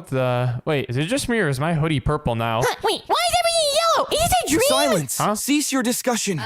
What the? Wait, is it just me or is my hoodie purple now? Wait, why is everything yellow? Is this a dream? Silence! Huh? Cease your discussion.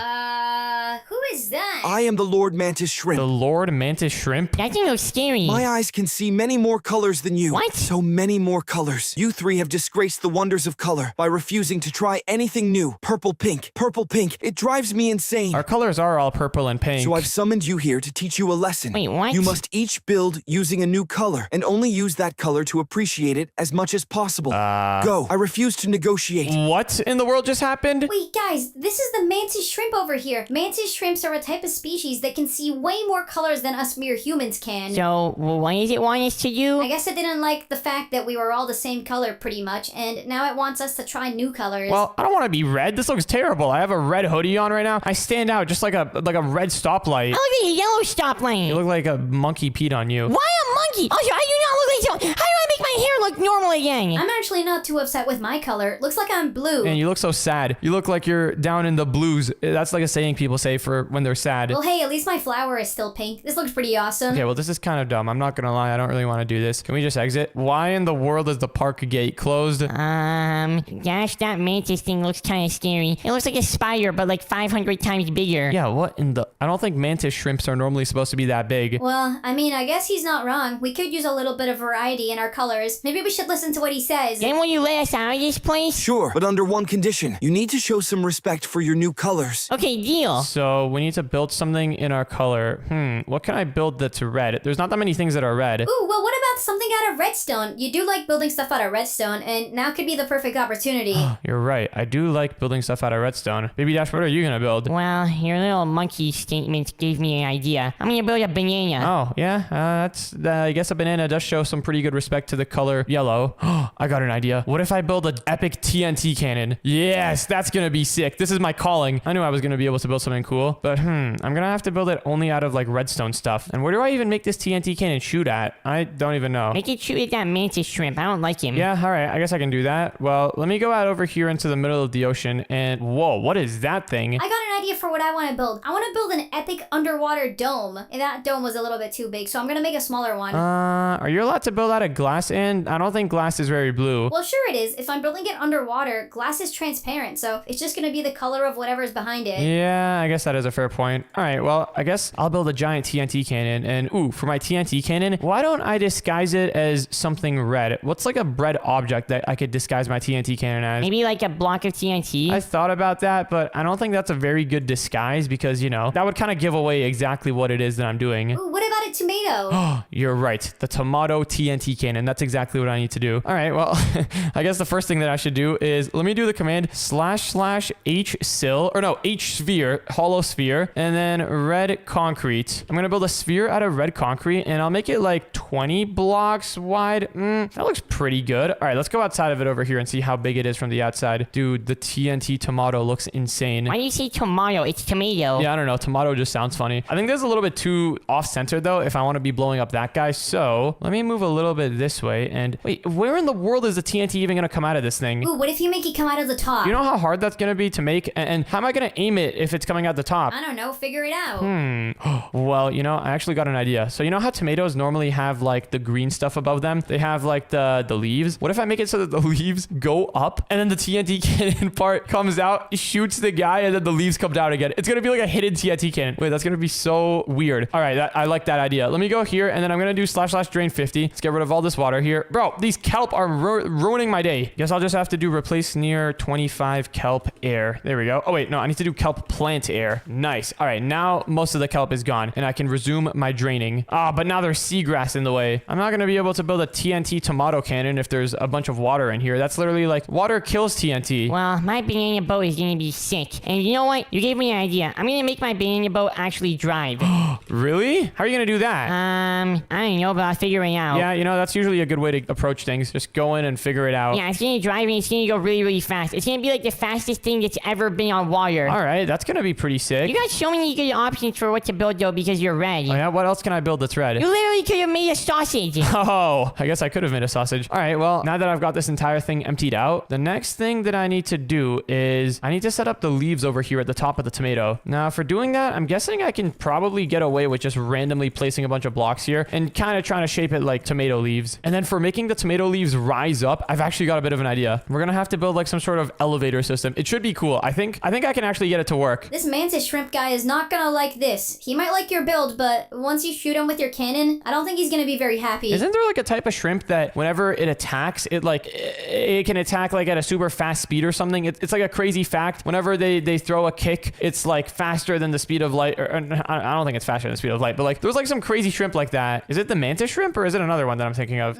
Who is that? I am the Lord Mantis Shrimp. The Lord Mantis Shrimp? That thing looks scary. My eyes can see many more colors than you. What? So many more colors. You three have disgraced the wonders of color by refusing to try anything new. Purple pink. Purple pink. It drives me insane. Our colors are all purple and pink. So I've summoned you here to teach you a lesson. Wait, what? You must each build using a new color and only use that color to appreciate it as much as possible. Go. I refuse to negotiate. What in the world just happened? Wait, guys, this is the mantis shrimp over here. Mantis shrimps are a type of species that can see way more colors than us mere humans can. So, what does it want us to do? I guess it didn't like the fact that we were all the same color pretty much, and now it wants us to try new colors. Well, I don't want to be red. This looks terrible. I have a red hoodie on right now. I stand out just like a red stoplight. I look like a yellow stoplight. You look like a monkey peed on you. Why a monkey? Also, I do not look like so. How do I make my hair look normal again? I'm actually not too upset with my color. Looks like I'm blue. And you look so sad. You look like you're down in the blues. That's like a saying people say for when they're sad. Well, hey, at least my flower is still pink. This looks pretty awesome. Okay, well, this is kind of dumb. I'm not gonna lie. I don't really want to do this. Can we just exit? Why in the world is the park gate closed? Gosh, that mantis thing looks kind of scary. It looks like a spider, but like 500 times bigger. Yeah, what in the... I don't think mantis shrimps are normally supposed to be that big. Well, I mean, I guess he's not wrong. We could use a little bit of variety in our colors. Maybe we should listen to what he says. Then will you let us out of this place? Sure, but under one condition. You need to show some respect for your new colors. Okay, deal. So we need to build something in our color. What can I build that's red? There's not that many things that are red. Ooh, well, what about something out of redstone? You do like building stuff out of redstone, and now could be the perfect opportunity. You're right. I do like building stuff out of redstone. Baby Dash, what are you gonna build? Well, your little monkey statement gave me an idea. I'm gonna build a banana. Oh, yeah? I guess a banana does show some pretty good respect to the color yellow. I got an idea. What if I build an epic TNT cannon? Yes, that's gonna be sick. This is my calling. I knew I was gonna be able to build something cool, but I'm gonna have to build it only out of like redstone stuff. And where do I even make this TNT cannon shoot at? I don't even know. Make it shoot at that mantis shrimp. I don't like him. Yeah, all right. I guess I can do that. Well, let me go out over here into the middle of the ocean and whoa, what is that thing? I got an idea for what I want to build. I want to build an epic underwater dome. And that dome was a little bit too big, so I'm gonna make a smaller one. Are you allowed to build out of glass? And I don't think glass is very blue. Well, sure it is. If I'm building it underwater, glass is transparent, so it's just gonna be the color of whatever's behind it. Yeah, I guess that is a fair point. All right, well, I guess I'll build a giant TNT cannon. And ooh, for my TNT cannon, why don't I disguise it as something red? What's like a red object that I could disguise my TNT cannon as? Maybe like a block of TNT. I thought about that, but I don't think that's a very good disguise because, you know, that would kind of give away exactly what it is that I'm doing. Ooh, what about a tomato? You're right. The tomato TNT cannon. That's exactly what I need to do. All right, well, I guess the first thing that I should do is let me do the command //hsil, or no, hsphere, hollow sphere, and then red concrete. I'm going to build a sphere out of red concrete, and I'll make it like 20 blocks wide. That looks pretty good. All right, let's go outside of it over here and see how big it is from the outside. Dude, the TNT tomato looks insane. Why do you say tomato? It's tomato. Yeah, I don't know. Tomato just sounds funny. I think this is a little bit too off-centered, though, if I want to be blowing up that guy. So let me move a little bit this way. And wait, where in the world is the TNT even going to come out of this thing? Ooh, what if you make it come out of the top? You know how hard that's going to be to make? And how am I going to aim it if it's coming out the top? I don't know. Figure it out. Well, you know, I actually got an idea. So you know how tomatoes normally have like the green stuff above them? They have like the leaves. What if I make it so that the leaves go up and then the TNT cannon part comes out, shoots the guy, and then the leaves come down again? It's going to be like a hidden TNT cannon. Wait, that's going to be so weird. All right, I like that idea. Let me go here and then I'm going to do //drain 50. Let's get rid of all this water here. Bro, these kelp are ruining my day. Guess I'll just have to do replace near 25 kelp air. There we go. Oh, wait, no, I need to do kelp plant air. Nice. All right, now most of the kelp is gone and I can resume my draining. But now there's seagrass in the way. I'm not going to be able to build a TNT tomato cannon if there's a bunch of water in here. That's literally like water kills TNT. Well, my banana boat is gonna be sick. And you know what? You gave me an idea. I'm gonna make my banana boat actually drive. Really? How are you going to do that? I don't know, but I'll figure it out. Yeah, you know, that's usually a good way to approach things. Just go in and figure it out. Yeah, it's gonna drive and it's gonna go really, really fast. It's gonna be like the fastest thing that's ever been on water. All right, that's going to be pretty sick. You got so many good options for what to build, though, because you're red. Oh, yeah? What else can I build that's red? You literally could have made a sausage. Oh, I guess I could have made a sausage. All right, well, now that I've got this entire thing emptied out, the next thing that I need to do is I need to set up the leaves over here at the top of the tomato. Now, for doing that, I'm guessing I can probably get away with just randomly placing placing a bunch of blocks here and kind of trying to shape it like tomato leaves. And then for making the tomato leaves rise up, I've actually got a bit of an idea. We're gonna have to build like some sort of elevator system. It should be cool. I think I can actually get it to work. This mantis shrimp guy is not gonna like this. He might like your build, but once you shoot him with your cannon, I don't think he's gonna be very happy. Isn't there like a type of shrimp that whenever it attacks, it can attack like at a super fast speed or something? It's like a crazy fact. Whenever they throw a kick, it's like faster than the speed of light. Or, I don't think it's faster than the speed of light, but like there's like some crazy shrimp like that. Is it the mantis shrimp or is it another one that I'm thinking of?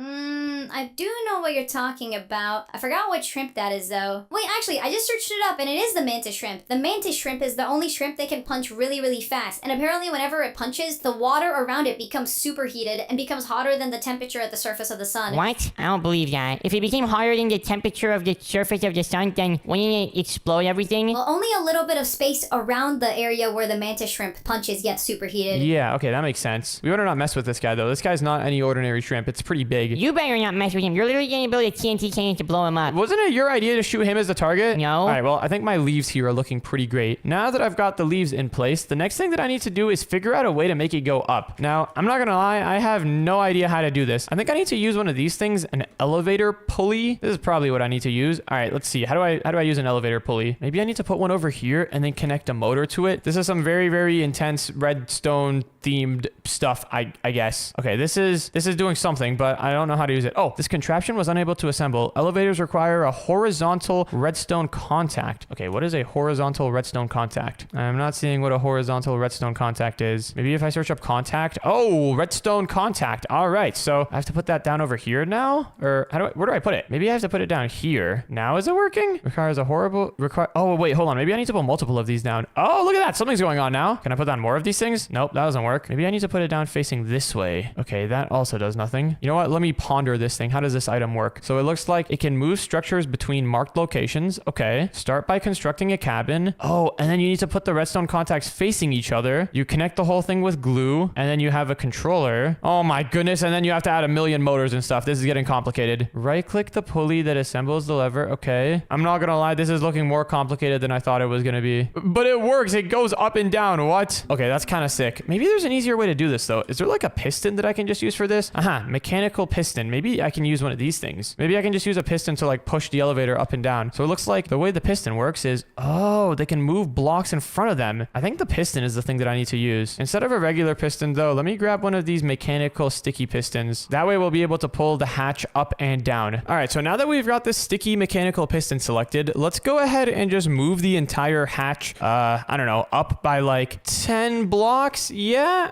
I do know what you're talking about. I forgot what shrimp that is, though. Wait, actually, I just searched it up, and it is the mantis shrimp. The mantis shrimp is the only shrimp that can punch really, really fast. And apparently, whenever it punches, the water around it becomes superheated and becomes hotter than the temperature at the surface of the sun. What? I don't believe that. If it became hotter than the temperature of the surface of the sun, then wouldn't it explode everything? Well, only a little bit of space around the area where the mantis shrimp punches gets superheated. Yeah, okay, that makes sense. We better not mess with this guy, though. This guy's not any ordinary shrimp. It's pretty big. You better not mess with him. You're literally gonna build a TNT cannon to blow him up. Wasn't it your idea to shoot him as the target? No. All right, well, I think my leaves here are looking pretty great. Now that I've got the leaves in place, the next thing that I need to do is figure out a way to make it go up. Now, I'm not gonna lie, I have no idea how to do this. I think I need to use one of these things, an elevator pulley. This is probably what I need to use. All right, let's see. How do I use an elevator pulley? Maybe I need to put one over here and then connect a motor to it. This is some very, very intense redstone themed stuff, I guess. Okay, this is doing something, but I don't know how to use it. Oh, this contraption was unable to assemble. Elevators require a horizontal redstone contact. Okay, what is a horizontal redstone contact? I'm not seeing what a horizontal redstone contact is. Maybe if I search up contact. Oh, redstone contact. All right, so I have to put that down over here now? Or where do I put it? Maybe I have to put it down here. Now is it working? Oh, wait, hold on. Maybe I need to put multiple of these down. Oh, look at that. Something's going on now. Can I put down more of these things? Nope, that doesn't work. Maybe I need to put it down facing this way. Okay, that also does nothing. You know what? Let me ponder this thing. How does this item work? So it looks like it can move structures between marked locations. Okay. Start by constructing a cabin. Oh, and then you need to put the redstone contacts facing each other. You connect the whole thing with glue, and then you have a controller. Oh my goodness. And then you have to add a million motors and stuff. This is getting complicated. Right click the pulley that assembles the lever. Okay. I'm not gonna lie. This is looking more complicated than I thought it was gonna be. But it works. It goes up and down. What? Okay, that's kind of sick. Maybe there's an easier way to do this though. Is there like a piston that I can just use for this? Mechanical piston. Maybe I can use one of these things. Maybe I can just use a piston to like push the elevator up and down. So it looks like the way the piston works is, oh, they can move blocks in front of them. I think the piston is the thing that I need to use. Instead of a regular piston though, let me grab one of these mechanical sticky pistons. That way we'll be able to pull the hatch up and down. All right, so now that we've got this sticky mechanical piston selected, let's go ahead and just move the entire hatch, I don't know, up by like 10 blocks. Yeah.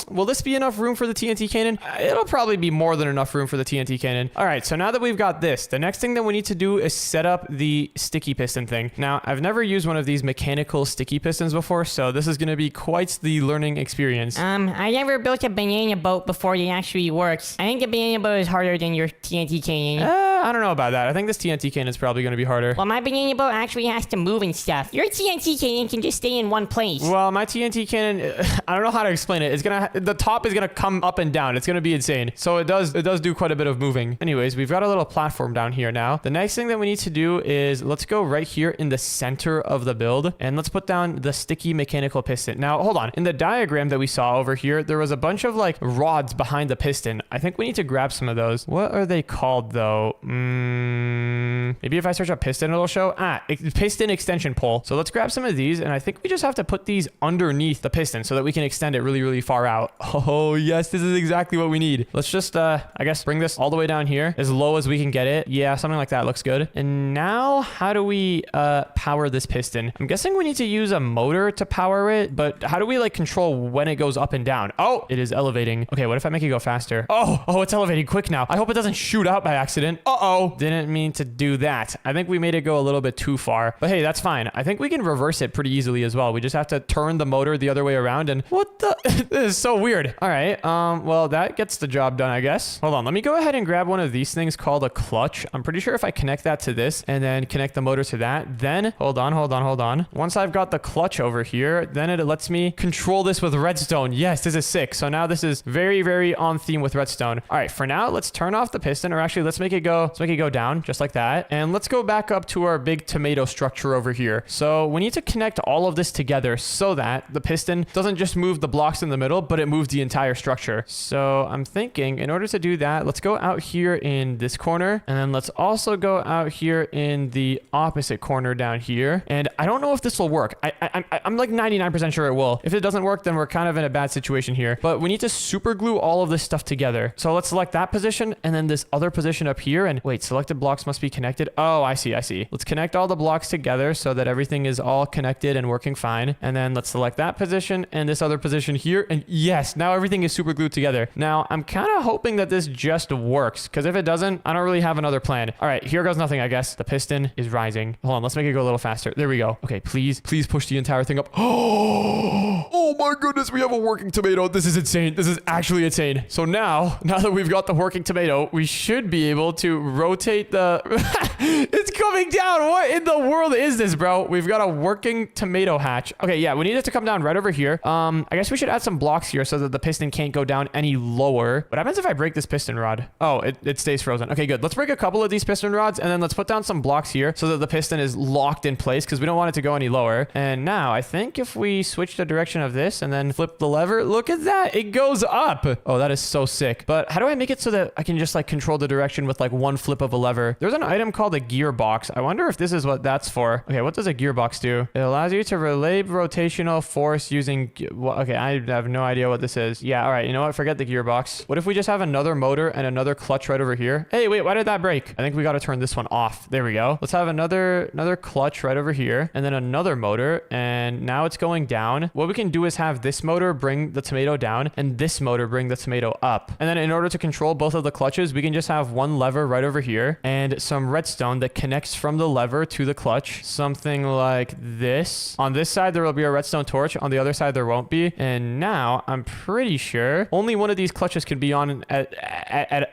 Will this be enough room for the TNT cannon? It'll probably be more than enough room for the TNT cannon. All right, so now that we've got this, the next thing that we need to do is set up the sticky piston thing. Now, I've never used one of these mechanical sticky pistons before, so this is going to be quite the learning experience. I never built a banana boat before it actually works. I think the banana boat is harder than your TNT cannon. I don't know about that. I think this TNT cannon is probably going to be harder. Well, my banana boat actually has to move and stuff. Your TNT cannon can just stay in one place. Well, my TNT cannon, I don't know how to explain it. The top is gonna come up and down. It's gonna be insane. So it does do quite a bit of moving. Anyways, we've got a little platform down here now. The next thing that we need to do is let's go right here in the center of the build and let's put down the sticky mechanical piston. Now, hold on. In the diagram that we saw over here, there was a bunch of like rods behind the piston. I think we need to grab some of those. What are they called though? Maybe if I search up piston, it'll show. Piston extension pole. So let's grab some of these and I think we just have to put these underneath the piston so that we can extend it really, really far out. Oh yes, this is exactly what we need. Let's just, I guess bring this all the way down here as low as we can get it. Yeah, something like that looks good. And now how do we power this piston? I'm guessing we need to use a motor to power it, but how do we like control when it goes up and down? Oh, it is elevating. Okay, what if I make it go faster? Oh, it's elevating quick now. I hope it doesn't shoot out by accident. Uh-oh, didn't mean to do that. I think we made it go a little bit too far, but hey, that's fine. I think we can reverse it pretty easily as well. We just have to turn the motor the other way around and what the? This is so weird. All right, well, that gets the job done, I guess. Hold on, let me go ahead and grab one of these things called a clutch. I'm pretty sure if I connect that to this and then connect the motor to that, then hold on. Once I've got the clutch over here, then it lets me control this with redstone. Yes, this is sick. So now this is very, very on theme with redstone. All right, for now, let's turn off the piston, or actually let's make it go down just like that. And let's go back up to our big tomato structure over here. So we need to connect all of this together so that the piston doesn't just move the blocks in the middle, but it moves the entire structure. So I'm thinking in order to do that, let's go out here in this corner, and then let's also go out here in the opposite corner down here. And I don't know if this will work. I'm like 99% sure it will. If it doesn't work, then we're kind of in a bad situation here. But we need to super glue all of this stuff together. So let's select that position and then this other position up here. And wait, selected blocks must be connected. Oh, I see. Let's connect all the blocks together so that everything is all connected and working fine. And then let's select that position and this other position here. And yes, now everything is super glued together. Now I'm kind of hoping that this just works, because if it doesn't, I don't really have another plan. All right, here goes nothing, I guess. The piston is rising. Hold on, let's make it go a little faster. There we go. Okay, please push the entire thing up. Oh my goodness, we have a working tomato. This is insane. This is actually insane. So now that we've got the working tomato, we should be able to rotate the... It's coming down. What in the world is this, bro? We've got a working tomato hatch. Okay, yeah, we need it to come down right over here. I guess we should add some blocks here so that the piston can't go down any lower. What happens if I break this piston rod? Oh, it stays frozen. Okay, good. Let's break a couple of these piston rods, and then let's put down some blocks here so that the piston is locked in place, because we don't want it to go any lower. And now I think if we switch the direction of this and then flip the lever, look at that. It goes up. Oh, that is so sick. But how do I make it so that I can just like control the direction with like one flip of a lever? There's an item called a gearbox. I wonder if this is what that's for. Okay, what does a gearbox do? It allows you to relay rotational force using... Okay, I have no idea what this is. Yeah, all right. You know what? Forget the gearbox. What if we just have another motor and another clutch right over here? Hey, wait, why did that break? I think we got to turn this one off. There we go. Let's have another clutch right over here, and then another motor, and now it's going down. What we can do is have this motor bring the tomato down and this motor bring the tomato up. And then in order to control both of the clutches, we can just have one lever right over here and some redstone that connects from the lever to the clutch. Something like this. On this side, there will be a redstone torch. On the other side, there won't be. And now I'm pretty sure only one of these clutches can be on at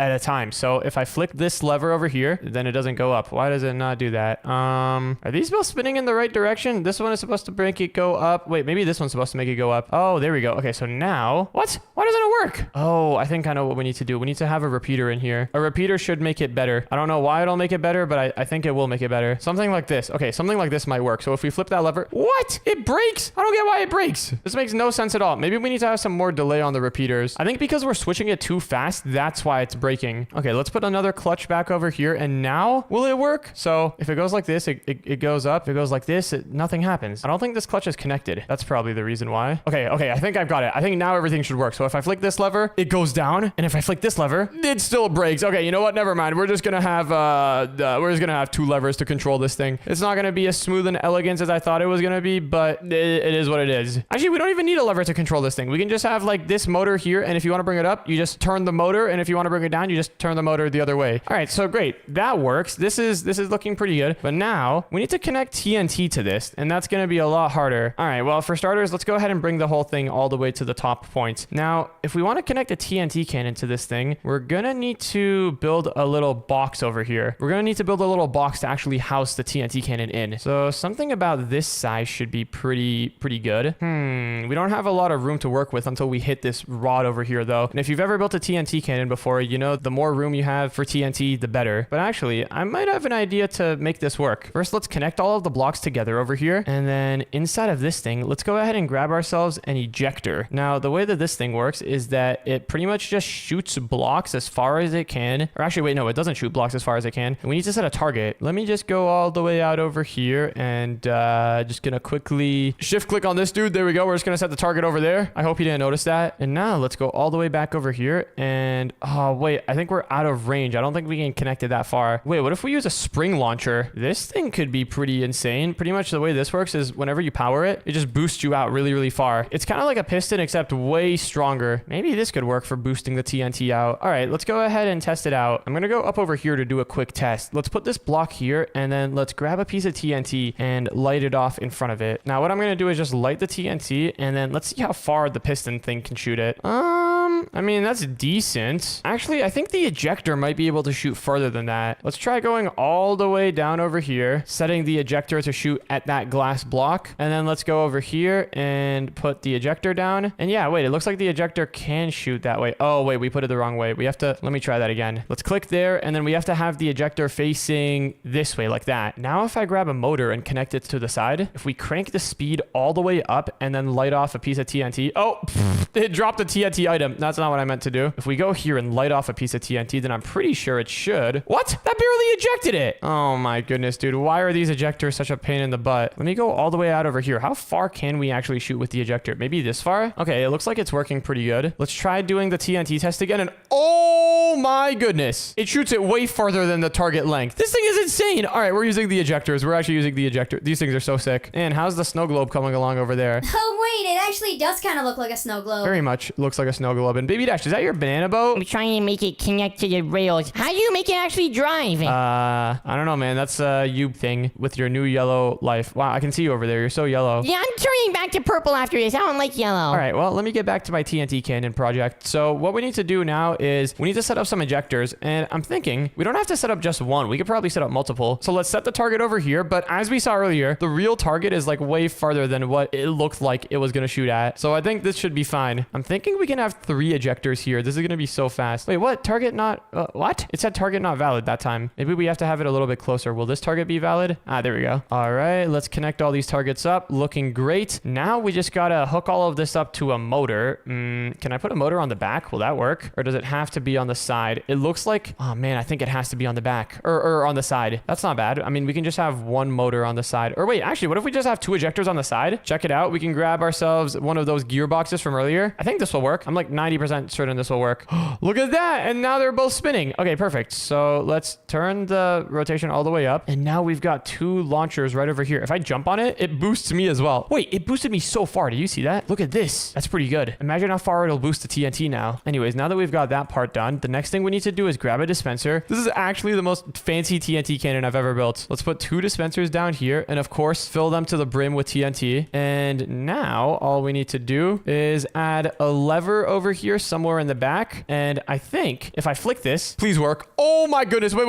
a time. So if I flick this lever over here, then it doesn't go up. Why does it not do that? Are these both spinning in the right direction? This one is supposed to make it go up. Wait, maybe this one's supposed to make it go up. Oh, there we go. Okay, so now... What? Why doesn't it work? Oh, I think I know what we need to do. We need to have a repeater in here. A repeater should make it better. I don't know why it'll make it better, but I think it will make it better. Something like this. Okay, something like this might work. So if we flip that lever... What? It breaks? I don't get why it breaks. This makes no sense at all. Maybe we need to have some more delay on the repeaters. I think because we're switching it too fast, that's why it's breaking. Okay, let's put another clutch back over here, and now will it work? So if it goes like this, it goes up. If it goes like this, nothing happens. I don't think this clutch is connected. That's probably the reason why. Okay, I think I've got it. I think now everything should work. So if I flick this lever, it goes down, and if I flick this lever, it still breaks. Okay, you know what? Never mind. We're just gonna have two levers to control this thing. It's not gonna be as smooth and elegant as I thought it was gonna be, but it is what it is. Actually, we don't even need a lever to control this thing. We can just have like this motor here, and if you want to bring it up, you just turn the motor, and if you want to bring it down, you just turn the motor the other way. All right, so great. That works. This is looking pretty good. But now we need to connect TNT to this, and that's gonna be a lot harder. All right, well, for starters, let's go ahead and bring the whole thing all the way to the top point. Now, if we want to connect a TNT cannon to this thing, we're gonna need to build a little box over here. We're gonna need to build a little box to actually house the TNT cannon in. So something about this size should be pretty good. We don't have a lot of room to work with until we hit this rod over here, though. And if you've ever built a TNT cannon before, you know the more room you have for TNT, the better. But actually, I might have an idea to make this work. First, let's connect all of the blocks together over here. And then inside of this thing, let's go ahead and grab ourselves an ejector. Now, the way that this thing works is that it pretty much just shoots blocks as far as it can. Or actually, wait, no, it doesn't shoot blocks as far as it can. And we need to set a target. Let me just go all the way out over here and just gonna quickly shift click on this dude. There we go. We're just gonna set the target over there. I hope you didn't notice that. And now let's go all the way back over here. And oh, wait, I think we're out of range. I don't think we can connect it that far. Wait, what if we use a spring launcher? This thing could be pretty insane. Pretty much the way this works is whenever you power it, it just boosts you out really far. It's kind of like a piston, except way stronger. Maybe this could work for boosting the TNT out. All right, let's go ahead and test it out. I'm gonna go up over here to do a quick test. Let's put this block here, and then let's grab a piece of TNT and light it off in front of it. Now, what I'm gonna do is just light the TNT, and then let's see how far the piston thing can shoot it. I mean, that's decent. Actually, I think the ejector might be able to shoot further than that. Let's try going all the way down over here, setting the ejector to shoot at that glass block. And then let's go over here and put the ejector down. And yeah, wait, it looks like the ejector can shoot that way. Oh, wait, we put it the wrong way. We have to, let me try that again. Let's click there, and then we have to have the ejector facing this way like that. Now, if I grab a motor and connect it to the side, if we crank the speed all the way up and then light off a piece of TNT. Oh, it dropped the TNT item. That's not what I meant to do. If we go here and light off a piece of TNT, then I'm pretty sure it should. What? That barely ejected it. Oh my goodness, dude. Why are these ejectors such a pain in the butt? Let me go all the way out over here. How far can we actually shoot with the ejector? Maybe this far? Okay, it looks like it's working pretty good. Let's try doing the TNT test again, and oh my goodness. It shoots it way farther than the target length. This thing is insane. All right, we're using the ejectors. We're actually using the ejector. These things are so sick. And how's the snow globe coming along over there? Oh, wait, it actually does kind of look like a snow globe. Very much looks like a snow globe. And Baby Dash, is that your banana boat? I'm trying to make it connect to the rails. How do you make it actually drive? I don't know, man. That's a you thing with your new yellow life. Wow, I can see you over there. You're so yellow. Yeah, I'm turning back to purple after this. I don't like yellow. All right, well, let me get back to my TNT cannon project. So what we need to do now is we need to set up some ejectors, and I'm thinking we don't have to set up just one. We could probably set up multiple. So let's set the target over here, but as we saw earlier, the real target is like way farther than what it looked like it was going to shoot at. So I think this should be fine. I'm thinking we can have 3 ejectors here. This is going to be so fast. Wait, what? Target not... what? It said target not valid that time. Maybe we have to have it a little bit closer. Will this target be valid? Ah, there we go. All right, let's connect all these targets up. Looking great. Now we just got to hook all of this up to a motor. Can I put a motor on the back? Will that work? Or does it have to be on the side? It looks like... oh, man, I think it has to be on the back. Or on the side. That's not bad. I mean, we can just have one motor on the side. Or wait, actually, what if we just have 2 ejectors on the side? Check it out. We can grab ourselves one of those gearboxes from earlier. I think this will work. I'm like 90% certain this will work. Look at that. And now they're both spinning. Okay, perfect. So let's turn the rotation all the way up. And now we've got 2 launchers right over here. If I jump on it, it boosts me as well. Wait, it boosted me so far. Do you see that? Look at this. That's pretty good. Imagine how far it'll boost the TNT now. Anyways, now that we've got that part done, the next thing we need to do is grab a dispenser. This is actually the most fancy TNT cannon I've ever built. Let's put 2 dispensers down here and of course fill them to the brim with TNT. And now all we need to do is add a lever over here somewhere in the back. And I think if I flick this, please work. Oh my goodness. Wait.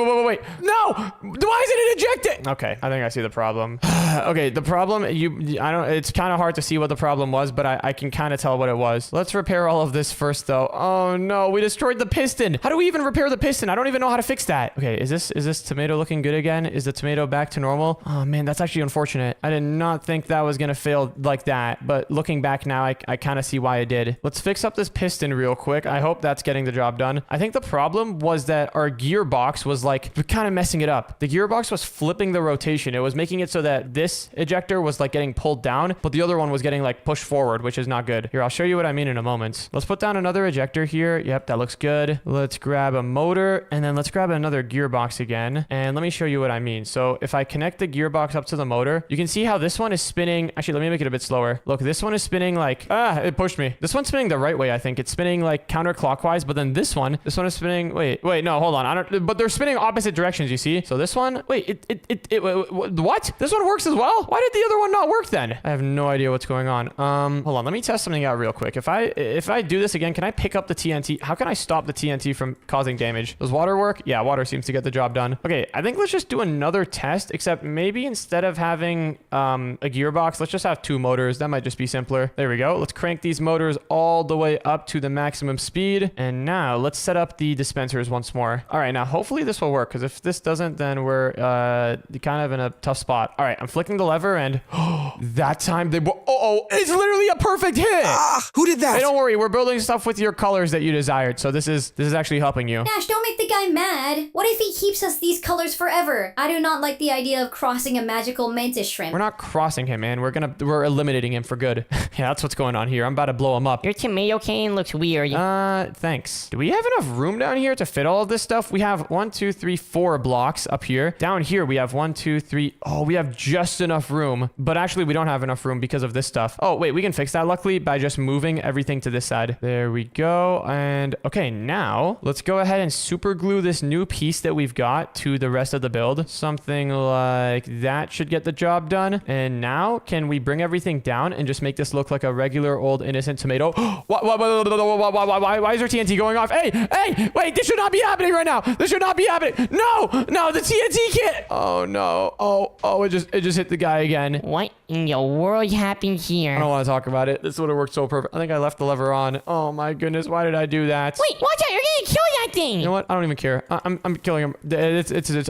No! Why isn't it ejected? Okay, I think I see the problem. Okay, the problem, it's kind of hard to see what the problem was, but I can kind of tell what it was. Let's repair all of this first though. Oh no, we destroyed the piston. How do we even repair the piston? I don't even know how to fix that. Okay, is this tomato looking good again? Is the tomato back to normal? Oh man, that's actually unfortunate. I did not think that was gonna fail like that, but looking back now, I kind of see why it did. Let's fix up this piston real quick. I hope that's getting the job done. I think the problem was that our gearbox was like kind of messing it up. The gearbox was flipping the rotation. It was making it so that this ejector was like getting pulled down, but the other one was getting like pushed forward, which is not good. Here, I'll show you what I mean in a moment. Let's put down another ejector here. Yep, that looks good. Let's grab a motor and then let's grab another gearbox again. And let me show you what I mean. So if I connect the gearbox up to the motor, you can see how this one is spinning. Actually, let me make it a bit slower. Look, this one is spinning like, it pushed me. This one's spinning the right way, I think. It's spinning like counterclockwise, but then this one is spinning, wait, no, hold on. But they're spinning opposite directions, you see? So this one, wait, what? This one works as well? Why did the other one not work then? I have no idea what's going on. Hold on, let me test something out real quick. If I do this again, can I pick up the TNT? How can I stop the TNT from causing damage? Does water work? Yeah, water seems to get the job done. Okay, I think let's just do another test, except maybe instead of having a gearbox, let's just have 2 motors. That might just be simpler. There we go. Let's crank these motors all the way up to the maximum speed. And now let's set up the dispensers once more. All right, now hopefully this will work, because if this doesn't, then we're kind of in a tough spot. All right, I'm flicking the lever and that time it's literally a perfect hit. Who did that? Hey, don't worry. We're building stuff with your colors that you desired. So this is actually helping you. Dash, don't make the guy mad. What if he keeps us these colors forever? I do not like the idea of crossing a magical mantis shrimp. We're not crossing him, man. We're eliminating him for good. Yeah, that's what's going on here. I'm about to blow him up. Your tomato can looks weird. Thanks. Do we have enough room down here to fit all of this stuff? We have 1, 2, 3, 4 blocks up here. Down here, we have 1, 2, 3. Oh, we have just enough room. But actually, we don't have enough room because of this stuff. Oh, wait, we can fix that luckily by just moving everything to this side. There we go. And okay, now let's go ahead and super glue this new piece that we've got to the rest of the build. Something like that should get the job done. And now, can we bring everything down and just make this look like a regular old innocent tomato? Why is our TNT going off? Hey, wait, this should not be happening right now. This should not be happening. No, the TNT can't. Oh, no. Oh, it just hit the guy again. What in the world happened here? I don't want to talk about it. This would have worked so perfect. I think I left the lever on. Oh, my goodness. Why did I do that? Wait, watch out. You're going to kill that thing. You know what? I don't even care. I'm killing him.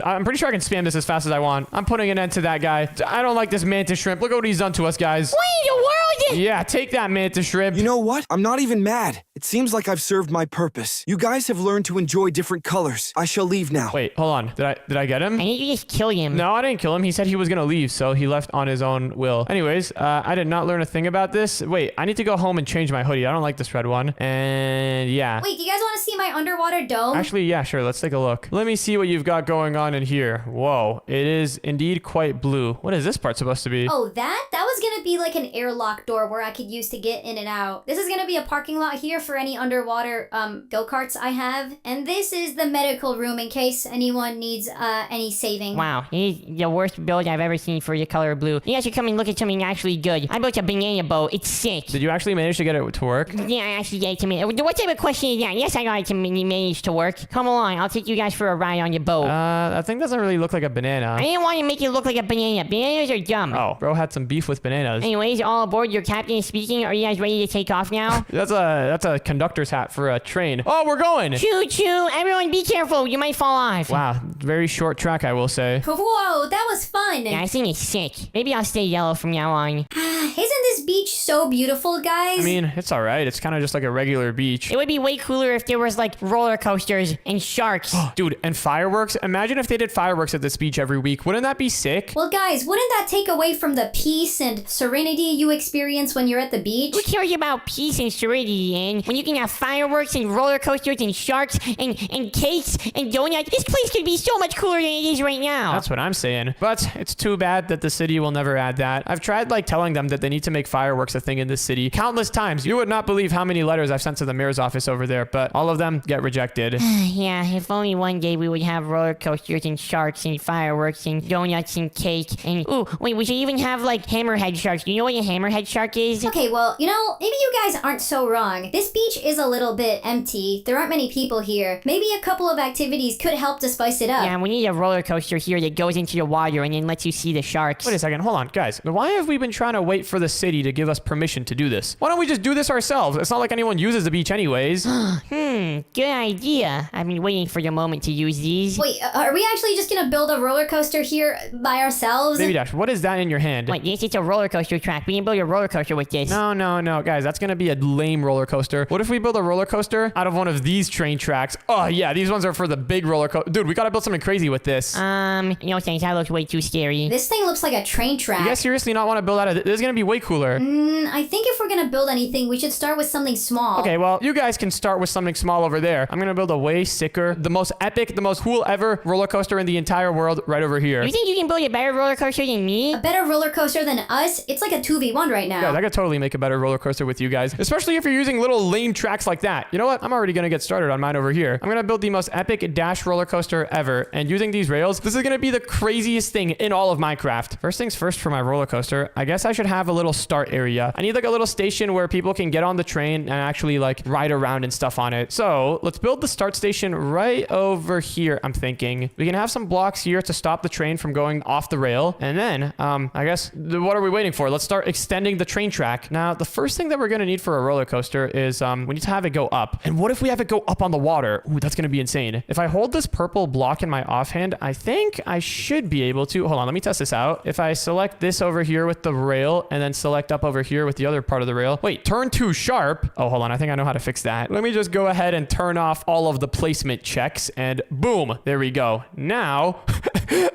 I'm pretty sure I can spam this as fast as I want. I'm putting an end to that guy. I don't like this mantis shrimp. Look at what he's done to us, guys. What in the world? Yeah, take that, mantis shrimp. You know what? I'm not even mad. It seems like I've served my purpose. You guys have learned to enjoy different colors. I shall leave now. Wait, hold on. Did I get him? I need you to just kill him. No, I didn't kill him. He said he was gonna leave, so he left on his own will. Anyways, I did not learn a thing about this. Wait, I need to go home and change my hoodie. I don't like this red one. And yeah. Wait, do you guys want to see my underwater dome? Actually, yeah, sure. Let's take a look. Let me see what you've got going on in here. Whoa, it is indeed quite blue. What is this part supposed to be? Oh, that was gonna be like an airlock door where I could use to get in and out. This is gonna be a parking lot here for any underwater go-karts I have. And this is the medical room in case anyone needs any saving. Wow, it is the worst build I've ever seen for the color blue. You guys should come and look at something actually good. I built a banana boat. It's sick. Did you actually manage to get it to work? Yeah, I actually get it to me. What type of question is that? Yes, I got it to manage to work. Come along, I'll take you guys for a ride on your boat. That thing doesn't really look like a banana. I didn't want to make it look like a banana. Bananas are dumb. Oh, bro had some beef with bananas. Anyways, all aboard. Your captain is speaking. Are you guys ready to take off now? That's a conductor's hat for a train. Oh, we're going. Choo choo. Everyone be careful. You might fall off. Wow, very short track, I will say. Whoa, that was fun. Yeah, this thing is sick. Maybe I'll stay yellow from now on. Isn't this beach so beautiful, guys? I mean, it's all right. It's kind of just like a regular beach. It would be way cooler if there was like roller coasters and sharks. Dude, and fireworks. Imagine if they did fireworks at this beach every week. Wouldn't that be sick? Well, guys, wouldn't that take away from the peace and serenity you experience when you're at the beach? Who cares about peace and serenity, Ian? When you can have fireworks and roller coasters and sharks and cakes and donuts, this place could be so much cooler than it is right now. That's what I'm saying. But it's too bad that the city will never add that. I've tried like telling them that they need to make fireworks a thing in this city countless times. You would not believe how many letters I've sent to the mayor's office over there, but all of them get rejected. Yeah, if only one day we would have roller coasters and sharks and fireworks and donuts and cake and... Ooh, wait, we should even have like hammerhead sharks. Do you know what a hammerhead shark is? Okay, well, maybe you guys aren't so wrong. This beach is a little bit empty. There aren't many people here. Maybe a couple of activities could help to spice it up. Yeah, we need a roller coaster here that goes into the water and then lets you see the sharks. Wait a second, hold on, guys. Why have we been trying to wait for the city to give us permission to do this? Why don't we just do this ourselves? It's not like anyone uses the beach anyways. Good idea. I've been waiting for the moment to use these. Wait, are we actually just gonna build a roller coaster here by ourselves? Baby Dash, what is that in your hand? Wait, this is a roller coaster track. We can build a roller coaster with this. No, guys, that's gonna be a lame roller coaster. What if we build a roller coaster out of one of these train tracks? Oh yeah, these ones are for the big roller coaster. Dude, we gotta build something crazy with this. No thanks, that looks way too scary. This thing looks like a train track. You guys seriously not want to build out of this? This is gonna be way cooler. I think if we're gonna build anything, we should start with something small. Okay, well, you guys can start with something small over there. I'm gonna build a way sicker, the most epic, the most cool ever roller coaster in the entire world right over here. You think you can build a better roller coaster than me? A better roller coaster than us? It's like a 2v1 right now. Guys, I could totally make a better roller coaster with you guys, especially if you're using little lame tracks like that. You know what? I'm already gonna get started on mine over here. I'm gonna build the most epic dash roller coaster ever, and using these rails, this is gonna be the craziest thing in all of Minecraft. First things first for my roller coaster, I guess I should have a little start area. I need like a little station where people can get on the train and actually like ride around and stuff on it. So let's build the start station right over here, I'm thinking. We can have some blocks here to stop the train from going off the rail. And then, I guess, what are we waiting for? Let's start extending the train track. Now, the first thing that we're gonna need for a roller coaster is we need to have it go up. And what if we have it go up on the water? Ooh, that's gonna be insane. If I hold this purple block in my offhand, I think I should be able to. Hold on, let me test this out. If I select this over here with the rail and then select up over here with the other part of the rail. Wait, turn too sharp. Oh, hold on, I think I know how to fix that. Let me just go ahead and turn off all of the placement checks and boom, there we go. Now,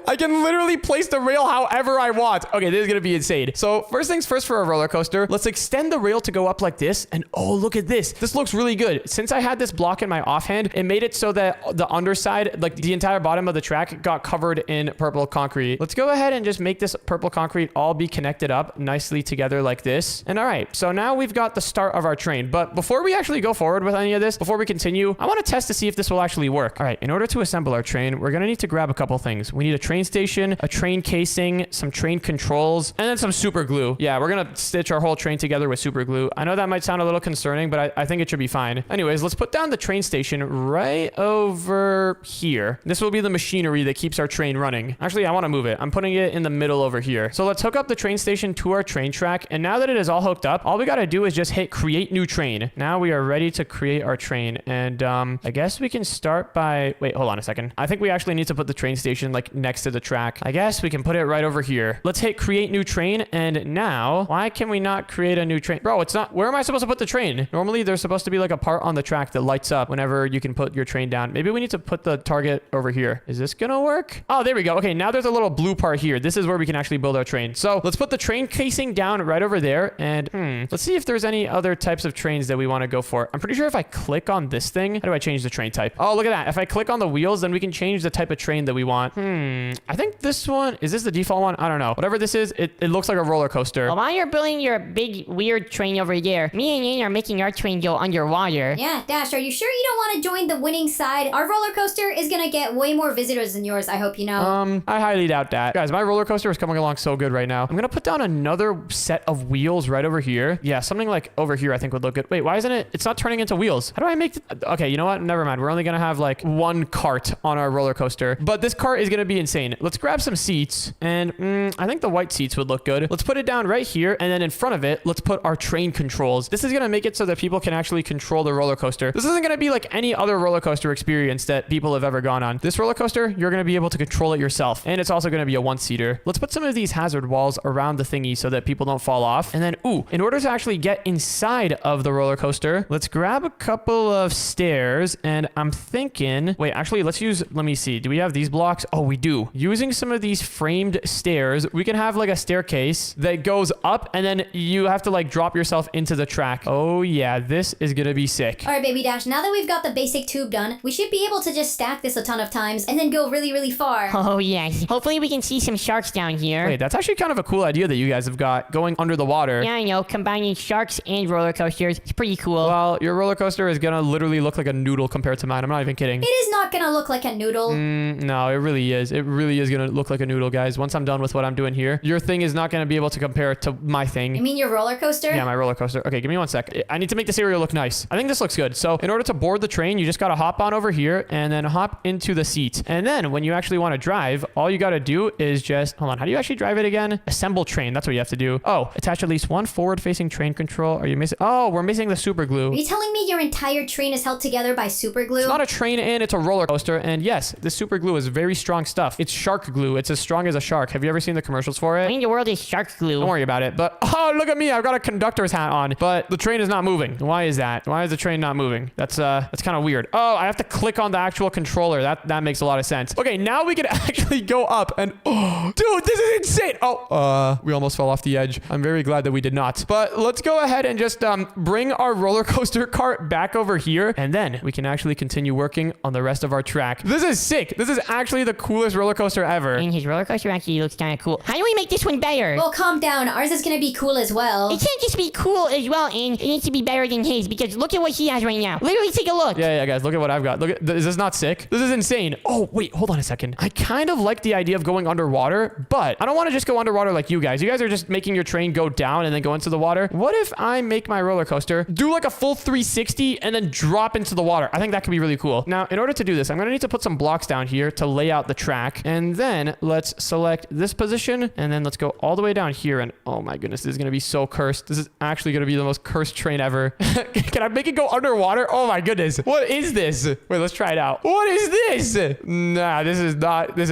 I can literally place the rail however I want. Okay, this is gonna be insane. So So first things first for a roller coaster, let's extend the rail to go up like this. And oh, look at this. This looks really good. Since I had this block in my offhand, it made it so that the underside, like the entire bottom of the track, got covered in purple concrete. Let's go ahead and just make this purple concrete all be connected up nicely together like this. And all right, so now we've got the start of our train. But before we actually go forward with any of this, before we continue, I want to test to see if this will actually work. All right, in order to assemble our train, we're going to need to grab a couple things. We need a train station, a train casing, some train controls, and then some super glue. Yeah, we're going to stitch our whole train together with super glue. I know that might sound a little concerning, but I think it should be fine. Anyways, let's put down the train station right over here. This will be the machinery that keeps our train running. Actually, I want to move it. I'm putting it in the middle over here. So let's hook up the train station to our train track. And now that it is all hooked up, all we got to do is just hit create new train. Now we are ready to create our train. And I guess we can start by, wait, hold on a second. I think we actually need to put the train station like next to the track. I guess we can put it right over here. Let's hit create new train. And now, why can we not create a new train? Bro, it's not, where am I supposed to put the train? Normally there's supposed to be like a part on the track that lights up whenever you can put your train down. Maybe we need to put the target over here. Is this gonna work? Oh, there we go. Okay, now there's a little blue part here. This is where we can actually build our train. So let's put the train casing down right over there. And let's see if there's any other types of trains that we want to go for. I'm pretty sure if I click on this thing, how do I change the train type? Oh, look at that. If I click on the wheels, then we can change the type of train that we want. I think this one, is this the default one? I don't know. Whatever this is, it looks like a roller coaster. Well, while you're building your big weird train over there, me and Ian are making our train go underwater. Yeah, Dash, are you sure you don't want to join the winning side? Our roller coaster is gonna get way more visitors than yours, I hope you know. I highly doubt that. Guys, my roller coaster is coming along so good right now. I'm gonna put down another set of wheels right over here. Yeah, something like over here I think would look good. Wait, why isn't it? It's not turning into wheels. How do I make okay, you know what? Never mind. We're only gonna have like one cart on our roller coaster. But this cart is gonna be insane. Let's grab some seats. And I think the white seats would look good. Let's put it down right here. And then in front of it, let's put our train controls. This is gonna make it so that people can actually control the roller coaster. This isn't gonna be like any other roller coaster experience that people have ever gone on. This roller coaster, you're gonna be able to control it yourself. And it's also gonna be a one-seater. Let's put some of these hazard walls around the thingy so that people don't fall off. And then, in order to actually get inside of the roller coaster, let's grab a couple of stairs. And I'm thinking, wait, actually, let me see. Do we have these blocks? Oh, we do. Using some of these framed stairs, we can have like a staircase that goes up and then you have to like drop yourself into the track. Oh yeah, this is gonna be sick. All right, Baby Dash, now that we've got the basic tube done, we should be able to just stack this a ton of times and then go really, really far. Oh, yes. Hopefully we can see some sharks down here. Wait, that's actually kind of a cool idea that you guys have got, going under the water. Yeah, I know. Combining sharks and roller coasters. It's pretty cool. Well, your roller coaster is gonna literally look like a noodle compared to mine. I'm not even kidding. It is not gonna look like a noodle. No, it really is. It really is gonna look like a noodle, guys. Once I'm done with what I'm doing here, your thing is not gonna be able to compare to my thing. You mean your roller coaster? Yeah, my roller coaster. Okay, give me one sec. I need to make this area look nice. I think this looks good. So in order to board the train, you just gotta hop on over here and then hop into the seat. And then when you actually want to drive, all you gotta do is just, hold on, how do you actually drive it again? Assemble train. That's what you have to do. Oh, attach at least one forward-facing train control. Are you missing? Oh, we're missing the super glue. Are you telling me your entire train is held together by super glue? It's not a train and it's a roller coaster. And yes, this super glue is very strong stuff. It's shark glue. It's as strong as a shark. Have you ever seen the commercials for it? What in the world is shark glue? Don't worry about it. But, oh, look at me. I've got a conductor's hat on. But the train is not moving. Why is that? Why is the train not moving? That's kind of weird. Oh, I have to click on the actual controller. That makes a lot of sense. Okay, now we can actually go up and, oh, dude, this is insane. Oh, we almost fell off the edge. I'm very glad that we did not. But let's go ahead and just bring our roller coaster cart back over here. And then we can actually continue working on the rest of our track. This is sick. This is actually the coolest roller coaster ever. And his roller coaster actually looks kind of cool. How do we make this one better? Well, calm down. Ours is gonna be cool as well. It can't just be cool as well, and it needs to be better than his, because look at what he has right now. Literally, take a look. Yeah, guys, look at what I've got. Look at, is this not sick? This is insane. Oh, wait, hold on a second. I kind of like the idea of going underwater, but I don't want to just go underwater like you guys. You guys are just making your train go down and then go into the water. What if I make my roller coaster do like a full 360 and then drop into the water? I think that could be really cool. Now, in order to do this, I'm going to need to put some blocks down here to lay out the track. And then let's select this position and then let's go all the way down here. And oh my goodness, this is going to be so cursed. This is actually going to be the most cursed train ever. Can I make it go underwater? Oh my goodness. What is this? Wait, let's try it out. What is this? Nah, this is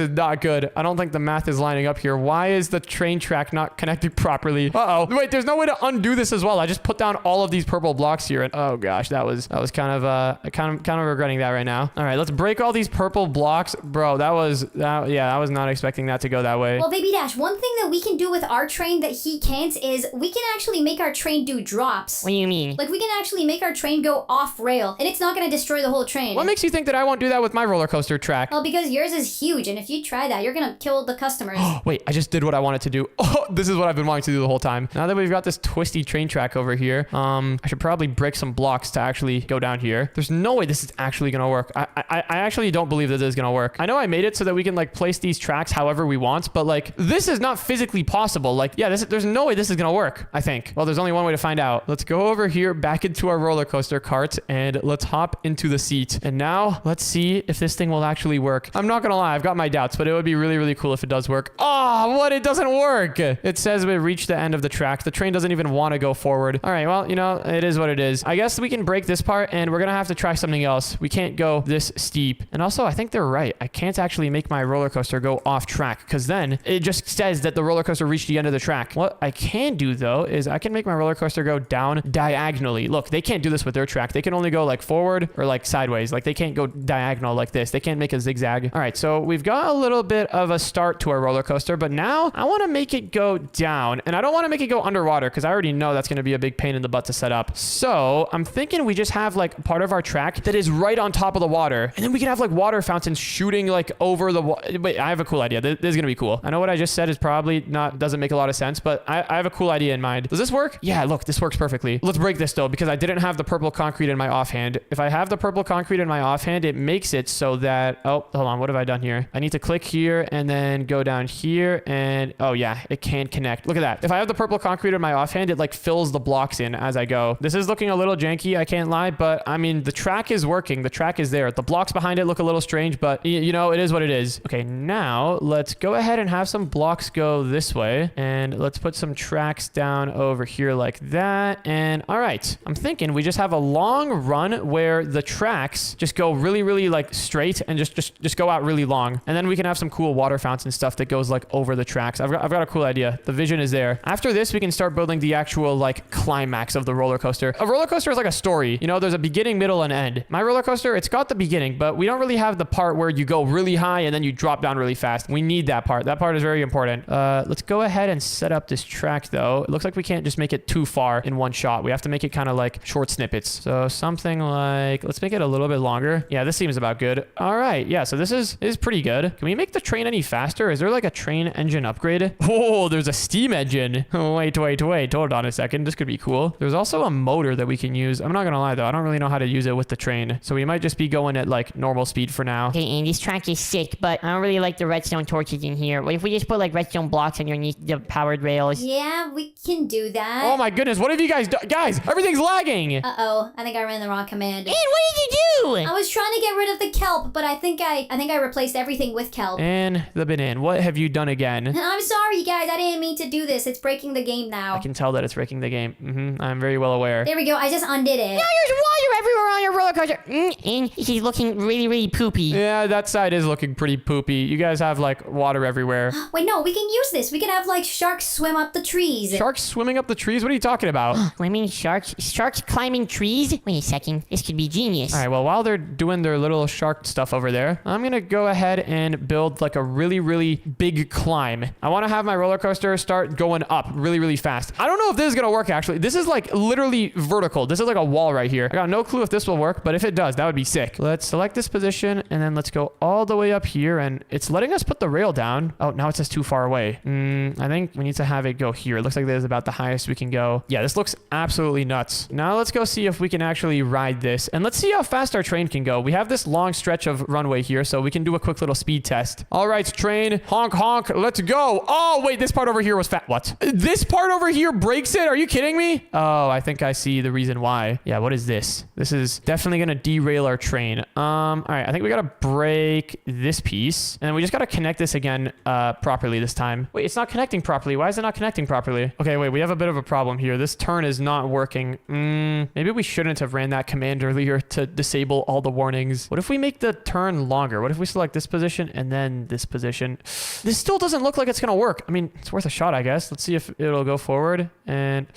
not good. I don't think the math is lining up here. Why is the train track not connected properly? Uh-oh. Wait, there's no way to undo this as well. I just put down all of these purple blocks here and oh gosh, that was kind of regretting that right now. All right, let's break all these purple blocks. Bro, I was not expecting that to go that way. Well, Baby Dash, one thing that we can do with our train that he can't is we can actually make our train do drops. What do you mean? Like, we can actually make our train go off rail, and it's not gonna destroy the whole train. What makes you think that I won't do that with my roller coaster track? Well, because yours is huge, and if you try that, you're gonna kill the customers. Wait, I just did what I wanted to do. Oh, this is what I've been wanting to do the whole time. Now that we've got this twisty train track over here, I should probably break some blocks to actually go down here. There's no way this is actually gonna work. I actually don't believe that this is gonna work. I know I made it so that we can like place these tracks however we want, but like this is not physically possible. Like, yeah, there's no way this is gonna work, I think. Well, there's only one way to find out. Let's go over here back into our roller coaster cart and let's hop into the seat. And now let's see if this thing will actually work. I'm not gonna lie, I've got my doubts, but it would be really, really cool if it does work. Oh, what? It doesn't work. It says we reached the end of the track. The train doesn't even want to go forward. All right, well, you know, it is what it is. I guess we can break this part and we're gonna have to try something else. We can't go this steep. And also, I think they're right. I can't actually make my roller coaster go off track because then it just says that the roller coaster reached the end of the track. What I can do though is I can make my roller coaster go down diagonally. Look, they can't do this with their track. They can only go like forward or like sideways. Like they can't go diagonal like this. They can't make a zigzag. All right, so we've got a little bit of a start to our roller coaster, but now I want to make it go down, and I don't want to make it go underwater because I already know that's going to be a big pain in the butt to set up. So I'm thinking we just have like part of our track that is right on top of the water, and then we can have like water fountains shooting like over the water. Wait, I have a cool idea. This is going to be cool. I know what I just said is probably doesn't make a lot of sense, but I have a cool idea in mind. Does this work? Yeah, look, this works perfectly. Let's break this though, because I didn't have the purple concrete in my offhand. If I have the purple concrete in my offhand, it makes it so that, oh, hold on. What have I done here? I need to click here and then go down here and, oh yeah, it can connect. Look at that. If I have the purple concrete in my offhand, it like fills the blocks in as I go. This is looking a little janky, I can't lie, but I mean, the track is working. The track is there. The blocks behind it look a little strange, but you know, it is what it is. Okay, now let's go ahead and have some blocks go this way, and let's put some tracks down over here like that. And all right, I'm thinking we just have a long run where the tracks just go really, really like straight and just go out really long. And then we can have some cool water fountain stuff that goes like over the tracks. I've got a cool idea. The vision is there. After this, we can start building the actual like climax of the roller coaster. A roller coaster is like a story. You know, there's a beginning, middle, and end. My roller coaster, it's got the beginning, but we don't really have the part where you go really high and then you drop down really fast. We need that part. That part is very important. Let's go ahead and set up this track though. It looks like we can't just make it too far in one shot. We have to make it kind of like short snippets. So something like, let's make it a little bit longer. Yeah, this seems about good. All right. Yeah, so this is pretty good. Can we make the train any faster? Is there like a train engine upgrade? Oh, there's a steam engine. Oh, wait. Hold on a second. This could be cool. There's also a motor that we can use. I'm not gonna lie though. I don't really know how to use it with the train. So we might just be going at like normal speed for now. Okay, and this track is sick, but I don't really like the redstone torches in here. What if we just put like redstone blocks underneath the powered rails? Yeah, we can do that. Oh my goodness. What have you guys done? Guys, everything's lagging. Uh-oh, I think I ran the wrong command. Man, what did you do? I was trying to get rid of the kelp, but I think I replaced everything with kelp. And the banana. What have you done again? I'm sorry, guys. I didn't mean to do this. It's breaking the game now. I can tell that it's breaking the game. I'm very well aware. There we go. I just undid it. Now there's water everywhere on your roller coaster. And she's looking really, really poopy. Yeah, that side is looking pretty poopy. You guys have like water everywhere. Wait, no, we can use this. We can have like sharks swim up the trees. Sharks swimming up the trees? What are you talking about? I mean, sharks climbing trees? Wait a second. This could be genius. All right, well, while they're doing their little shark stuff over there, I'm going to go ahead and build like a really, really big climb. I want to have my roller coaster start going up really, really fast. I don't know if this is going to work, actually. This is like literally vertical. This is like a wall right here. I got no clue if this will work, but if it does, that would be sick. Let's select this position, and then let's go all the way up here, and it's letting us put the rail down. Oh, now it says too far away. I think we need to have it go here. It looks like this is about the highest we can go. Yeah, this looks absolutely nuts. Now let's go see if we can actually ride this, and let's see how fast our train can go. We have this long stretch of runway here, so we can do a quick little speed test. All right, train, honk, honk, let's go. Oh, wait, this part over here was fat. What? This part over here breaks it? Are you kidding me? Oh, I think I see the reason why. Yeah, what is this? This is definitely going to derail our train. All right, I think we got to break this piece, and then we just got to connect this again properly this time. Wait, it's not connecting properly. Why is it not connecting properly? Okay, wait, we have a bit of a problem here. This turn is not working. Maybe we shouldn't have ran that command earlier to disable all the warnings. What if we make the turn longer? What if we select this position and then this position? This still doesn't look like it's going to work. mean, it's worth a shot, I guess. Let's see if it'll go forward. And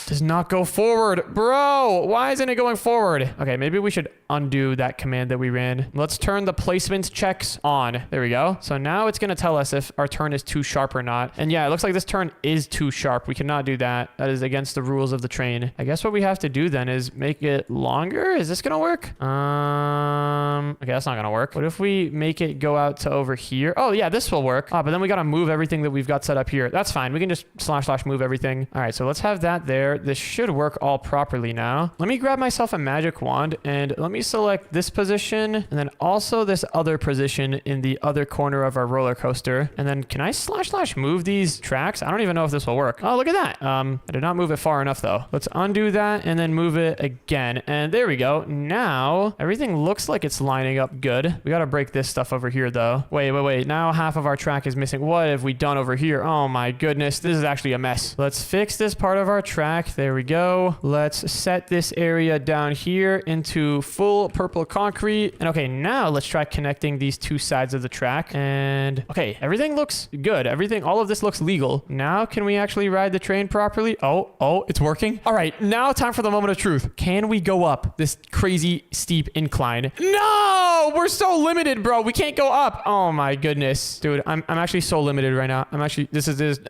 does not go forward. Bro, why isn't it going forward? Okay, maybe we should undo that command that we ran. Let's turn the placement checks on. There we go. So now it's going to tell us if our turn is too sharp or not. And yeah, it looks like this turn is too sharp. We cannot do that. That is against the rules of the train. I guess what we have to do then is make it longer. Is this going to work? Okay, that's not going to work. What if we make it go out to over here? Oh yeah, this will work. But then we got to move everything that we've got set up here. That's fine. We can just / move everything. All right, so let's have that there. This should work all properly now. Let me grab myself a magic wand and let me select this position and then also this other position in the other corner of our roller coaster. And then can I / move these tracks? I don't even know if this will work. Oh, look at that. I did not move it far enough though. Let's undo that and then move it again. And there we go. Now everything looks like it's lining up good. We got to break this stuff over here though. Wait. Now half of our track is missing. What have we done over here? Oh my goodness. This is actually a mess. Let's fix this part of our track. There we go. Let's set this area down here into full purple concrete. And okay, now let's try connecting these two sides of the track. And okay, everything looks good. All of this looks legal. Now can we actually ride the train properly? Oh, it's working. All right, now time for the moment of truth. Can we go up this crazy steep incline? No, we're so limited, bro. We can't go up. Oh my goodness, dude. I'm actually so limited right now. This is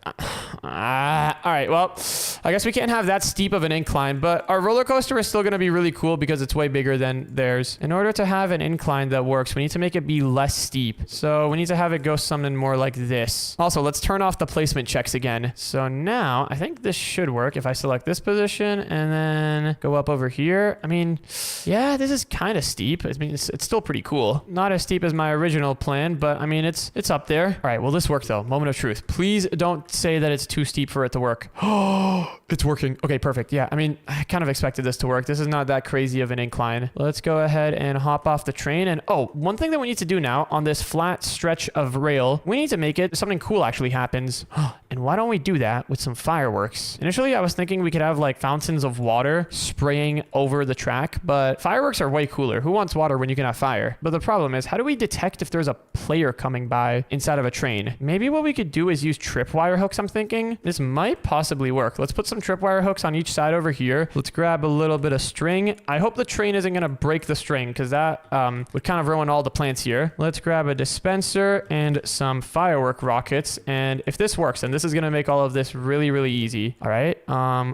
all right, well, I guess we can't have that steep of an incline, but our roller coaster is still going to be really cool because it's way bigger than theirs. In order to have an incline that works, we need to make it be less steep. So we need to have it go something more like this. Also, let's turn off the placement checks again. So now I think this should work if I select this position and then go up over here. I mean, yeah, this is kind of steep. I mean, it's still pretty cool. Not as steep as my original plan, but I mean, it's up there. All right, will this work though? Moment of truth. Please don't say that it's too steep for it to work. Oh, it's working. Okay, perfect. Yeah, I mean, I kind of expected this to work. This is not that crazy of an incline. Let's go ahead and hop off the train. And oh, one thing that we need to do now on this flat stretch of rail, we need to make it something cool actually happens. And why don't we do that with some fireworks? Initially, I was thinking we could have like fountains of water spraying over the track, but fireworks are way cooler. Who wants water when you can have fire? But the problem is, how do we detect if there's a player coming by inside of a train? Maybe what we could do is use tripwire hooks, I'm thinking. This might possibly work. Let's put some tripwire hooks on each side over here. Let's grab a little bit of string. I hope the train isn't going to break the string because that would kind of ruin all the plants here. Let's grab a dispenser and some firework rockets. And if this works, then this is going to make all of this really, really easy. All right.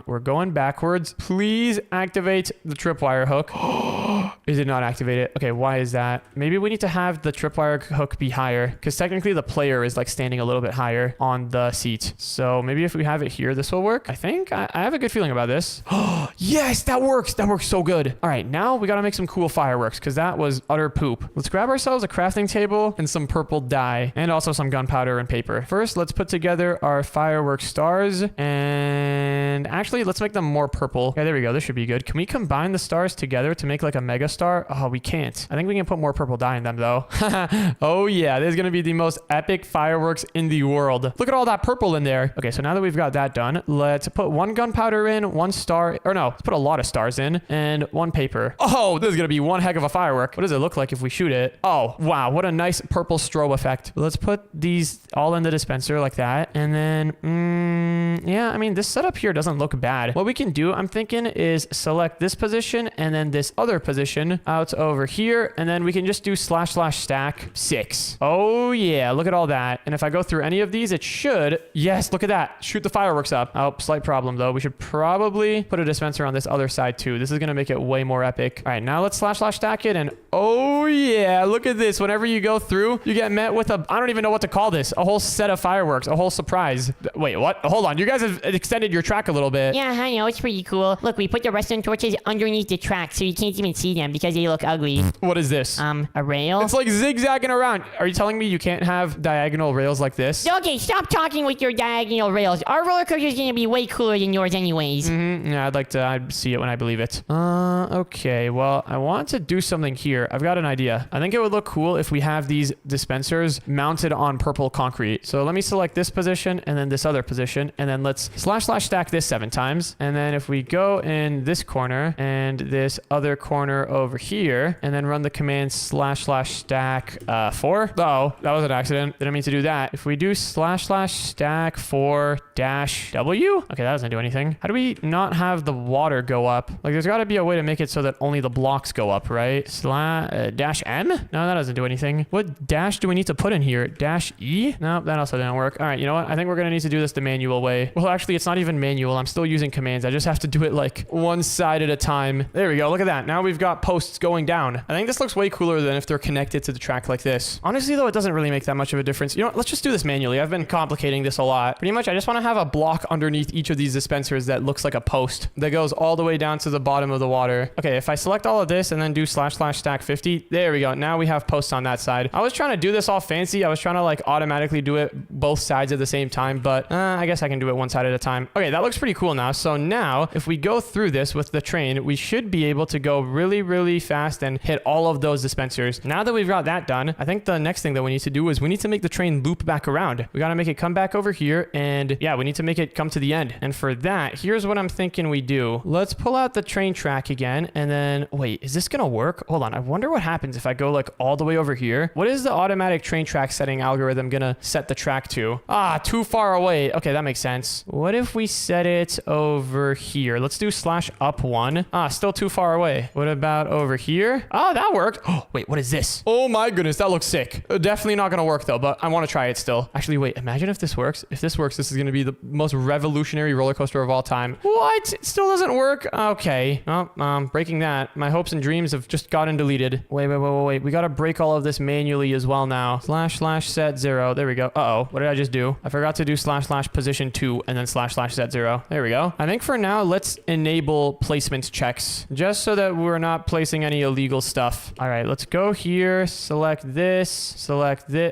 We're going backwards. Please activate the tripwire hook. It did not activate it. Okay, why is that? Maybe we need to have the tripwire hook be higher because technically the player is like standing a little bit higher on the seat. So maybe if we have it here, this will work. I think I have a good feeling about this. Yes, that works. That works so good. All right, now we got to make some cool fireworks because that was utter poop. Let's grab ourselves a crafting table and some purple dye and also some gunpowder and paper. First, let's put together our firework stars and actually let's make them more purple. Okay, there we go. This should be good. Can we combine the stars together to make like a mega star? Oh, we can't. I think we can put more purple dye in them though. Oh yeah, this is going to be the most epic fireworks in the world. Look at all that purple in there. Okay, so now that we've got that done, let's put one gunpowder in, one star, or no, let's put a lot of stars in and one paper. Oh, this is going to be one heck of a firework. What does it look like if we shoot it? Oh, wow. What a nice purple strobe effect. Let's put these all in the dispenser like that. And then, yeah, I mean, this setup here doesn't look bad. What we can do, I'm thinking, is select this position and then this other position out over here. And then we can just do / stack 6. Oh, yeah. Look at all that. And if I go through any of these, it should. Yes, look at that. Shoot the fireworks up. Oh, slight problem, though. We should probably put a dispenser on this other side, too. This is going to make it way more epic. All right, now let's / stack it. And oh, yeah. Look at this. Whenever you go through, you get met with I don't even know what to call this. A whole set of fireworks. A whole surprise. Wait, what? Hold on. You guys have extended your track a little bit. Yeah, I know. It's pretty cool. Look, we put the redstone torches underneath the track so you can't even see them because they look ugly. What is this? A rail? It's like zigzagging around. Are you telling me you can't have diagonal rails like this? Okay, stop talking with your diagonal rails. Our roller coaster is going to be way cooler than yours anyways. Yeah, I'd see it when I believe it. Okay. Well, I want to do something here. I've got an idea. I think it would look cool if we have these dispensers mounted on purple concrete. So let me select this position and then this other position. And then let's / stack this 7 times. And then if we go in this corner and this other corner over over here and then run the command /stack 4. Uh-oh, that was an accident. Didn't mean to do that. If we do /stack 4 -w. Okay, that doesn't do anything. How do we not have the water go up? Like, there's got to be a way to make it so that only the blocks go up, right? -m? No, that doesn't do anything. What dash do we need to put in here? -e? No, that also didn't work. All right, you know what? I think we're going to need to do this the manual way. Well, actually, it's not even manual. I'm still using commands. I just have to do it like one side at a time. There we go. Look at that. Now we've got posts going down. I think this looks way cooler than if they're connected to the track like this. Honestly, though, it doesn't really make that much of a difference. You know what? Let's just do this manually. I've been complicating this a lot. Pretty much, I just want to have a block underneath each of these dispensers that looks like a post that goes all the way down to the bottom of the water. Okay, if I select all of this and then do /stack 50, there we go. Now we have posts on that side. I was trying to do this all fancy. I was trying to like automatically do it both sides at the same time, but I guess I can do it one side at a time. Okay, that looks pretty cool now. So now if we go through this with the train, we should be able to go really, really fast and hit all of those dispensers. Now that we've got that done, I think the next thing that we need to do is we need to make the train loop back around. We got to make it come back over here, and yeah, we need to make it come to the end. And for that, here's what I'm thinking we do. Let's pull out the train track again, and then wait, is this gonna work? Hold on, I wonder what happens if I go like all the way over here. What is the automatic train track setting algorithm gonna set the track to? Ah, too far away. Okay, that makes sense. What if we set it over here? Let's do /up1. Ah, still too far away. What about over here? Oh, that worked. Oh, wait, what is this? Oh my goodness, that looks sick. Definitely not gonna work though, but I want to try it still. Actually, wait, imagine if this works. If this works, this is gonna be the most revolutionary roller coaster of all time. What? It still doesn't work? Okay. Oh, breaking that. My hopes and dreams have just gotten deleted. Wait. We gotta break all of this manually as well now. /set 0. There we go. Uh-oh. What did I just do? I forgot to do /position 2 and then /set 0. There we go. I think for now, let's enable placement checks just so that we're not placing any illegal stuff. All right, let's go here. Select this.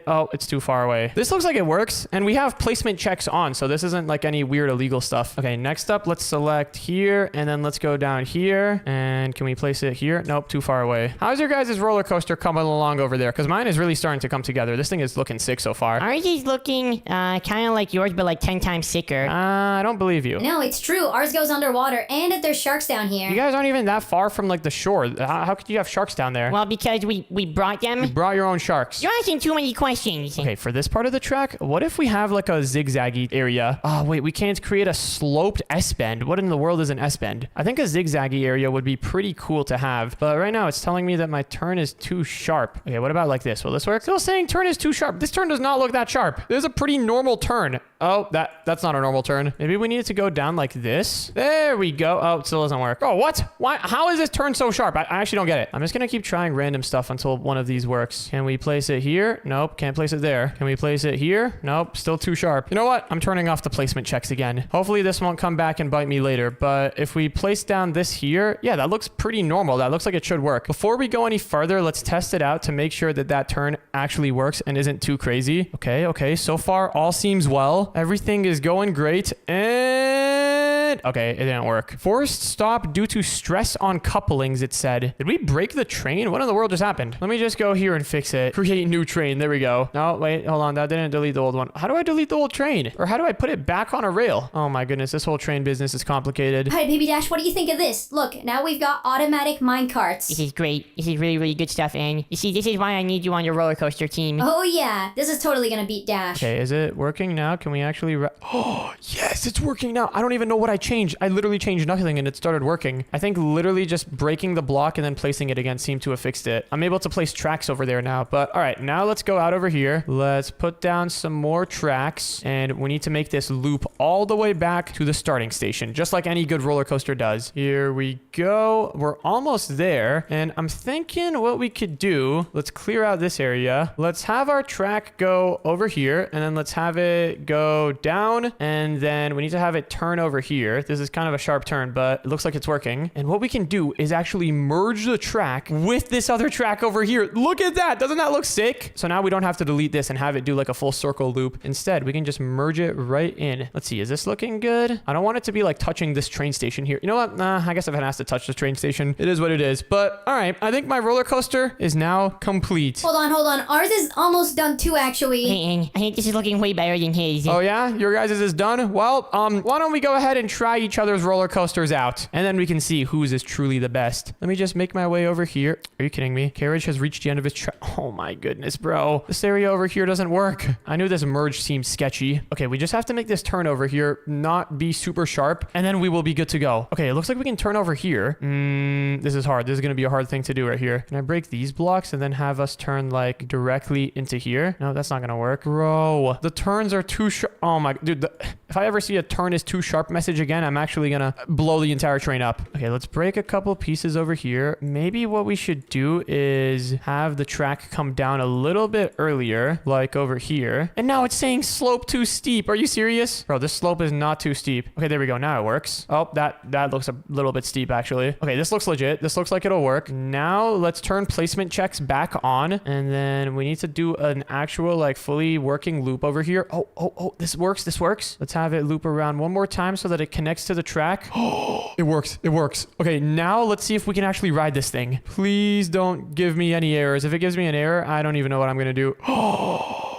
Oh, it's too far away. This looks like it works, and we have placement checks on, so this isn't like any weird illegal stuff. Okay, next up, let's select here, and then let's go down here. And can we place it here? Nope, too far away. How's your guys' roller coaster coming along over there? Because mine is really starting to come together. This thing is looking sick so far. Ours is looking kind of like yours, but like 10 times sicker. I don't believe you. No, it's true. Ours goes underwater, and there's sharks down here. You guys aren't even that far from like the shore. How could you have sharks down there? Well, because we brought them. You brought your own sharks. You're asking too many questions. Okay, for this part of the track, what if we have like a zigzaggy area? Oh, wait, we can't create a sloped S-bend. What in the world is an S-bend? I think a zigzaggy area would be pretty cool to have, but right now it's telling me that my turn is too sharp. Okay, what about like this? Will this work? Still saying turn is too sharp. This turn does not look that sharp. This is a pretty normal turn. Oh, that's not a normal turn. Maybe we need it to go down like this. There we go. Oh, it still doesn't work. Oh, what? Why? How is this turn so sharp? I actually don't get it. I'm just gonna keep trying random stuff until one of these works. Can we place it here? Nope. Can't place it there. Can we place it here? Nope. Still too sharp. You know what? I'm turning off the placement checks again. Hopefully this won't come back and bite me later. But if we place down this here, yeah, that looks pretty normal. That looks like it should work. Before we go any further, let's test it out to make sure that that turn actually works and isn't too crazy. Okay. So far, all seems well. Everything is going great. And okay, it didn't work. Forced stop due to stress on couplings, it said. Did we break the train? What in the world just happened? Let me just go here and fix it. Create new train. There we go. No, wait, hold on. That didn't delete the old one. How do I delete the old train? Or how do I put it back on a rail? Oh my goodness, this whole train business is complicated. Hi, Baby Dash, what do you think of this? Look, now we've got automatic mine carts. This is great. This is really, really good stuff, and you see, this is why I need you on your roller coaster team. Oh yeah, this is totally gonna beat Dash. Okay, is it working now? Can we actually... Oh, yes, it's working now. I don't even know what I changed. I literally changed nothing and it started working. I think literally just breaking the block and then placing it again seemed to have fixed it. I'm able to place tracks over there now. But all right, now let's go out over here. Let's put down some more tracks, and we need to make this loop all the way back to the starting station, just like any good roller coaster does. Here we go. We're almost there, and I'm thinking what we could do, let's clear out this area. Let's have our track go over here, and then let's have it go down, and then we need to have it turn over here. This is kind of a sharp turn, but it looks like it's working. And what we can do is actually merge the track with this other track over here. Look at that. Doesn't that look sick? So now we don't have to delete this and have it do like a full circle loop. Instead, we can just merge it right in. Let's see. Is this looking good? I don't want it to be like touching this train station here. You know what? Nah, I guess if it has to touch the train station, it is what it is. But all right, I think my roller coaster is now complete. Hold on. Ours is almost done too, actually. And I think this is looking way better than his. Oh yeah? Your guys' is done? Well, why don't we go ahead and try try each other's roller coasters out. And then we can see whose is truly the best. Let me just make my way over here. Are you kidding me? Carriage has reached the end of its track. Oh my goodness, bro. This area over here doesn't work. I knew this merge seemed sketchy. Okay, we just have to make this turn over here not be super sharp, and then we will be good to go. Okay, it looks like we can turn over here. This is hard. This is going to be a hard thing to do right here. Can I break these blocks and then have us turn like directly into here? No, that's not going to work. Bro, the turns are too sharp. Oh my, dude, if I ever see a turn is too sharp message again, I'm actually going to blow the entire train up. Okay, let's break a couple pieces over here. Maybe what we should do is have the track come down a little bit earlier, like over here. And now it's saying slope too steep. Are you serious? Bro, this slope is not too steep. Okay, there we go. Now it works. Oh, that looks a little bit steep actually. Okay, this looks legit. This looks like it'll work. Now let's turn placement checks back on, and then we need to do an actual like fully working loop over here. Oh, this works. This works. Let's have it loop around one more time so that it connects to the track. It works. It works. Okay, now let's see if we can actually ride this thing. Please don't give me any errors. If it gives me an error, I don't even know what I'm gonna do.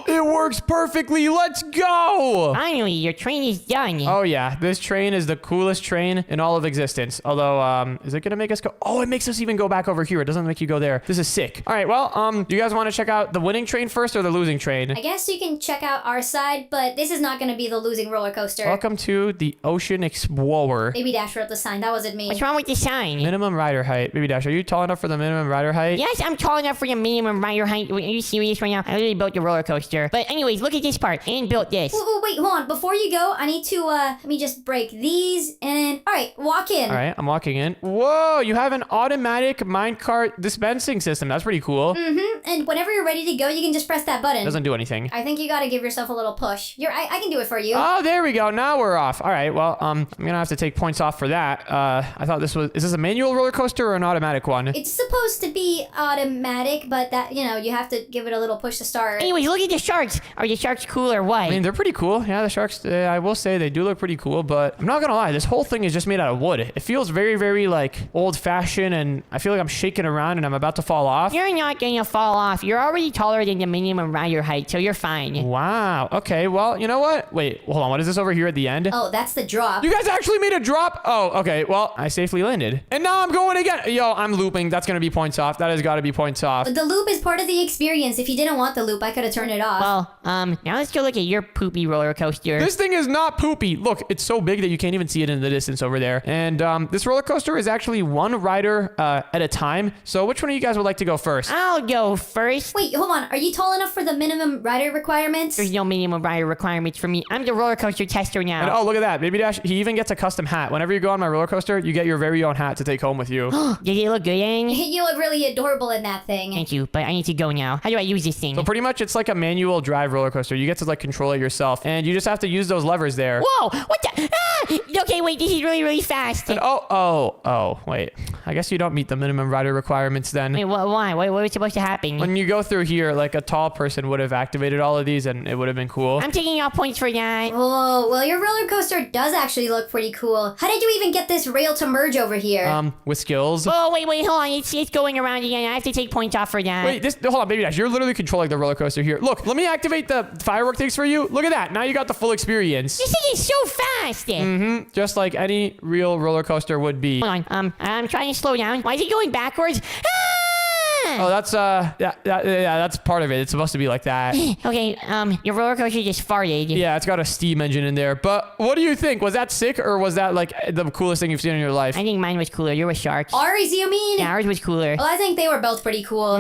It works perfectly. Let's go. Finally, your train is done. Oh yeah, this train is the coolest train in all of existence. Although, is it gonna make us go? Oh, it makes us even go back over here. It doesn't make you go there. This is sick. All right, well, do you guys want to check out the winning train first or the losing train? I guess you can check out our side, but this is not going to be the losing roller coaster. Welcome to the Ocean Explorer. Baby Dash wrote the sign. That wasn't me. What's wrong with the sign? Minimum rider height. Baby Dash, are you tall enough for the minimum rider height? Yes, I'm tall enough for the minimum rider height. Are you serious right now? I literally built the roller coaster. But anyways, look at this part. And built this. Wait, hold on. Before you go, I need to, let me just break these and, all right, walk in. All right, I'm walking in. Whoa, you have an automatic minecart dispensing system. That's pretty cool. And whenever you're ready to go, you can just press that button. Doesn't do anything. I think you got to give yourself a little push. I can do it for you. Oh, there we go. Now we're off. All right, well, I'm gonna have to take points off for that. I thought is this a manual roller coaster or an automatic one? It's supposed to be automatic, but that, you have to give it a little push to start. Anyways, look at the sharks. Are the sharks cool or what? I mean, they're pretty cool. Yeah, the sharks, I will say they do look pretty cool, but I'm not gonna lie, this whole thing is just made out of wood. It feels very, very like old-fashioned, and I feel like I'm shaking around and I'm about to fall off. You're not gonna fall off. You're already taller than the minimum rider height, so you're fine. Wow. Okay, well, you know what? Wait, hold on. What is this over here at the end? Oh, that's the drop. You guys actually made a drop? Oh, okay. Well, I safely landed. And now I'm going again. Yo, I'm looping. That's gonna be points off. That has got to be points off. But the loop is part of the experience. If you didn't want the loop, I could have turned it off. Well, now let's go look at your poopy roller coaster. This thing is not poopy. Look, it's so big that you can't even see it in the distance over there. And this roller coaster is actually one rider at a time. So which one of you guys would like to go first? I'll go first. Wait, hold on. Are you tall enough for the minimum rider requirements? There's no minimum rider requirements for me. I'm the roller coaster tester now. And oh, look at that. Baby Dash, he even gets a custom hat. Whenever you go on my roller coaster, you get your very own hat to take home with you. Does it look good, Aang? You look really adorable in that thing. Thank you, but I need to go now. How do I use this thing? So pretty much it's like a manual drive roller coaster. You get to like control it yourself, and you just have to use those levers there. Whoa! What the? Ah! Okay, wait, this is really, really fast. And wait. I guess you don't meet the minimum rider requirements then. Wait, why? What was supposed to happen? When you go through here, like a tall person would have activated all of these, and it would have been cool. I'm taking off points for that. Oh, well, your roller coaster does actually look pretty cool. How did you even get this rail to merge over here? With skills. Oh, wait, hold on. It's going around again. I have to take points off for that. Wait, hold on, Baby Dash. You're literally controlling the roller coaster here. Look, let me activate the firework things for you. Look at that. Now you got the full experience. This thing is so fast. Just like any real roller coaster would be. Hold on. I'm trying to slow down. Why is it going backwards? Oh, that's that's part of it. It's supposed to be like that. Okay, your roller coaster just farted. Yeah, it's got a steam engine in there. But what do you think? Was that sick, or was that like the coolest thing you've seen in your life? I think mine was cooler. Yours was sharks. Ours, you mean? Yeah, ours was cooler. Well, I think they were both pretty cool.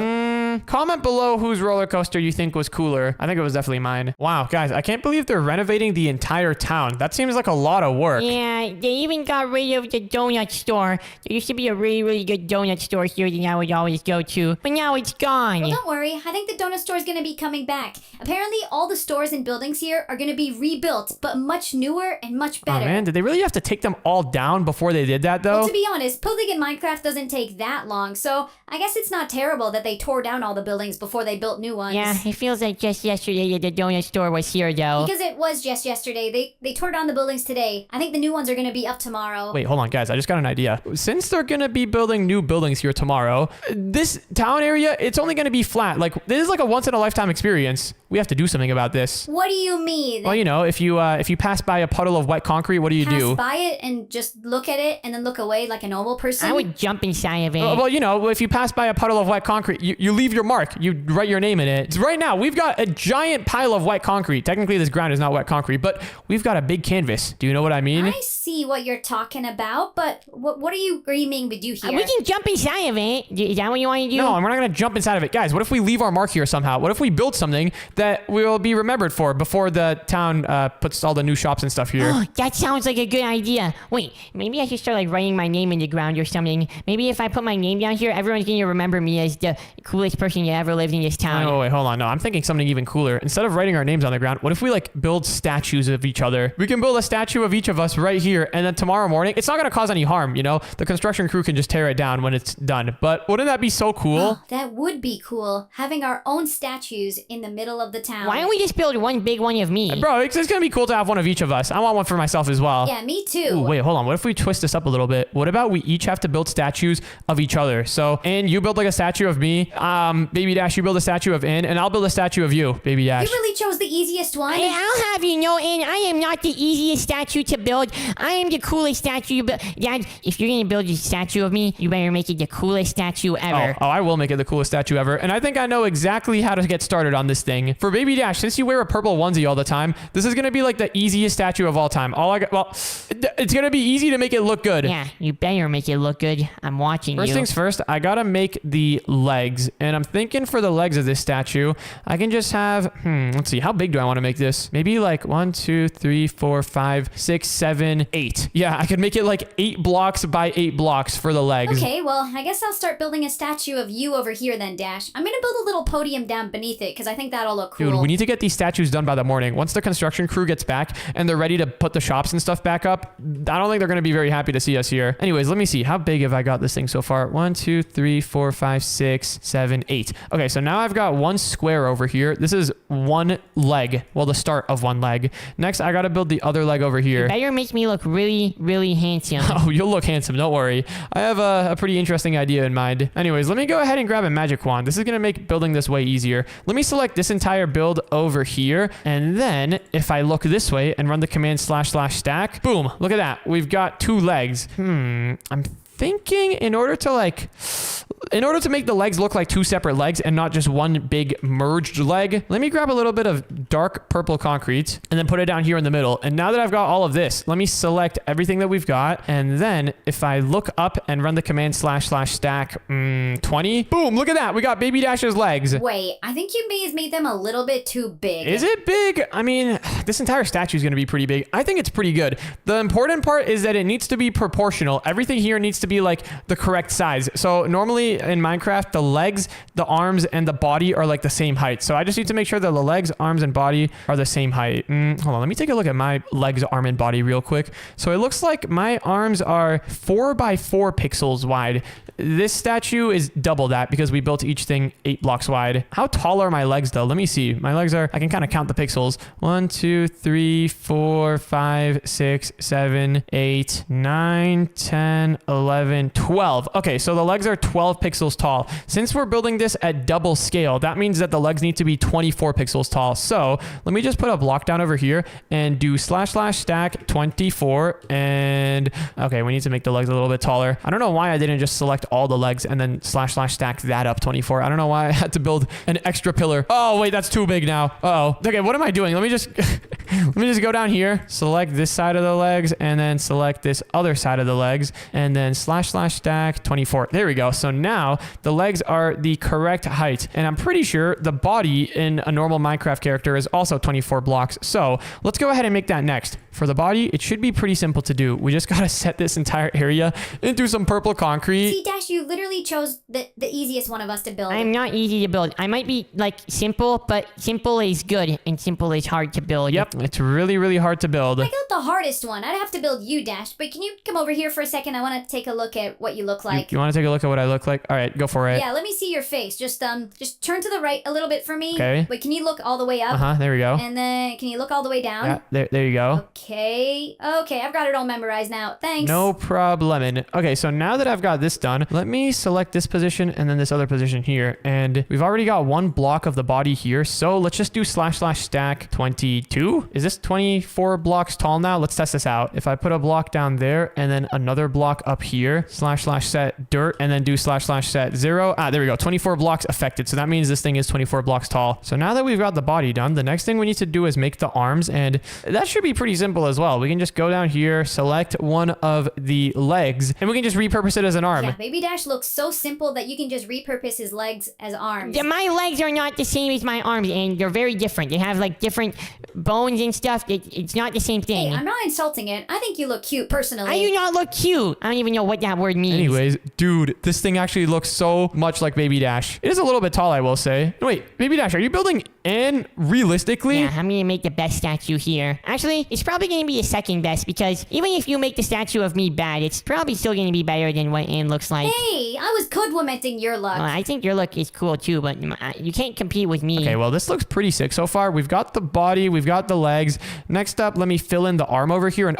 Comment below whose roller coaster you think was cooler. I think it was definitely mine. Wow, guys, I can't believe they're renovating the entire town. That seems like a lot of work. Yeah, they even got rid of the donut store. There used to be a really, really good donut store here that I would always go to. But now it's gone. Well, don't worry. I think the donut store is going to be coming back. Apparently, all the stores and buildings here are going to be rebuilt, but much newer and much better. Oh, man, did they really have to take them all down before they did that, though? Well, to be honest, building in Minecraft doesn't take that long, so I guess it's not terrible that they tore down all the buildings before they built new ones. Yeah, it feels like just yesterday that the donut store was here, though. Because it was just yesterday. They tore down the buildings today. I think the new ones are going to be up tomorrow. Wait, hold on, guys. I just got an idea. Since they're going to be building new buildings here tomorrow, this town area, it's only going to be flat. Like, this is like a once-in-a-lifetime experience. we have to do something about this. What do you mean? Well, you know, if you pass by a puddle of wet concrete, what do you do? Pass by it and just look at it and then look away like a normal person? I would jump inside of it. Well, you know, if you pass by a puddle of wet concrete, you leave your mark. You write your name in it. Right now, we've got a giant pile of wet concrete. Technically, this ground is not wet concrete, but we've got a big canvas. Do you know what I mean? I see what you're talking about, but what are you agreeing to do here? We can jump inside of it. Is that what you want to do? No, we're not going to jump inside of it. Guys, what if we leave our mark here somehow? What if we build something that we'll be remembered for before the town puts all the new shops and stuff here? Oh, that sounds like a good idea. Wait, maybe I should start like writing my name in the ground or something. Maybe if I put my name down here, everyone's going to remember me as the coolest person that ever lived in this town. Oh, wait, hold on. No, I'm thinking something even cooler. Instead of writing our names on the ground, what if we like build statues of each other? We can build a statue of each of us right here, and then tomorrow morning, it's not going to cause any harm, you know? The construction crew can just tear it down when it's done. But wouldn't that be so cool? That would be cool, having our own statues in the middle of the town. Why don't we just build one big one of me? Bro, it's going to be cool to have one of each of us. I want one for myself as well. Yeah, me too. Ooh, wait, hold on. What if we twist this up a little bit? What about we each have to build statues of each other? So, Ann, you build like a statue of me. Baby Dash, you build a statue of Ann, and I'll build a statue of you, Baby Dash. You really chose the easiest one? Hey, I'll have you know, and I am not the easiest statue to build. I am the coolest statue to build. Dad, if you're gonna build a statue of me, you better make it the coolest statue ever. Oh, I will make it the coolest statue ever. And I think I know exactly how to get started on this thing. For Baby Dash, since you wear a purple onesie all the time, this is gonna be like the easiest statue of all time. It's gonna be easy to make it look good. Yeah, you better make it look good. I'm watching First you. things first, I gotta make the legs. And I'm thinking for the legs of this statue, I can just have, let's see, how big do I want to make this? Maybe like 1, 2, 3, 4, 5, 6, 7, 8. Yeah, I could make it like 8 blocks by 8 blocks for the legs. Okay, well, I guess I'll start building a statue of you over here then, Dash. I'm gonna build a little podium down beneath it, because I think that'll look cool. Dude, we need to get these statues done by the morning. Once the construction crew gets back and they're ready to put the shops and stuff back up, I don't think they're going to be very happy to see us here. Anyways, let me see. How big have I got this thing so far? 1, 2, 3, 4, 5, 6, 7, 8. Okay, so now I've got one square over here. This is one leg. Well, the start of one leg. Next, I got to build the other leg over here. Better make me look really, really handsome. Oh, you'll look handsome. Don't worry. I have a pretty interesting idea in mind. Anyways, let me go ahead and grab a magic wand. This is going to make building this way easier. Let me select this entire build over here. And then if I look this way and run the command / stack, boom, look at that. We've got 2 legs. I'm thinking in order to make the legs look like 2 separate legs and not just one big merged leg, let me grab a little bit of dark purple concrete and then put it down here in the middle. And now that I've got all of this, let me select everything that we've got. And then if I look up and run the command / stack 20, boom, look at that. We got Baby Dash's legs. Wait, I think you may have made them a little bit too big. Is it big? I mean, this entire statue is going to be pretty big. I think it's pretty good. The important part is that it needs to be proportional. Everything here needs to be like the correct size. So normally in Minecraft, the legs, the arms, and the body are like the same height. So I just need to make sure that the legs, arms, and body are the same height. Hold on, let me take a look at my legs, arm, and body real quick. So it looks like my arms are 4 by 4 pixels wide. This statue is double that because we built each thing 8 blocks wide. How tall are my legs though? Let me see. My legs are, I can kind of count the pixels. 1, 2, 3, 4, 5, 6, 7, 8, 9, 10, 11, 12. Okay, so the legs are 12 pixels tall. Since we're building this at double scale, that means that the legs need to be 24 pixels tall. So let me just put a block down over here and do / stack 24. And okay, we need to make the legs a little bit taller. I don't know why I didn't just select all the legs and then / stack that up 24. I don't know why I had to build an extra pillar. Oh, wait, that's too big now. Uh-oh. Okay, what am I doing? Let me just let me just go down here, select this side of the legs, and then select this other side of the legs, and then / stack 24. There we go. So now the legs are the correct height, and I'm pretty sure the body in a normal Minecraft character is also 24 blocks. So let's go ahead and make that next. For the body, it should be pretty simple to do. We just gotta set this entire area into some purple concrete. See, Dash, you literally chose the easiest one of us to build. I'm not easy to build. I might be like simple, but simple is good and simple is hard to build. Yep, It's really, really hard to build. I got the hardest one. I'd have to build you, Dash. But can you come over here for a second? I want to take a look at what you look like. You want to take a look at what I look like? All right, go for it. Yeah, let me see your face. Just turn to the right a little bit for me. Okay. Wait, can you look all the way up? There we go. And then can you look all the way down? Yeah, there you go. Okay, I've got it all memorized now. Thanks. No problem. Okay, so now that I've got this done, let me select this position and then this other position here. And we've already got one block of the body here. So let's just do / stack 22. Is this 24 blocks tall now? Let's test this out. If I put a block down there and then another block up here, / set dirt, and then do / set 0. There we go. 24 blocks affected. So that means this thing is 24 blocks tall. So now that we've got the body done, the next thing we need to do is make the arms. And that should be pretty simple as well. We can just go down here, select one of the legs, and we can just repurpose it as an arm. Yeah, Baby Dash looks so simple that you can just repurpose his legs as arms. Yeah, my legs are not the same as my arms, and they're very different. They have like different bones and stuff. It's not the same thing. Hey, I'm not insulting it. I think you look cute, personally. I do not look cute. I don't even know what that word means. Anyways, dude, this thing actually looks so much like Baby Dash. It is a little bit tall, I will say. Wait, Baby Dash, are you building in realistically? Yeah, I'm gonna make the best statue here. Actually, it's probably gonna be the second best because even if you make the statue of me bad, it's probably still gonna be better than what Anne looks like. Hey, I was complimenting your look. Well, I think your look is cool too, but you can't compete with me. Okay, well, this looks pretty sick so far. We've got the body, we've got the legs. Next up, let me fill in the arm over here. And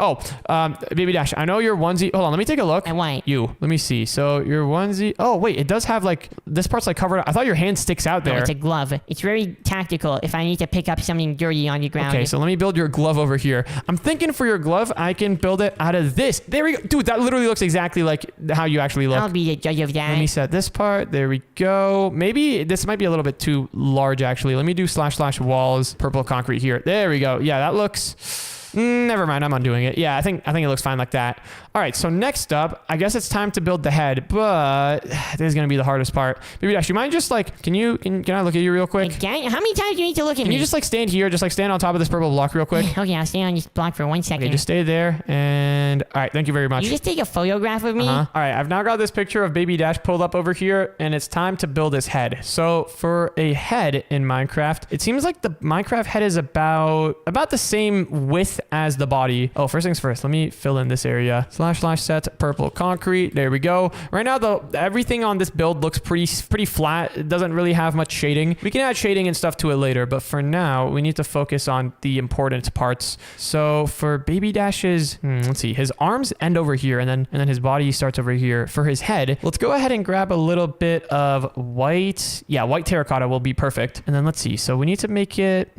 Baby Dash, I know your onesie. Hold on, let me take a look. And what? You. Let me see. So your onesie. Oh, wait, it does have like this part's like covered. I thought your hand sticks out there. No, it's a glove. It's very tactical if I need to pick up something dirty on the ground. Okay, so let me build your glove over here. I'm thinking for your glove, I can build it out of this. There we go. Dude, that literally looks exactly like how you actually look. I'll be the judge of that. Let me set this part. There we go. Maybe this might be a little bit too large, actually. Let me do / walls, purple concrete here. There we go. Yeah, that looks... Never mind, I'm undoing it. Yeah, I think it looks fine like that. All right, so next up, I guess it's time to build the head, but this is gonna be the hardest part. Baby Dash, you mind just like, can I look at you real quick? Again? How many times do you need to look at me? Can you just like stand here, just like stand on top of this purple block real quick? Okay, I'll stay on this block for 1 second. Okay, just stay there, and all right, thank you very much. You just take a photograph of me? All right, I've now got this picture of Baby Dash pulled up over here, and it's time to build his head. So for a head in Minecraft, it seems like the Minecraft head is about the same width as the body. Oh, first things first, let me fill in this area. / set purple concrete. There we go. Right now, though, everything on this build looks pretty flat. It doesn't really have much shading. We can add shading and stuff to it later, but for now, we need to focus on the important parts. So for Baby Dash's, let's see, his arms end over here, and then his body starts over here. For his head, let's go ahead and grab a little bit of white. Yeah, white terracotta will be perfect. And then let's see. So we need to make it.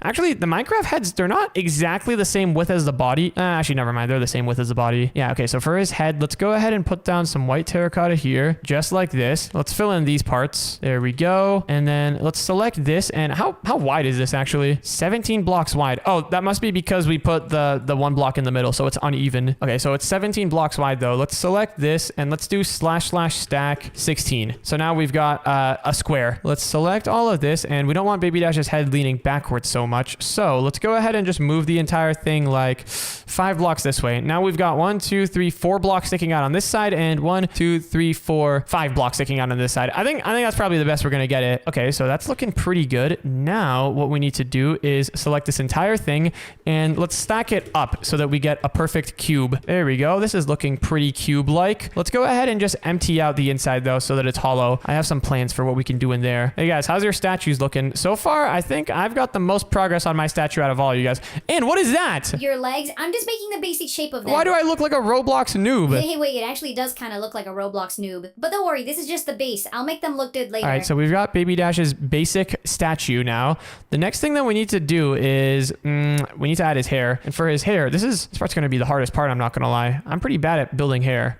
Actually, the Minecraft heads, they're not exactly the same width as the body. Actually, never mind. They're the same width as the body. Yeah, okay. So for his head, let's go ahead and put down some white terracotta here, just like this. Let's fill in these parts. There we go. And then let's select this. And how wide is this actually? 17 blocks wide. Oh, that must be because we put the one block in the middle, so it's uneven. Okay, so it's 17 blocks wide though. Let's select this and let's do / stack 16. So now we've got a square. Let's select all of this, and we don't want Baby Dash's head leaning backwards so much. So let's go ahead and just move the entire thing like 5 blocks this way. Now we've got 1, 2, 3, 4 blocks sticking out on this side, and 1, 2, 3, 4, 5 blocks sticking out on this side. I think that's probably the best we're gonna get it. Okay, so that's looking pretty good. Now what we need to do is select this entire thing and let's stack it up so that we get a perfect cube. There we go. This is looking pretty cube-like. Let's go ahead and just empty out the inside though so that it's hollow. I have some plans for what we can do in there. Hey guys, how's your statues looking? So far, I think I've got the most progress on my statue out of all you guys. And what is that? Your legs? I'm just making the basic shape of them. Why do I look like a Roblox noob? Hey, wait, it actually does kind of look like a Roblox noob. But don't worry, this is just the base. I'll make them look good later. All right, so we've got Baby Dash's basic statue now. The next thing that we need to do is we need to add his hair. And for his hair, this part's going to be the hardest part, I'm not going to lie. I'm pretty bad at building hair.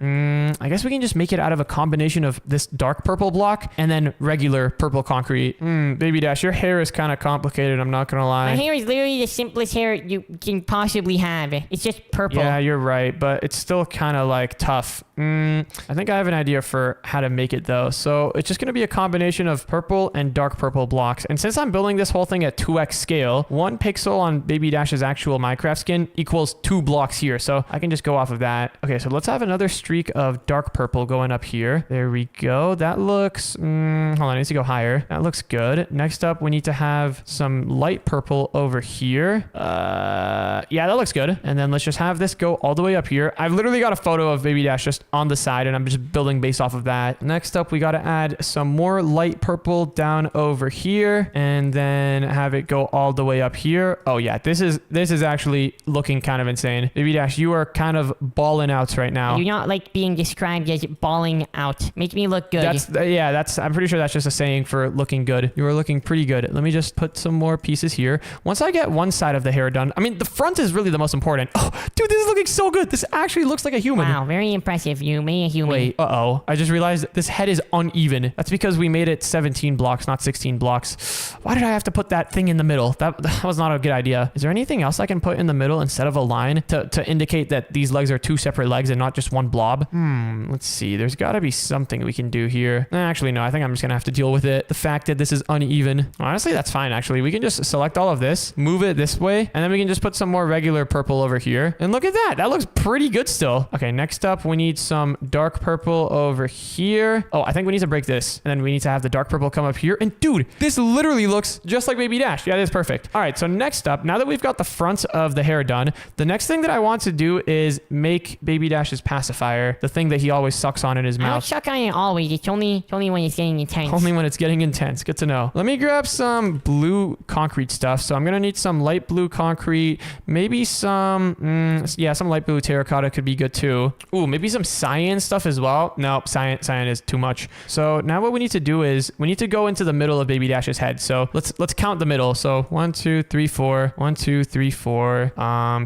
I guess we can just make it out of a combination of this dark purple block and then regular purple concrete. Baby Dash, your hair is kind of complicated, I'm not going to lie. My hair is literally the simplest hair you can possibly have. It's just purple. Yeah, you're right, but it's still kind of like tough. I think I have an idea for how to make it though. So it's just going to be a combination of purple and dark purple blocks. And since I'm building this whole thing at 2x scale, 1 pixel on Baby Dash's actual Minecraft skin equals 2 blocks here. So I can just go off of that. Okay, so let's have another streak of dark purple going up here. There we go. That looks, hold on, I need to go higher. That looks good. Next up, we need to have some light purple over here. Yeah, that looks good. And then let's just have this go all the way up here. I've literally got a photo of Baby Dash just on the side, and I'm just building based off of that. Next up, we got to add some more light purple down over here, and then have it go all the way up here. Oh yeah, this is actually looking kind of insane. Baby Dash, you are kind of balling out right now. You're not like being described as balling out. Make me look good. I'm pretty sure that's just a saying for looking good. You are looking pretty good. Let me just put some more pieces here. Once I get one side of the hair done, I mean, the front is really the most important. Oh, dude, this is looking so good. This actually looks like a human. Wow, very impressive. You made a human. Wait, I just realized this head is uneven. That's because we made it 17 blocks, not 16 blocks. Why did I have to put that thing in the middle? That was not a good idea. Is there anything else I can put in the middle instead of a line to indicate that these legs are 2 separate legs and not just one blob? Let's see. There's got to be something we can do here. Actually, no, I think I'm just going to have to deal with it. The fact that this is uneven. Honestly, that's fine, actually. We can just select all of this, move it this way, and then we can just put some more regular purple over here. And look at that. That looks pretty good still. Okay, next up, we need some dark purple over here. Oh, I think we need to break this. And then we need to have the dark purple come up here. And dude, this literally looks just like Baby Dash. Yeah, that's perfect. All right, so next up, now that we've got the front of the hair done, the next thing that I want to do is make Baby Dash's pacifier, the thing that he always sucks on in his I don't mouth. suck on it always. It's only when it's getting intense. Only when it's getting intense. Good to know. Let me grab some blue concrete stuff. So I'm going to need some light blue concrete, maybe some, some light blue terracotta could be good too. Ooh, maybe some cyan stuff as well. Nope, cyan is too much. So now what we need to do is we need to go into the middle of Baby Dash's head. So let's count the middle. So 1, 2, 3, 4, 1, 2, 3, 4.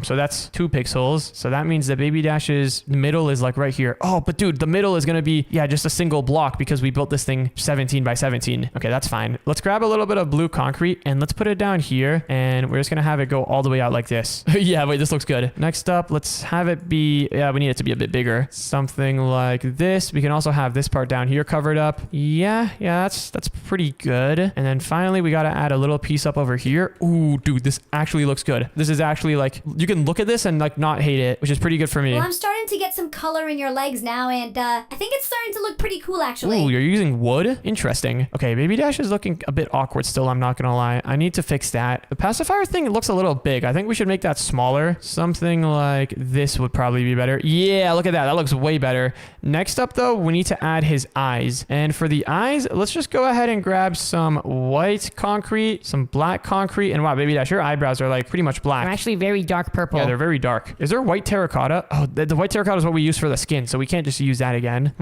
So that's 2 pixels. So that means that Baby Dash's middle is like right here. Oh, but dude, the middle is going to be, just a single block because we built this thing 17 by 17. Okay, that's fine. Let's grab a little bit of blue concrete and let's put it down here. And we're just going to have it go all the way out like this. Yeah, wait, this looks good. Next up, let's have it be, we need it to be a bit bigger. Something like this. We can also have this part down here covered up. Yeah, that's pretty good. And then finally, we got to add a little piece up over here. Ooh, dude, this actually looks good. This is actually like, you can look at this and like not hate it, which is pretty good for me. Well, I'm starting to get some color in your legs now, and I think it's starting to look pretty cool, actually. Ooh, you're using wood? Interesting. Okay, Baby Dash is looking a bit awkward still, I'm not gonna lie. I need to fix that. The pacifier thing looks a little big. I think we should make that smaller. Something like this would probably be better. Yeah, look at that. That looks way better. Next up, though, we need to add his eyes. And for the eyes, let's just go ahead and grab some white concrete, some black concrete, and wow, Baby Dash, your eyebrows are like pretty much black. They're actually very dark purple. Yeah, they're very dark. Is there white terracotta? Oh, the white terracotta is what we use for the skin, so we can't just use that again.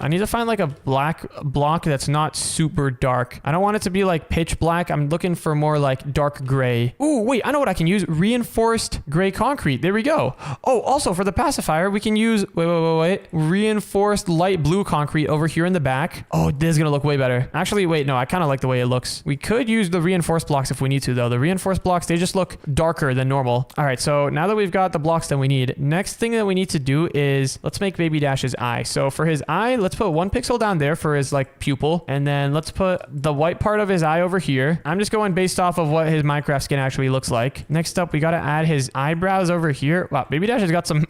I need to find like a black block that's not super dark. I don't want it to be like pitch black. I'm looking for more like dark gray. Ooh, wait, I know what I can use. Reinforced gray concrete. There we go. Oh, also for the pacifier, we can use, wait. Reinforced light blue concrete over here in the back. Oh, this is gonna look way better. Actually, wait, no, I kind of like the way it looks. We could use the reinforced blocks if we need to, though. The reinforced blocks, they just look darker than normal. All right, so now that we've got the blocks that we need, next thing that we need to do is let's make Baby Dash's eye. So for his eye, let's put 1 pixel down there for his like pupil, and then let's put the white part of his eye over here. I'm just going based off of what his Minecraft skin actually looks like. Next up, we got to add his eyebrows over here. Wow, Baby Dash has got some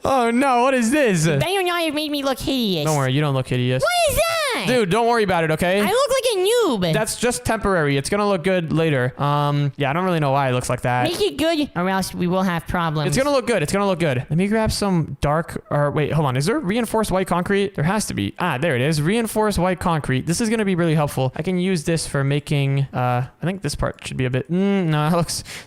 oh no, what is this? That you know it made me look hideous. Don't worry, you don't look hideous. What is that? Dude, don't worry about it, okay? I look like a noob. That's just temporary. It's gonna look good later. Yeah, I don't really know why it looks like that. Make it good, or else we will have problems. It's gonna look good. It's gonna look good. Let me grab some dark, or wait, hold on. Is there reinforced white concrete? There has to be. Ah, there it is. Reinforced white concrete. This is gonna be really helpful. I can use this for making, I think this part should be a bit, no, that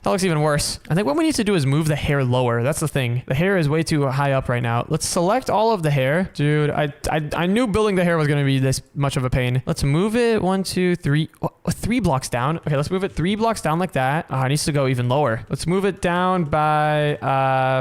looks even worse. I think what we need to do is move the hair lower. That's the thing. The hair is way too high up right now. Let's select all of the hair. Dude, I knew building the hair was gonna be this much of a pain. Let's move it 1, two, three. Oh, 3 blocks down. Okay, let's move it 3 blocks down like that. Oh, it needs to go even lower. Let's move it down by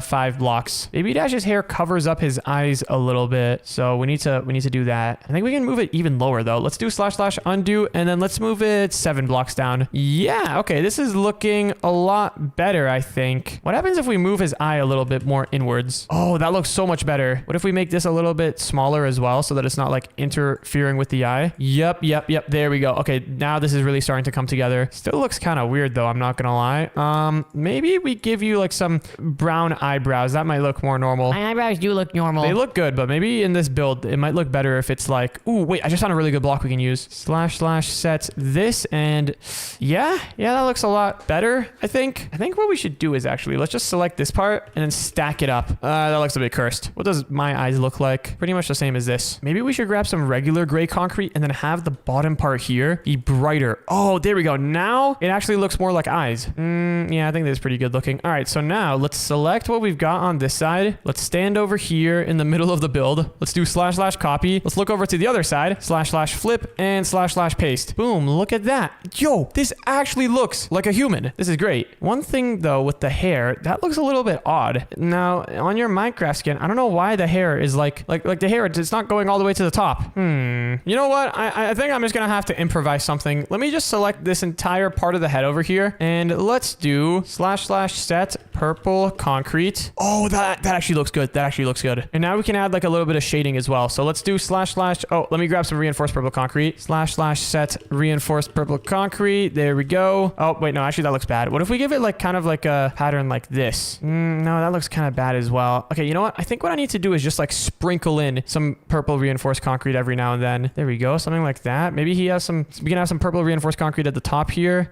5 blocks. Baby Dash's hair covers up his eyes a little bit, so we need to do that. I think we can move it even lower though. Let's do / undo, and then let's move it 7 blocks down. Yeah, okay, this is looking a lot better, I think. What happens if we move his eye a little bit more inwards? Oh, that looks so much better. What if we make this a little bit smaller as well so that it's not like interfering with the eye? Yep. There we go. Okay, now this is really starting to come together. Still looks kind of weird though, I'm not gonna lie. Maybe we give you like some brown eyebrows. That might look more normal. My eyebrows do look normal. They look good, but maybe in this build, it might look better if it's like, ooh, wait, I just found a really good block we can use. / set this, and yeah, that looks a lot better, I think. I think what we should do is actually, let's just select this part and then stack it up. That looks a bit cursed. What does my eyes look like? Pretty much the same as this. Maybe we should grab some regular gray concrete and then have the bottom part here be brighter. Oh, there we go. Now it actually looks more like eyes. Yeah, I think that's pretty good looking. All right, so now let's select what we've got on this side. Let's stand over here in the middle of the build. Let's do / copy. Let's look over to the other side. / flip and / paste. Boom, look at that. Yo, this actually looks like a human. This is great. One thing though with the hair, that looks a little bit odd. Now, on your Minecraft skin, I don't know why the hair is like the hair, it's not going all the way to the top. You know what? I think I'm just gonna have to improvise something. Let me just select this entire part of the head over here, and let's do / set purple concrete. Oh, that actually looks good. That actually looks good. And now we can add like a little bit of shading as well. So let's do / oh, let me grab some reinforced purple concrete. / set reinforced purple concrete. There we go. Oh, wait, no, actually that looks bad. What if we give it like kind of like a pattern like this? No, that looks kind of bad as well. Okay, you know what? I think what I need to do is just like sprinkle in some purple reinforced concrete every now and then. There we go. Something like that. Maybe we can have some purple reinforced concrete at the top here.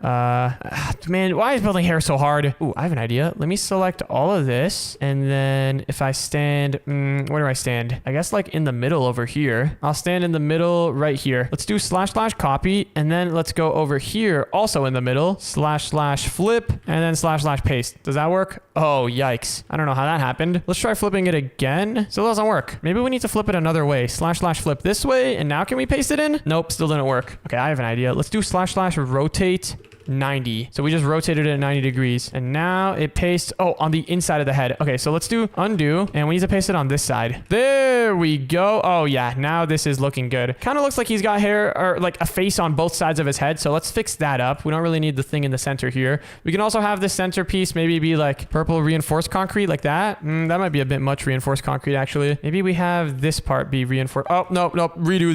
Man, why is building hair so hard? Ooh, I have an idea. Let me select all of this. And then if I stand, where do I stand? I guess like in the middle over here. I'll stand in the middle right here. Let's do / copy. And then let's go over here also in the middle. / flip and then / paste. Does that work? Oh, yikes. I don't know how that happened. Let's try flipping it again. Still doesn't work. Maybe we need to flip it another way. / flip this way. And now can we paste it in? Nope, still didn't work. Okay, I have an idea. Let's do / rotate 90. So we just rotated it at 90 degrees. And now it pastes, on the inside of the head. Okay, so let's do undo. And we need to paste it on this side. There we go. Oh yeah, now this is looking good. Kind of looks like he's got hair or like a face on both sides of his head. So let's fix that up. We don't really need the thing in the center here. We can also have this centerpiece maybe be like purple reinforced concrete like that. That might be a bit much reinforced concrete actually. Maybe we have this part be reinforced. Oh, nope. Redo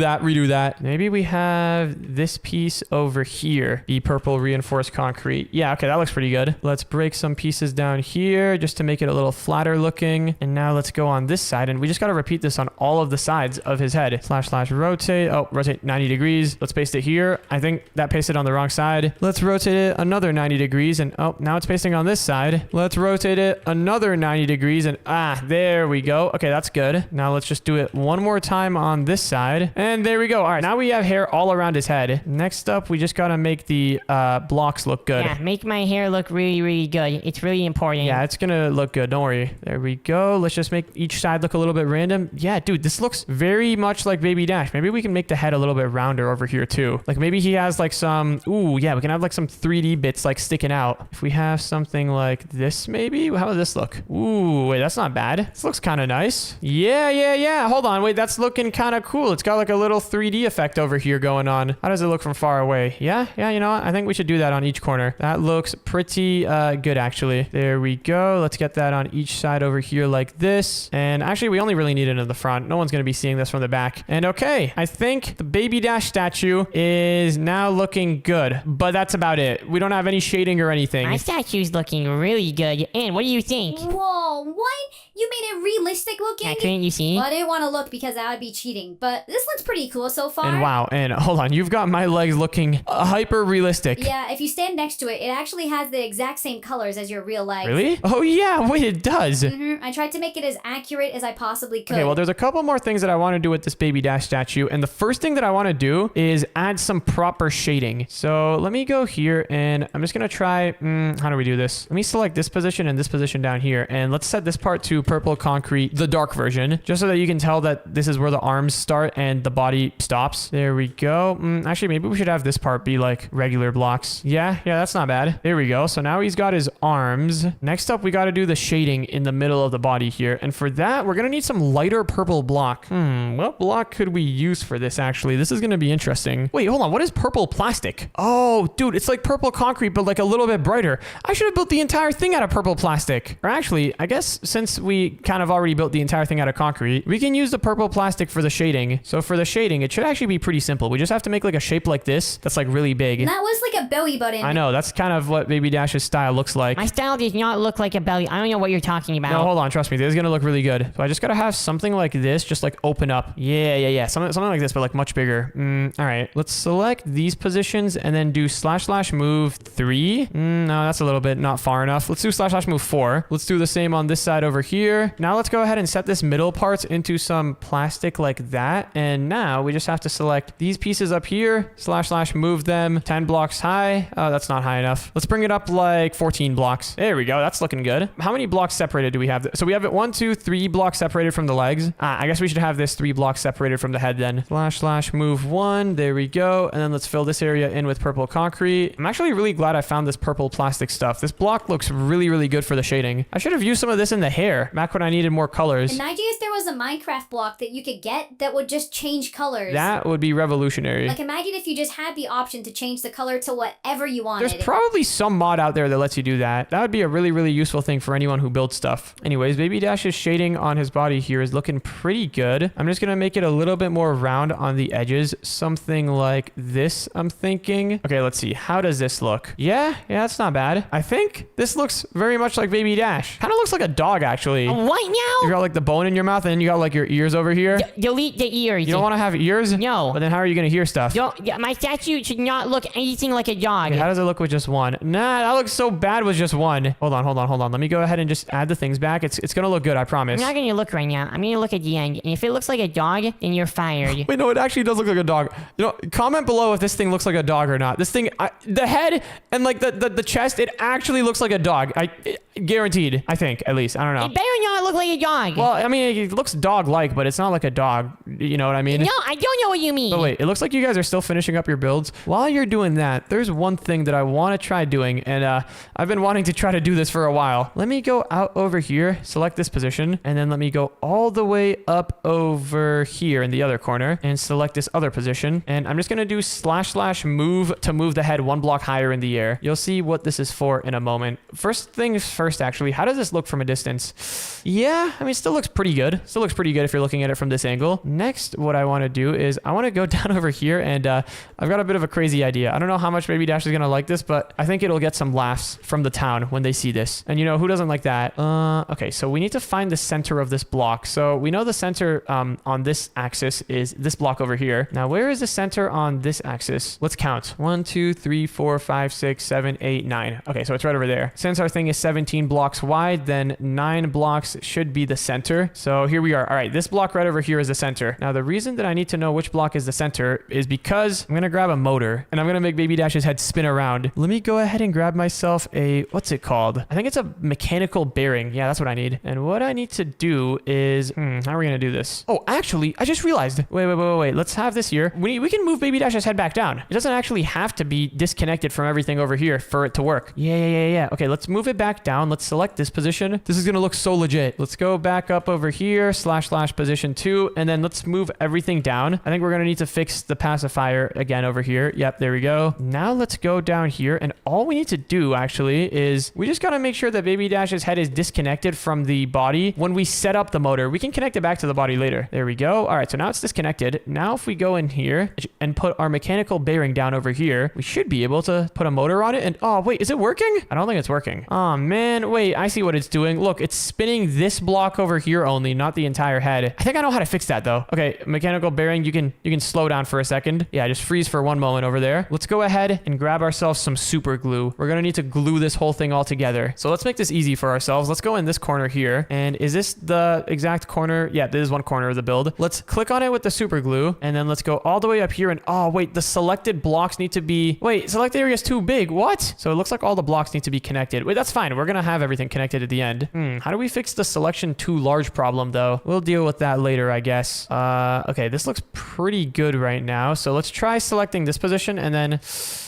that. Maybe we have this piece over here be purple reinforced concrete. Yeah, okay, that looks pretty good. Let's break some pieces down here just to make it a little flatter looking. And now let's go on this side, and we just got to repeat this on all of the sides of his head. / rotate. Oh, rotate 90 degrees. Let's paste it here. I think that pasted on the wrong side. Let's rotate it another 90 degrees, and now it's pasting on this side. Let's rotate it another 90 degrees, and there we go. Okay, that's good. Now let's just do it one more time on this side, and there we go. All right, now we have hair all around his head. Next up, we just got to make the blocks look good. Yeah, make my hair look really, really good. It's really important. Yeah, it's gonna look good. Don't worry. There we go. Let's just make each side look a little bit random. Yeah, dude, this looks very much like Baby Dash. Maybe we can make the head a little bit rounder over here too. Like maybe he has like some, ooh, yeah, we can have like some 3D bits like sticking out. If we have something like this, maybe, how does this look? Ooh, wait, that's not bad. This looks kind of nice. Yeah. Hold on. Wait, that's looking kind of cool. It's got like a little 3D effect over here going on. How does it look from far away? Yeah, you know what? I think we should do that on each corner. That looks pretty good actually. There we go. Let's get that on each side over here like this. And actually we only really need it in the front. No one's going to be seeing this from the back. And okay, I think the Baby Dash statue is now looking good, but that's about it. We don't have any shading or anything. My statue's looking really good. And what do you think? Whoa, what? You made it realistic looking? Yeah, couldn't you see? Well, I didn't want to look because that would be cheating, but this looks pretty cool so far. And wow, and hold on, you've got my legs looking hyper realistic. Yeah, if you stand next to it, it actually has the exact same colors as your real legs. Really? Oh yeah, wait, it does. I tried to make it as accurate as I possibly could. Okay, well, there's a couple more things that I want to do with this Baby Dash statue, and the first thing that I want to do is add some proper shading. So let me go here, and I'm just gonna try, how do we do this? Let me select this position and this position down here, and let's let's set this part to purple concrete, the dark version, just so that you can tell that this is where the arms start and the body stops. There we go. Actually, maybe we should have this part be like regular blocks. Yeah, that's not bad. There we go. So now he's got his arms. Next up, we got to do the shading in the middle of the body here. And for that, we're going to need some lighter purple block. What block could we use for this, actually? This is going to be interesting. Wait, hold on. What is purple plastic? Oh, dude, it's like purple concrete, but like a little bit brighter. I should have built the entire thing out of purple plastic. Or actually, I guess since we kind of already built the entire thing out of concrete, we can use the purple plastic for the shading. So for the shading, it should actually be pretty simple. We just have to make like a shape like this that's like really big. That was like a belly button. I know. That's kind of what Baby Dash's style looks like. My style does not look like a belly. I don't know what you're talking about. No, hold on. Trust me. This is going to look really good. So I just got to have something like this, just like open up. Yeah. Something like this, but like much bigger. All right. Let's select these positions and then do / move 3. No, that's a little bit not far enough. Let's do / move 4. Let's do the same on this side over here. Now let's go ahead and set this middle part into some plastic like that. And now we just have to select these pieces up here, / move them 10 blocks high. Oh, that's not high enough. Let's bring it up like 14 blocks. There we go. That's looking good. How many blocks separated do we have? So we have it 1, 2, 3 blocks separated from the legs. I guess we should have this 3 blocks separated from the head then. / move 1. There we go. And then let's fill this area in with purple concrete. I'm actually really glad I found this purple plastic stuff. This block looks really, really good for the shading. I should have used some of this in the hair back when I needed more colors. Imagine if there was a Minecraft block that you could get that would just change colors. That would be revolutionary. Like imagine if you just had the option to change the color to whatever you wanted. There's probably some mod out there that lets you do that. That would be a really, really useful thing for anyone who builds stuff. Anyways, Baby Dash's shading on his body here is looking pretty good. I'm just going to make it a little bit more round on the edges. Something like this, I'm thinking. Okay, let's see. How does this look? Yeah, that's not bad. I think this looks very much like Baby Dash. Kind of looks like a dog, actually. What You now? got like the bone in your mouth and then you got like your ears over here. Delete the ears. You don't want to have ears? No. But then how are you going to hear stuff? My statue should not look anything like a dog. How does it look with just one? Nah, that looks so bad with just one. Hold on. Let me go ahead and just add the things back. It's going to look good, I promise. I'm not going to look right now. I'm going to look at the end. And if it looks like a dog, then you're fired. Wait, no, it actually does look like a dog. You know, comment below if this thing looks like a dog or not. This thing, the head and like the chest, it actually looks like a dog. Guaranteed, I think, at least. I don't know. It better not look like a dog. Well, I mean, it looks dog-like, but it's not like a dog. You know what I mean? No, I don't know what you mean. But wait, it looks like you guys are still finishing up your builds. While you're doing that, there's one thing that I want to try doing, and I've been wanting to try to do this for a while. Let me go out over here, select this position, and then let me go all the way up over here in the other corner and select this other position. And I'm just going to do / move to move the head 1 block higher in the air. You'll see what this is for in a moment. First things first, actually, how does this look from a distance? Yeah, I mean, it still looks pretty good. Still looks pretty good if you're looking at it from this angle. Next, what I want to do is I want to go down over here, and I've got a bit of a crazy idea. I don't know how much Baby Dash is going to like this, but I think it'll get some laughs from the town when they see this. And you know, who doesn't like that? Okay, so we need to find the center of this block. So we know the center on this axis is this block over here. Now, where is the center on this axis? Let's count. 1, 2, 3, 4, 5, 6, 7, 8, 9. Okay, so it's right over there. Since our thing is 17 blocks wide, then 9 blocks should be the center. So here we are. All right, this block right over here is the center. Now, the reason that I need to know which block is the center is because I'm going to grab a motor and I'm going to make Baby Dash's head spin around. Let me go ahead and grab myself a, what's it called? I think it's a mechanical bearing. Yeah, that's what I need. And what I need to do is, how are we going to do this? Oh, actually, I just realized. Wait. Let's have this here. We can move Baby Dash's head back down. It doesn't actually have to be disconnected from everything over here for it to work. Yeah. Okay, let's move it back down. Let's select this position. This is going to look so legit. Let's go back up over here, / position 2, and then let's move everything down. I think we're going to need to fix the pacifier again over here. Yep, there we go. Now let's go down here, and all we need to do actually is we just got to make sure that Baby Dash's head is disconnected from the body when we set up the motor. We can connect it back to the body later. There we go. All right, so now it's disconnected. Now if we go in here and put our mechanical bearing down over here, we should be able to put a motor on it. And oh, wait, is it working? I don't think it's working. Oh man, wait, I see what it's doing. Look, it's spinning this block over here only, not the entire head. I think I know how to fix that though. Okay, mechanical bearing, you can slow down for a second. Yeah, just freeze for one moment over there. Let's go ahead and grab ourselves some super glue. We're gonna need to glue this whole thing all together. So let's make this easy for ourselves. Let's go in this corner here. And is this the exact corner? Yeah, this is one corner of the build. Let's click on it with the super glue, and then let's go all the way up here. And oh wait, the selected blocks need to be, wait, select area is too big. What? So it looks like all the blocks need to be connected. Wait, that's fine. We're gonna have everything connected at the end. land. How do we fix the selection too large problem, though? We'll deal with that later, I guess. Okay, this looks pretty good right now. So let's try selecting this position and then...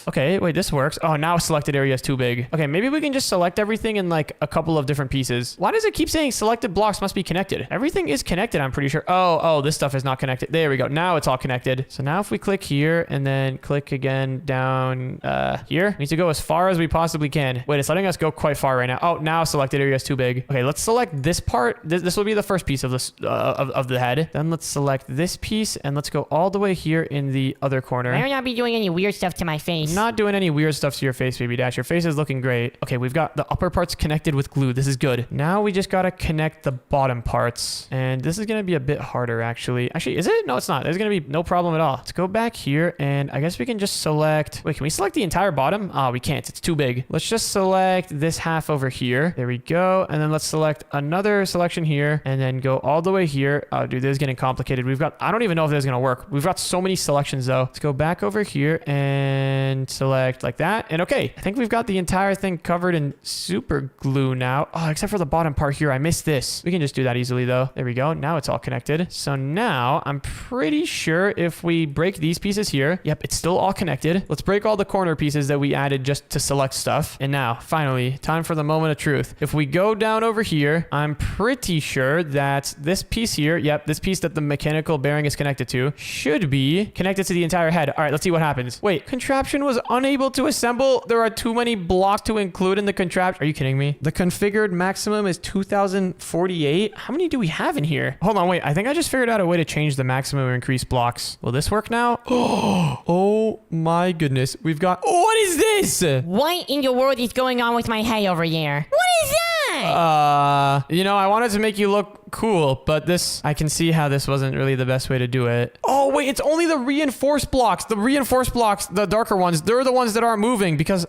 Okay, wait, this works. Oh, now selected area is too big. Okay, maybe we can just select everything in like a couple of different pieces. Why does it keep saying selected blocks must be connected? Everything is connected, I'm pretty sure. Oh, this stuff is not connected. There we go. Now it's all connected. So now if we click here and then click again down here, we need to go as far as we possibly can. Wait, it's letting us go quite far right now. Oh, now selected area is too big. Okay, let's select this part. This will be the first piece of this of the head. Then let's select this piece and let's go all the way here in the other corner. I will not be doing any weird stuff to my face. Not doing any weird stuff to your face, Baby Dash. Your face is looking great. Okay, we've got the upper parts connected with glue. This is good. Now we just gotta connect the bottom parts. And this is gonna be a bit harder, actually. Actually, is it? No, it's not. There's gonna be no problem at all. Let's go back here, and I guess we can just select... Wait, can we select the entire bottom? Oh, we can't. It's too big. Let's just select this half over here. There we go. And then let's select another selection here, and then go all the way here. Oh, dude, this is getting complicated. We've got... I don't even know if this is gonna work. We've got so many selections, though. Let's go back over here and select like that. And okay, I think we've got the entire thing covered in super glue now. Oh, except for the bottom part here. I missed this. We can just do that easily though. There we go. Now it's all connected. So now I'm pretty sure if we break these pieces here, yep, it's still all connected. Let's break all the corner pieces that we added just to select stuff. And now finally, time for the moment of truth. If we go down over here, I'm pretty sure that this piece here, yep, this piece that the mechanical bearing is connected to should be connected to the entire head. All right, let's see what happens. Wait, contraption was unable to assemble. There are too many blocks to include in the contraption. Are you kidding me? The configured maximum is 2048. How many do we have in here? Hold on, wait. I think I just figured out a way to change the maximum or increase blocks. Will this work now? Oh my goodness. We've got... Oh, what is this? What in the world is going on with my head over there? What is that? You know, I wanted to make you look cool, but this, I can see how this wasn't really the best way to do it. Oh, wait, it's only the reinforced blocks. The reinforced blocks, the darker ones, they're the ones that aren't moving because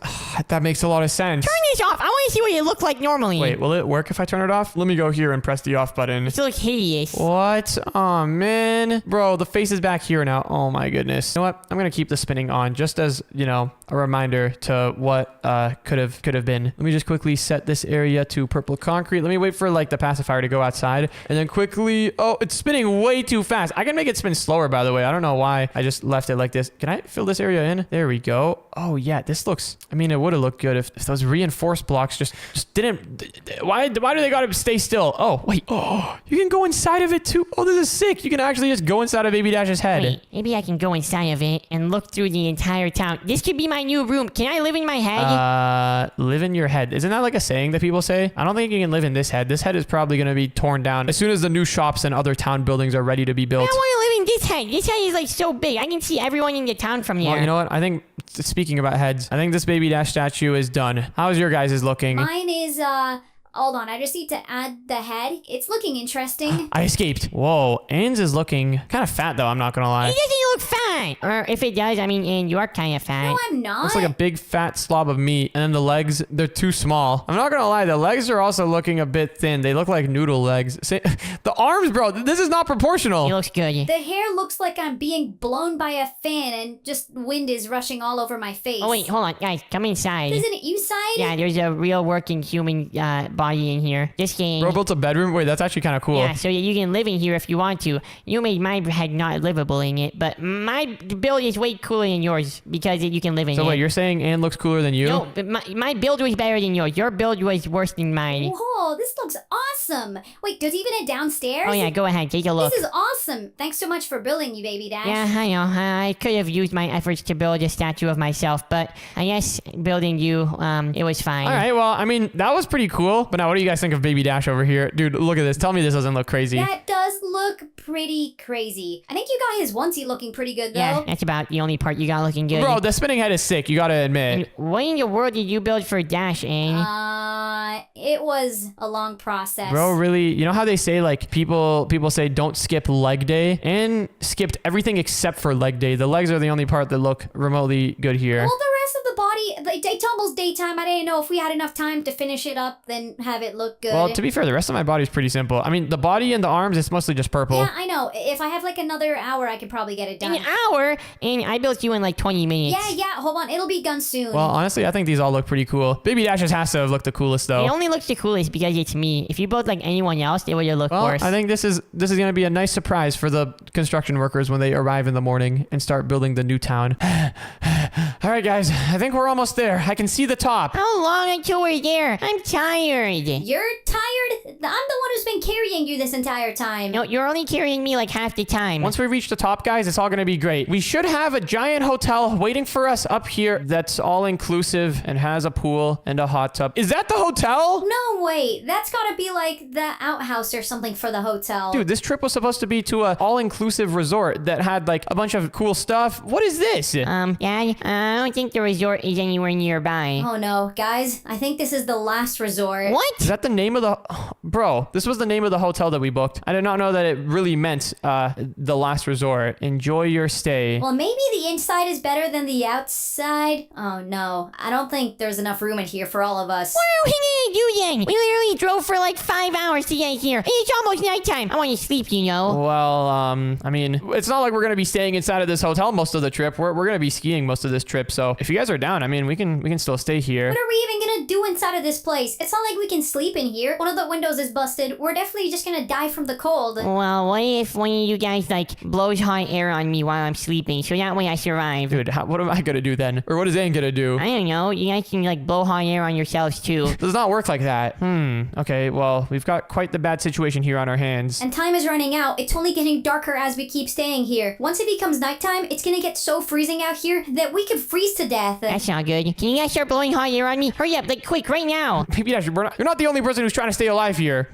that makes a lot of sense. Turn this off. I want to see what it looked like normally. Wait, will it work if I turn it off? Let me go here and press the off button. It looks hideous. What? Oh, man. Bro, the face is back here now. Oh, my goodness. You know what? I'm going to keep the spinning on just as, you know, a reminder to what could have been. Let me just quickly set this area to purple concrete. Let me wait for, like, the pacifier to go outside. And then quickly... Oh, it's spinning way too fast. I can make it spin slower, by the way. I don't know why I just left it like this. Can I fill this area in? There we go. Oh, yeah. This looks... I mean, it would have looked good if those reinforced blocks just didn't... Why do they gotta stay still? Oh, wait. Oh, you can go inside of it, too. Oh, this is sick. You can actually just go inside of Baby Dash's head. Wait, maybe I can go inside of it and look through the entire town. This could be my new room. Can I live in my head? Live in your head. Isn't that like a saying that people say? I don't think you can live in this head. This head is probably going to be torn down as soon as the new shops and other town buildings are ready to be built. I don't want to live in this head. This head is like so big. I can see everyone in the town from here. Well, you know what? I think, speaking about heads, I think this Baby Dash statue is done. How's your guys' looking? Mine is, hold on, I just need to add the head. It's looking interesting. I escaped. Whoa, Anne's is looking kind of fat, though, I'm not gonna lie. It doesn't look fat. Or if it does, I mean, Anne, you are kind of fat. No, I'm not. Looks like a big fat slob of meat. And then the legs, they're too small. I'm not gonna lie, the legs are also looking a bit thin. They look like noodle legs. The arms, bro, this is not proportional. It looks good. The hair looks like I'm being blown by a fan and just wind is rushing all over my face. Oh, wait, hold on. Guys, come inside. Isn't it you side? Yeah, there's a real working human body in here. Just kidding. Bro built a bedroom? Wait, that's actually kind of cool. Yeah, so you can live in here if you want to. You made my head not livable in it, but my build is way cooler than yours because you can live in it. So wait, you're saying Anne looks cooler than you? No, but my build was better than yours. Your build was worse than mine. Whoa, this looks awesome. Wait, does even a downstairs? Oh yeah, go ahead, take a look. This is awesome. Thanks so much for building you, Baby Dash. Yeah, I know. I could have used my efforts to build a statue of myself, but I guess building you, it was fine. All right, well, I mean, that was pretty cool. But now what do you guys think of Baby Dash over here? Dude, look at this. Tell me this doesn't look crazy. That does look pretty crazy. I think you got his onesie looking pretty good, though. Yeah, that's about the only part you got looking good. Bro, the spinning head is sick. You gotta admit. And what in the world did you build for Dash, Anne? It was a long process. Bro, really, you know how they say, like, people say don't skip leg day? And skipped everything except for leg day. The legs are the only part that look remotely good here. Well, the rest of the body, it's almost daytime. I didn't know if we had enough time to finish it up, then have it look good. Well, to be fair, the rest of my body's pretty simple. I mean, the body and the arms, it's mostly just purple. Yeah, I know. If I have like another hour, I could probably get it done. An hour? And I built you in like 20 minutes. Yeah, hold on. It'll be done soon. Well, honestly, I think these all look pretty cool. Baby Dash just has to have looked the coolest, though. It only looks the coolest because it's me. If you built like anyone else, it would have looked Well, worse. I think this is going to be a nice surprise for the construction workers when they arrive in the morning and start building the new town. All right, guys, I think we're almost there. I can see the top. How long until we're there? I'm tired. You're tired? I'm the one who's been carrying you this entire time. No, you're only carrying me like half the time. Once we reach the top, guys, it's all going to be great. We should have a giant hotel waiting for us up here that's all inclusive and has a pool and a hot tub. Is that the hotel? No, wait. That's gotta be like the outhouse or something for the hotel. Dude, this trip was supposed to be to a all-inclusive resort that had like a bunch of cool stuff. What is this? Dad, I don't think the resort is anywhere nearby. Oh no, guys. I think this is the last resort. What? Is that the name of the... Bro, this was the name of the hotel that we booked. I did not know that it really meant the last resort. Enjoy your stay. Well, maybe the inside is better than the outside. Oh no, I don't think there's enough room in here for all of us. What are we gonna do then? We literally drove for like 5 hours to get here. And it's almost nighttime. I want to sleep, you know. Well, I mean, it's not like we're going to be staying inside of this hotel most of the trip. We're going to be skiing most of this trip. So if you guys are down, I mean, we can still stay here. What are we even gonna do inside of this place? It's not like we can sleep in here. One of the windows is busted. We're definitely just gonna die from the cold. Well, what if one of you guys like blows hot air on me while I'm sleeping so that way I survive? Dude, what am I going to do then? Or what is Zane going to do? I don't know. You guys can like blow hot air on yourselves too. Does not work like that. Okay, well, we've got quite the bad situation here on our hands. And time is running out. It's only getting darker as we keep staying here. Once it becomes nighttime, it's gonna get so freezing out here that we could freeze to death. That's not good. Can you guys start blowing hot air on me? Hurry up, like quick, right now. Maybe you're not the only person who's trying to stay alive here.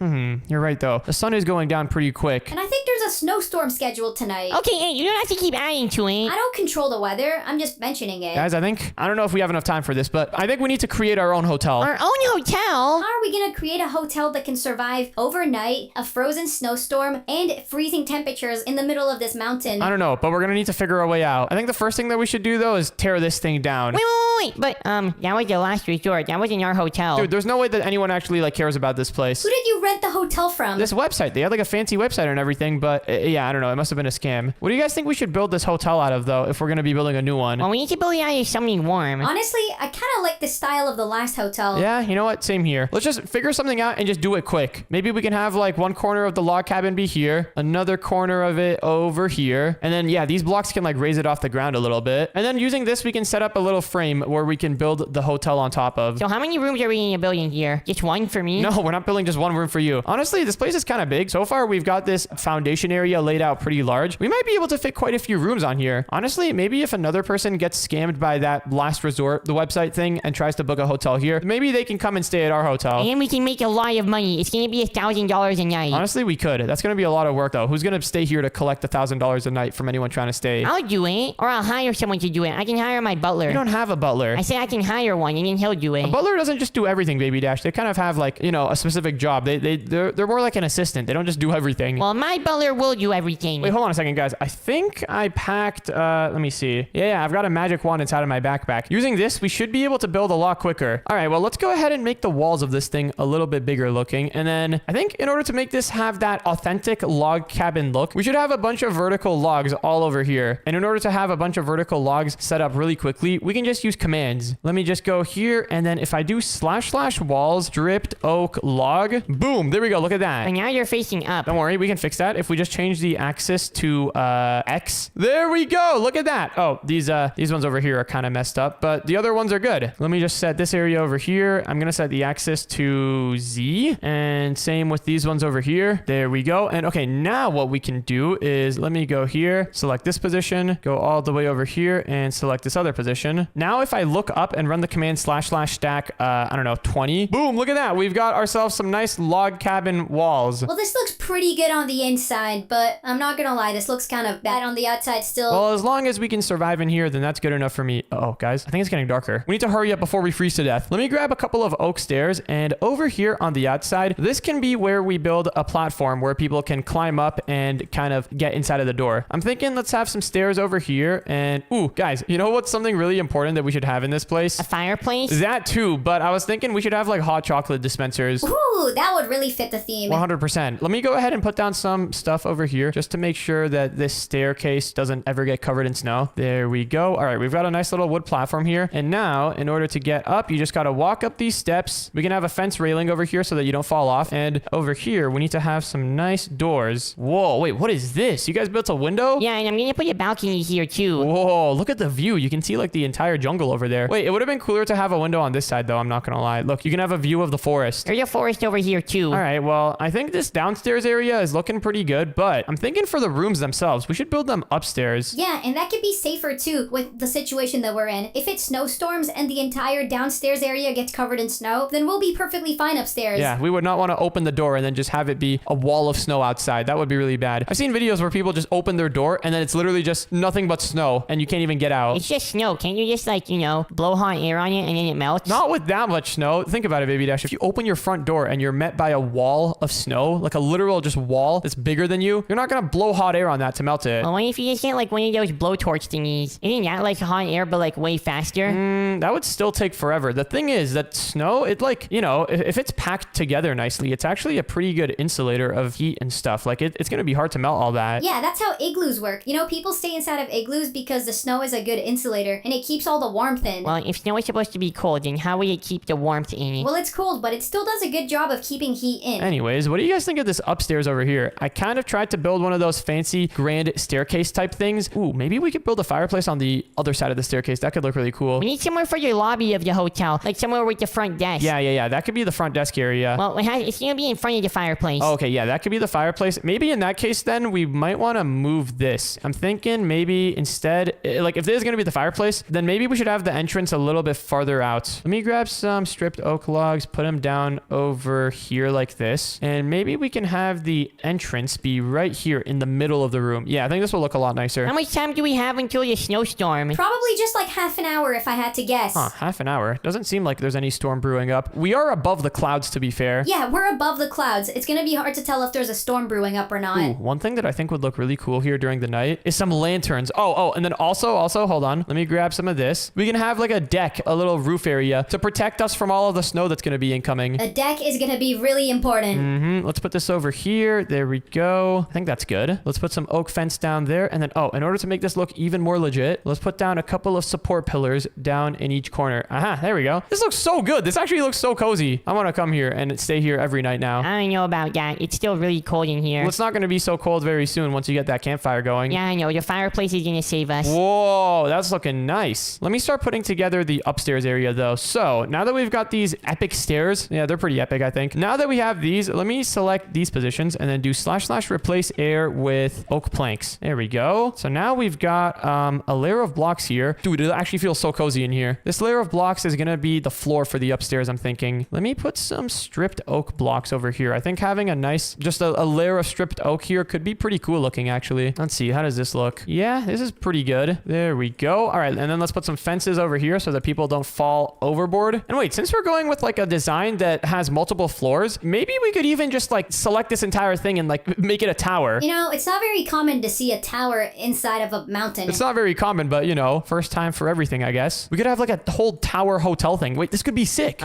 You're right, though. The sun is going down pretty quick. And I think there's a snowstorm scheduled tonight. Okay, hey, you don't have to keep adding to it. I don't control the weather. I'm just mentioning it. Guys, I don't know if we have enough time for this, but I think we need to create our own hotel. Our own hotel? How are we gonna create a hotel that can survive overnight, a frozen snowstorm, and freezing temperatures in the middle of this mountain? I don't know, but we're gonna need to figure a way out. I think the first thing that we should do, though, is tear this thing down. Wait. But, that was the last resort. That wasn't our hotel. Dude, there's no way that anyone actually, like, cares about this place. Who did you rent the hotel from? This website, they had, like, a fancy website and everything, but, yeah, I don't know. It must have been a scam. What do you guys think we should build this hotel out of, though, if we're gonna be building a new one? Well, we need to build it out of something warm. Honestly, I kind of like the style of the last hotel. Yeah, you know what? Same here. Let's just figure something out and just do it quick. Maybe we can have, like, one corner of the log cabin be here, another corner of it over here, and then, yeah, these blocks can, like, raise it off the ground a little bit. And then using this, we can set up a little frame where we can build the hotel on top of. So how many rooms are we in a building here? Just one for me? No, we're not building just one room for you. Honestly, this place is kind of big. So far, we've got this foundation area laid out pretty large. We might be able to fit quite a few rooms on here. Honestly, maybe if another person gets scammed by that last resort, the website thing, and tries to book a hotel here, maybe they can come and stay at our hotel. And we can make a lot of money. It's gonna be $1,000 a night. Honestly, we could. That's going to be a lot of work, though. Who's going to stay here to collect $1,000 a night from anyone trying to stay? I'll do it. Or I'll hire someone to do it. I can hire my butler. You don't have a butler. I said I can hire one and then he'll do it. A butler doesn't just do everything, Baby Dash. They kind of have, like, you know, a specific job. They're more like an assistant. They don't just do everything. Well, my butler will do everything. Wait, hold on a second, guys. I think I packed, let me see. Yeah, I've got a magic wand inside of my backpack. Using this, we should be able to build a lot quicker. All right, well, let's go ahead and make the walls of this thing a little bit bigger looking. And then I think in order to make this have that authentic log cabin look, we should have a bunch of vertical logs all over here. And in order to have a bunch of vertical logs set up really quickly, we can just use commands. Let me just go here. And then if I do / walls, stripped oak log, boom, there we go. Look at that. And now you're facing up. Don't worry, we can fix that. If we just change the axis to X, there we go. Look at that. Oh, these ones over here are kind of messed up, but the other ones are good. Let me just set this area over here. I'm gonna set the axis to Z, and same with these ones over here. There we go. And okay, now what we can do is let me go here, select this position, go all the way over here, and select this other position. Now, if I look up and run the command / stack, I don't know, 20, boom, look at that. We've got ourselves some nice log cabin walls. Well, this looks pretty good on the inside. fine, but I'm not gonna lie, this looks kind of bad on the outside still. Well, as long as we can survive in here, then that's good enough for me. Oh, guys, I think it's getting darker. We need to hurry up before we freeze to death. Let me grab a couple of oak stairs, and over here on the outside, this can be where we build a platform where people can climb up and kind of get inside of the door. I'm thinking let's have some stairs over here, and ooh, guys, you know what's something really important that we should have in this place? A fireplace? That too, but I was thinking we should have like hot chocolate dispensers. Ooh, that would really fit the theme. 100%. Let me go ahead and put down some stuff over here just to make sure that this staircase doesn't ever get covered in snow. There we go. All right, we've got a nice little wood platform here. And now, in order to get up, you just got to walk up these steps. We can have a fence railing over here so that you don't fall off. And over here, we need to have some nice doors. Whoa, wait, what is this? You guys built a window? Yeah, and I'm gonna put a balcony here too. Whoa, look at the view. You can see like the entire jungle over there. Wait, it would have been cooler to have a window on this side though, I'm not gonna lie. Look, you can have a view of the forest. There's a forest over here too. All right, well, I think this downstairs area is looking pretty good, but I'm thinking for the rooms themselves, we should build them upstairs. Yeah, and that could be safer too with the situation that we're in. If it snowstorms and the entire downstairs area gets covered in snow, then we'll be perfectly fine upstairs. Yeah, we would not want to open the door and then just have it be a wall of snow outside. That would be really bad. I've seen videos where people just open their door and then it's literally just nothing but snow and you can't even get out. It's just snow. Can't you just like, blow hot air on it and then it melts? Not with that much snow. Think about it, Baby Dash. If you open your front door and you're met by a wall of snow, like a literal just wall that's bigger than you, you're not going to blow hot air on that to melt it. Well, what if you just get like one of those blowtorch thingies? Isn't that like hot air but like way faster? That would still take forever. The thing is that snow, it like, if it's packed together nicely, it's actually a pretty good insulator of heat and stuff. Like it's going to be hard to melt all that. Yeah, that's how igloos work. People stay inside of igloos because the snow is a good insulator and it keeps all the warmth in. Well, if snow is supposed to be cold, then how will it keep the warmth in it? Well, it's cold, but it still does a good job of keeping heat in. Anyways, what do you guys think of this upstairs over here? I kind of tried to build one of those fancy grand staircase type things. Ooh, maybe we could build a fireplace on the other side of the staircase. That could look really cool. We need somewhere for your lobby of the hotel, like somewhere with the front desk. Yeah. That could be the front desk area. Well, it's gonna be in front of the fireplace. Oh, okay, yeah, that could be the fireplace. Maybe in that case, then we might want to move this. I'm thinking maybe instead, like if this is going to be the fireplace, then maybe we should have the entrance a little bit farther out. Let me grab some stripped oak logs, put them down over here like this. And maybe we can have the entrance be right here in the middle of the room. Yeah, I think this will look a lot nicer. How much time do we have until the snowstorm? Probably just like half an hour if I had to guess. Huh, half an hour. Doesn't seem like there's any storm brewing up. We are above the clouds, to be fair. Yeah, we're above the clouds. It's gonna be hard to tell if there's a storm brewing up or not. Ooh, one thing that I think would look really cool here during the night is some lanterns. Oh, and then also, hold on. Let me grab some of this. We can have like a deck, a little roof area to protect us from all of the snow that's gonna be incoming. A deck is gonna be really important. Let's put this over here. There we go. I think that's good. Let's put some oak fence down there. And then, in order to make this look even more legit, let's put down a couple of support pillars down in each corner. Aha, there we go. This looks so good. This actually looks so cozy. I want to come here and stay here every night now. I don't know about that. It's still really cold in here. Well, it's not going to be so cold very soon once you get that campfire going. Yeah, I know. The fireplace is gonna save us. Whoa, that's looking nice. Let me start putting together the upstairs area though. So now that we've got these epic stairs, yeah, they're pretty epic, I think. Now that we have these, let me select these positions and then do / replace air with oak planks. There we go. So now we've got a layer of blocks here. Dude, it actually feels so cozy in here. This layer of blocks is gonna be the floor for the upstairs, I'm thinking. Let me put some stripped oak blocks over here. I think having a nice, just a layer of stripped oak here could be pretty cool looking, actually. Let's see, how does this look? Yeah, this is pretty good. There we go. All right, and then let's put some fences over here so that people don't fall overboard. And wait, since we're going with like a design that has multiple floors, maybe we could even just like select this entire thing and like make it a tower. It's not very common to see a tower inside of a mountain. It's not very common, but first time for everything, I guess. We could have like a whole tower hotel thing. Wait, this could be sick.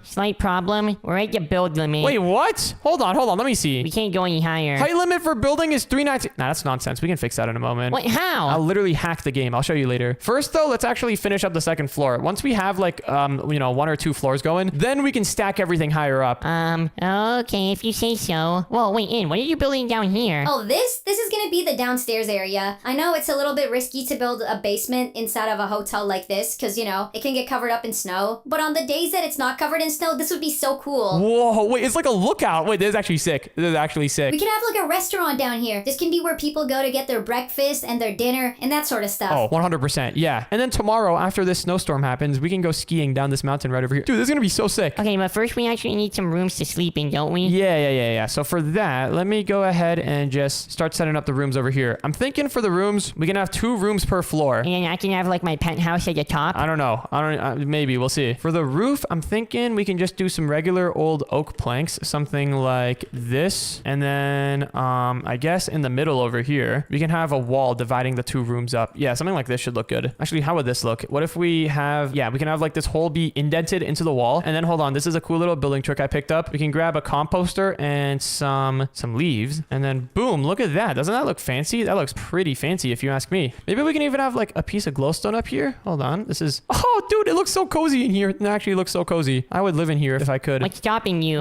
Slight problem. We're at the build limit. Wait, what? Hold on. Let me see. We can't go any higher. Height limit for building is 390. Nah, that's nonsense. We can fix that in a moment. Wait, how? I'll literally hack the game. I'll show you later. First, though, let's actually finish up the second floor. Once we have like, 1 or 2 floors going, then we can stack everything higher up. Okay, if you say so. Whoa, wait, what are you building down here? Oh, this is gonna be the downstairs area. I know it's a little bit risky to build a basement inside of a hotel like this, because, it can get covered up in snow. But on the days that it's not covered in snow, this would be so cool. Whoa, wait, it's like a lookout. Wait, this is actually sick. This is actually sick. We can have like a restaurant down here. This can be where people go to get their breakfast and their dinner and that sort of stuff. Oh, 100%. Yeah. And then tomorrow, after this snowstorm happens, we can go skiing down this mountain right over here. Dude, this is going to be so sick. Okay, but first we actually need some rooms to sleep in, don't we? Yeah. So for that, let me go ahead ahead and just start setting up the rooms over here. I'm thinking for the rooms, we can have 2 rooms per floor. And then I can have like my penthouse at the top. I don't know. Maybe we'll see. For the roof, I'm thinking we can just do some regular old oak planks, something like this. And then, I guess in the middle over here, we can have a wall dividing the 2 rooms up. Yeah, something like this should look good. Actually, how would this look? What if we have, yeah, we can have like this hole be indented into the wall. And then hold on, this is a cool little building trick I picked up. We can grab a composter and some leaves, and then boom, look at that. Doesn't that look fancy? That looks pretty fancy if you ask me. Maybe we can even have like a piece of glowstone up here. Hold on. This is, oh dude, it looks so cozy in here. It actually looks so cozy. I would live in here if I could. What's stopping you?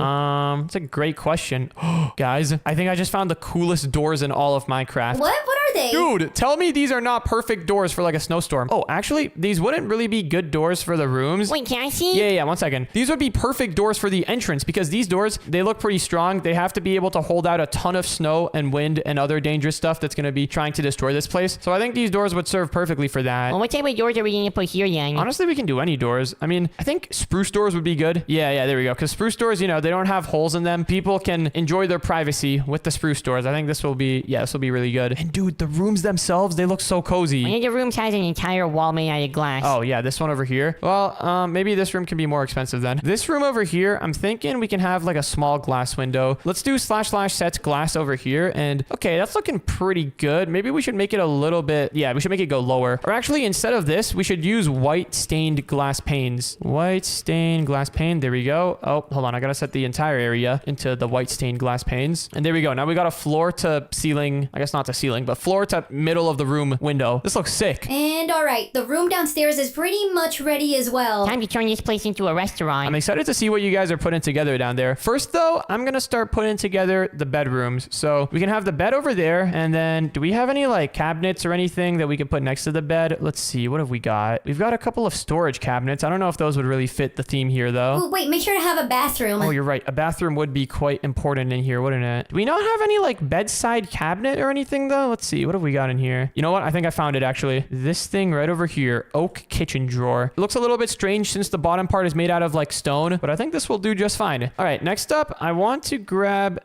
It's a great question. Guys, I think I just found the coolest doors in all of Minecraft. What are they? Dude, tell me these are not perfect doors for like a snowstorm. Oh, actually, these wouldn't really be good doors for the rooms. Wait, can I see? Yeah, 1 second. These would be perfect doors for the entrance because these doors, they look pretty strong. They have to be able to hold out a ton of snow and wind and other dangerous stuff that's going to be trying to destroy this place. So I think these doors would serve perfectly for that. Well, what type of doors are we going to put here then? Honestly, we can do any doors. I mean, I think spruce doors would be good. Yeah, there we go. Because spruce doors, you know, they don't have holes in them. People can enjoy their privacy with the spruce doors. I think this will be really good. And dude, the rooms themselves, they look so cozy. One of the rooms has an entire wall made out of glass. Oh, yeah, this one over here. Well, maybe this room can be more expensive then. This room over here, I'm thinking we can have like a small glass window. Let's do / sets glass over here. And okay, that's looking pretty good. Maybe we should make it a little bit, yeah, we should make it go lower. Or actually, instead of this, we should use white stained glass panes. White stained glass pane. There we go. Oh, hold on. I gotta set the entire area into the white stained glass panes. And there we go. Now we got a floor to ceiling, I guess not to ceiling, but floor to middle of the room window. This looks sick. And all right, the room downstairs is pretty much ready as well. Time to turn this place into a restaurant. I'm excited to see what you guys are putting together down there. First though, I'm gonna start putting together the bedrooms. So we can have the bed over there, and then do we have any like cabinets or anything that we could put next to the bed? Let's see, what have we got? We've got a couple of storage cabinets. I don't know if those would really fit the theme here though. Ooh, wait, make sure to have a bathroom. Oh, you're right. A bathroom would be quite important in here, wouldn't it? Do we not have any like bedside cabinet or anything though? Let's see, what have we got in here? You know what? I think I found it actually. This thing right over here, oak kitchen drawer. It looks a little bit strange since the bottom part is made out of like stone, but I think this will do just fine. All right, next up, I want to grab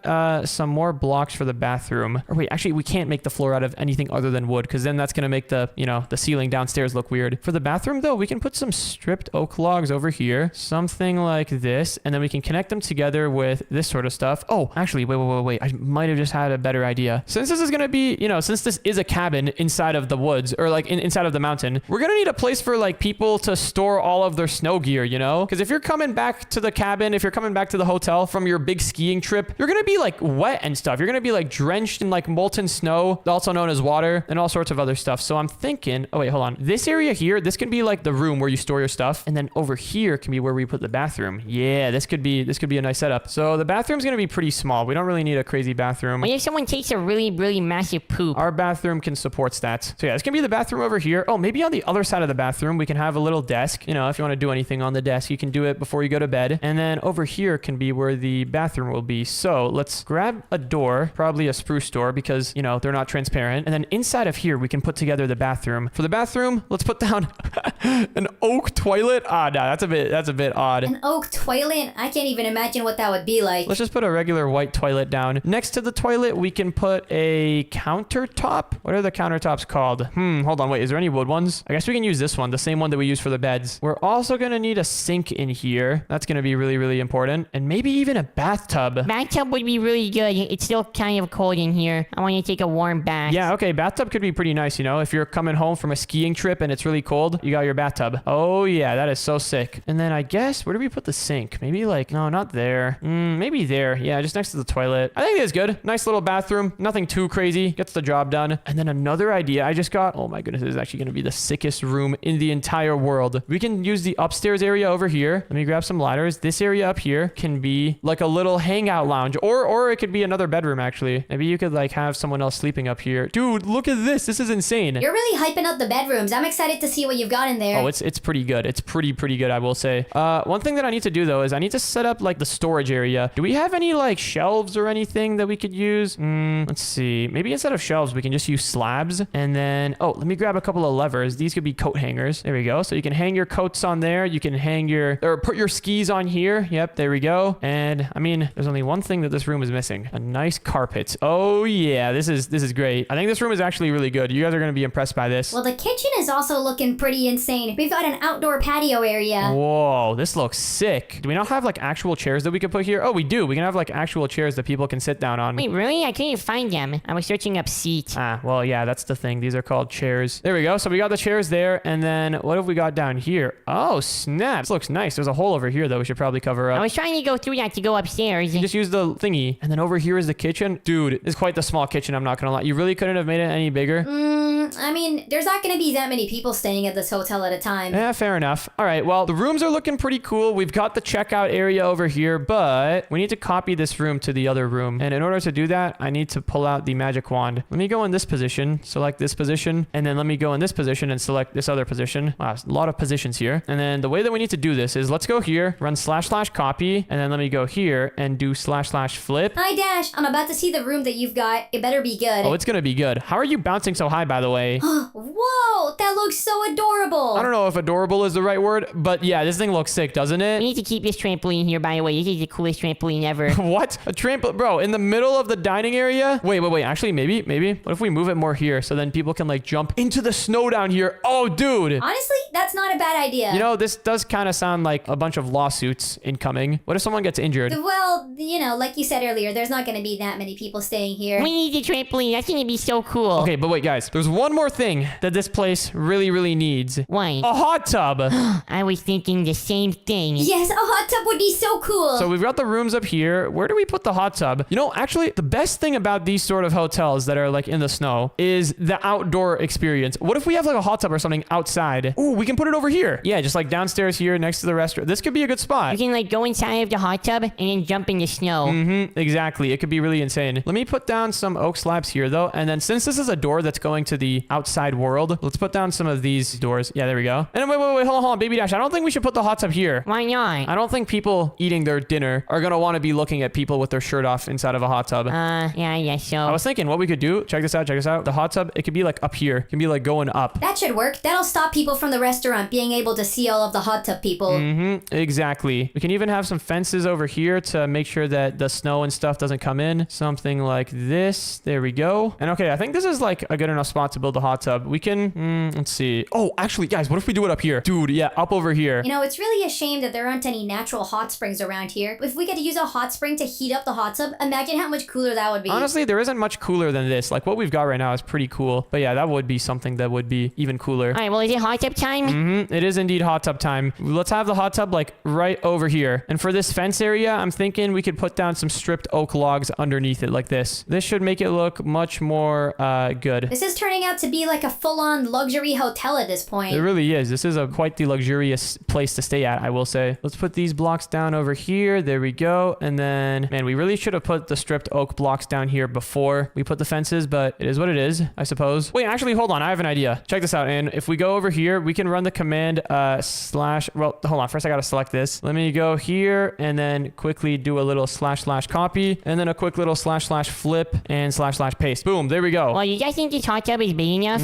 some more blocks for the bathroom. Or wait, actually, we can't make the floor out of anything other than wood because then that's going to make the, you know, the ceiling downstairs look weird. For the bathroom though, we can put some stripped oak logs over here, something like this, and then we can connect them together with this sort of stuff. Oh, actually, wait. I might have just had a better idea. Since this is going to be, you know, since this is a cabin inside of the woods or like inside of the mountain, we're going to need a place for like people to store all of their snow gear, you know? Because if you're coming back to the cabin, if you're coming back to the hotel from your big skiing trip, you're going to be like wet and stuff. You're going to be like drenched in like molten snow, also known as water, and all sorts of other stuff. So I'm thinking, oh wait, hold on. This area here, this can be like the room where you store your stuff. And then over here can be where we put the bathroom. Yeah, this could be a nice setup. So the bathroom's going to be pretty small. We don't really need a crazy bathroom. What if someone takes a really, really massive poop? Our bathroom can support that. So yeah, this can be the bathroom over here. Oh, maybe on the other side of the bathroom, we can have a little desk. You know, if you want to do anything on the desk, you can do it before you go to bed. And then over here can be where the bathroom will be. So let's grab a door, probably a spruce door because, you know, they're not transparent. And then inside of here, we can put together the bathroom. For the bathroom, let's put down an oak toilet. Ah, no, that's a bit odd. An oak toilet? I can't even imagine what that would be like. Let's just put a regular white toilet down. Next to the toilet, we can put a countertop. What are the countertops called? Hold on. Wait, is there any wood ones? I guess we can use this one, the same one that we use for the beds. We're also going to need a sink in here. That's going to be really, really important. And maybe even a bathtub. Bathtub would be really good. It's still kind of cold in here. I want to take a warm bath. Yeah, okay. Bathtub could be pretty nice, you know? If you're coming home from a skiing trip and it's really cold, you got your bathtub. Oh, yeah. That is so sick. And then I guess, where do we put the sink? Maybe like, no, not there. Maybe there. Yeah, just next to the toilet. I think that's good. Nice little bathroom. Nothing too crazy. Gets the job done. And then another idea I just got. Oh my goodness, this is actually going to be the sickest room in the entire world. We can use the upstairs area over here. Let me grab some ladders. This area up here can be like a little hangout lounge, or it could be another bedroom actually. Maybe you could like have someone else sleeping up here. Dude, look at this. This is insane. You're really hyping up the bedrooms. I'm excited to see what you've got in there. Oh, it's pretty good. It's pretty good, I will say. One thing that I need to do though is I need to set up like the storage area. Do we have any like shelves or anything that we could use? Let's see. Maybe instead of shelves, We can just use slabs. And then, oh, let me grab a couple of levers. These could be coat hangers. There we go. So you can hang your coats on there. You can put your skis on here. Yep, there we go. And I mean, there's only one thing that this room is missing. A nice carpet. Oh yeah, this is great. I think this room is actually really good. You guys are going to be impressed by this. Well, the kitchen is also looking pretty insane. We've got an outdoor patio area. Whoa, this looks sick. Do we not have like actual chairs that we could put here? Oh, we do. We can have like actual chairs that people can sit down on. Wait, really? I couldn't find them. I was searching up seats. Ah, well, yeah, that's the thing. These are called chairs. There we go. So we got the chairs there. And then what have we got down here? Oh, snap. This looks nice. There's a hole over here that we should probably cover I up. was trying to go through that to go upstairs. Just use the thingy. And then over here is the kitchen. Dude, it's quite the small kitchen. I'm not going to lie. You really couldn't have made it any bigger? I mean, there's not going to be that many people staying at this hotel at a time. Yeah, fair enough. All right, well, the rooms are looking pretty cool. We've got the checkout area over here, but we need to copy this room to the other room. And in order to do that, I need to pull out the magic wand. Let me go in this position, select this position, and then let me go in this position and select this other position. Wow, a lot of positions here. And then the way that we need to do this is let's go here, run / copy, and then let me go here and do / flip. Hi, Dash. I'm about to see the room that you've got. It better be good. Oh, it's gonna be good. How are you bouncing so high, by the way? Whoa, that looks so adorable. I don't know if adorable is the right word, but yeah, this thing looks sick, doesn't We it? need to keep this trampoline here, by the way. This is the coolest trampoline ever. What? A trampoline? Bro, in the middle of the dining area? Wait. Actually, maybe. What if we move it more here so then people can like jump into the snow down here? Oh, dude. Honestly, that's not a bad idea. You know, this does kind of sound like a bunch of lawsuits incoming. What if someone gets injured? Well, like you said earlier, there's not going to be that many people staying here. We need the trampoline. That's gonna be so cool. Okay, but wait, guys. There's one more thing that this place really, really needs. Why? A hot tub. I was thinking the same thing. Yes, a hot tub would be so cool. So we've got the rooms up here. Where do we put the hot tub? You know, actually, the best thing about these sort of hotels that are like in the snow is the outdoor experience. What if we have like a hot tub or something outside? Ooh, we can put it over here. Yeah, just like downstairs here next to the restaurant. This could be a good spot. You can like go inside of the hot tub and then jump in the snow. Exactly. It could be really insane. Let me put down some oak slabs here though. And then since this is a door that's going to the outside world, let's put down some of these doors. Yeah, there we go. And wait, hold on, Baby Dash. I don't think we should put the hot tub here. Why not? I don't think people eating their dinner are going to want to be looking at people with their shirt off inside of a hot tub. Yeah, I guess so. I was thinking what we could do. Check this out. The hot tub, it could be like up here. It can be like going up. That should work. That'll stop people from the restaurant being able to see all of the hot tub people. Exactly. We can even have some fences over here to make sure that the snow and stuff doesn't come in. Something like this. There we go. And okay, I think this is like a good enough spot to build a hot tub. We can, let's see. Oh, actually, guys, what if we do it up here? Dude, yeah, up over here. It's really a shame that there aren't any natural hot springs around here. If we could use a hot spring to heat up the hot tub, imagine how much cooler that would be. Honestly, there isn't much cooler than this. Like what we've got right now is pretty cool. But yeah, that would be something that would be even cooler. All right, well, is it hot tub time? It is indeed hot tub time. Let's have the hot tub like right over here. And for this fence area, I'm thinking we could put down some stripped oak logs underneath it like this. This should make it look much more good. This is turning out to be like a full-on luxury hotel at this point. It really is. This is quite the luxurious place to stay at, I will say. Let's put these blocks down over here. There we go. And then, man, we really should have put the stripped oak blocks down here before we put the fences, but it is what it is, I suppose. Wait, actually, hold on. I have an idea. Check this out. And if we go over here, we can run the command well, hold on. First, I got to select this. Let me go here and then quickly do a little / copy and then a quick little / flip and / paste. Boom. There we go. Well, you guys think this hot tub is big enough?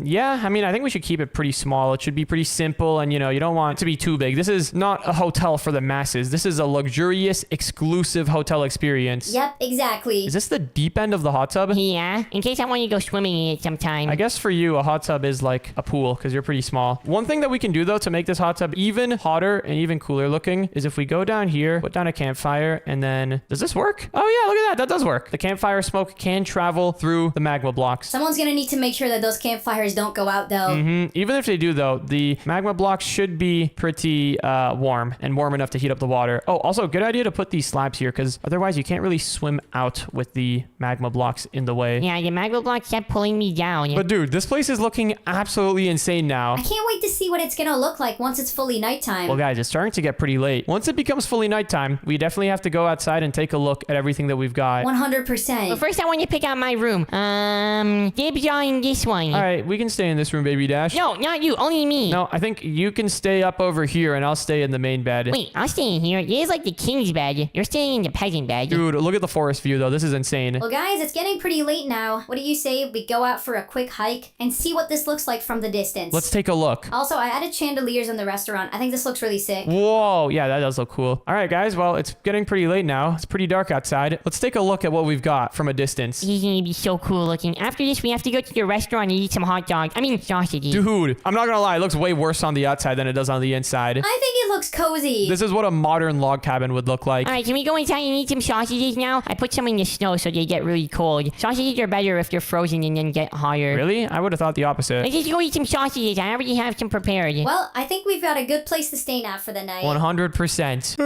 Yeah, I mean, I think we should keep it pretty small. It should be pretty simple and, you don't want it to be too big. This is not a hotel for the masses. This is a luxurious, exclusive hotel experience. Yep, exactly. Is this the deep end of the hot tub? Yeah, in case I want to go swimming in it sometime. I guess for you, a hot tub is like a pool because you're pretty small. One thing that we can do, though, to make this hot tub even hotter and even cooler looking is if we go down here, put down a campfire, and then... Does this work? Oh, yeah, look at that. That does work. The campfire smoke can travel through the magma blocks. Someone's gonna need to make sure that those campfires don't go out, though. Even if they do, though, the magma blocks should be pretty warm and warm enough to heat up the water. Oh, also, good idea to put these slabs here because otherwise you can't really swim out with the magma blocks in the way. Yeah, the magma block kept pulling me down. But dude, this place is looking absolutely insane now. I can't wait to see what it's gonna look like once it's fully nighttime. Well, guys, it's starting to get pretty late. Once it becomes fully nighttime, we definitely have to go outside and take a look at everything that we've got. 100%. But first, I want to pick out my room. Dibs on this one. All right, we can stay in this room, Baby Dash. No, not you. Only me. No, I think you can stay up over here, and I'll stay in the main bed. Wait, I'll stay in here. It is like the king's bed. You're staying in the peasant bed. Dude, look at the forest view, though. This is insane. Well, guys, it's getting pretty late now. What do you say we go out for a quick hike and see what this looks like from the distance? Let's take a look. Also, I added chandeliers in the restaurant. I think this looks really sick. Whoa, yeah, that does look cool. All right, guys, well, it's getting pretty late now. It's pretty dark outside. Let's take a look at what we've got from a distance. He's gonna be so cool looking. After this, we have to go to the restaurant and eat some hot dogs. I mean, sausages. Dude, I'm not gonna lie, it looks way worse on the outside than it does on the inside. I think it looks cozy. This is what a modern log cabin would look like. All right, can we go inside and eat some sausages now? I put some in the snow so they get really cold. Sausages are better if they're frozen and then get hotter. Really? I would have thought the opposite. Let's just go eat some sausages. I already have some prepared. Well, I think we've got a good place to stay now for the night. 100%.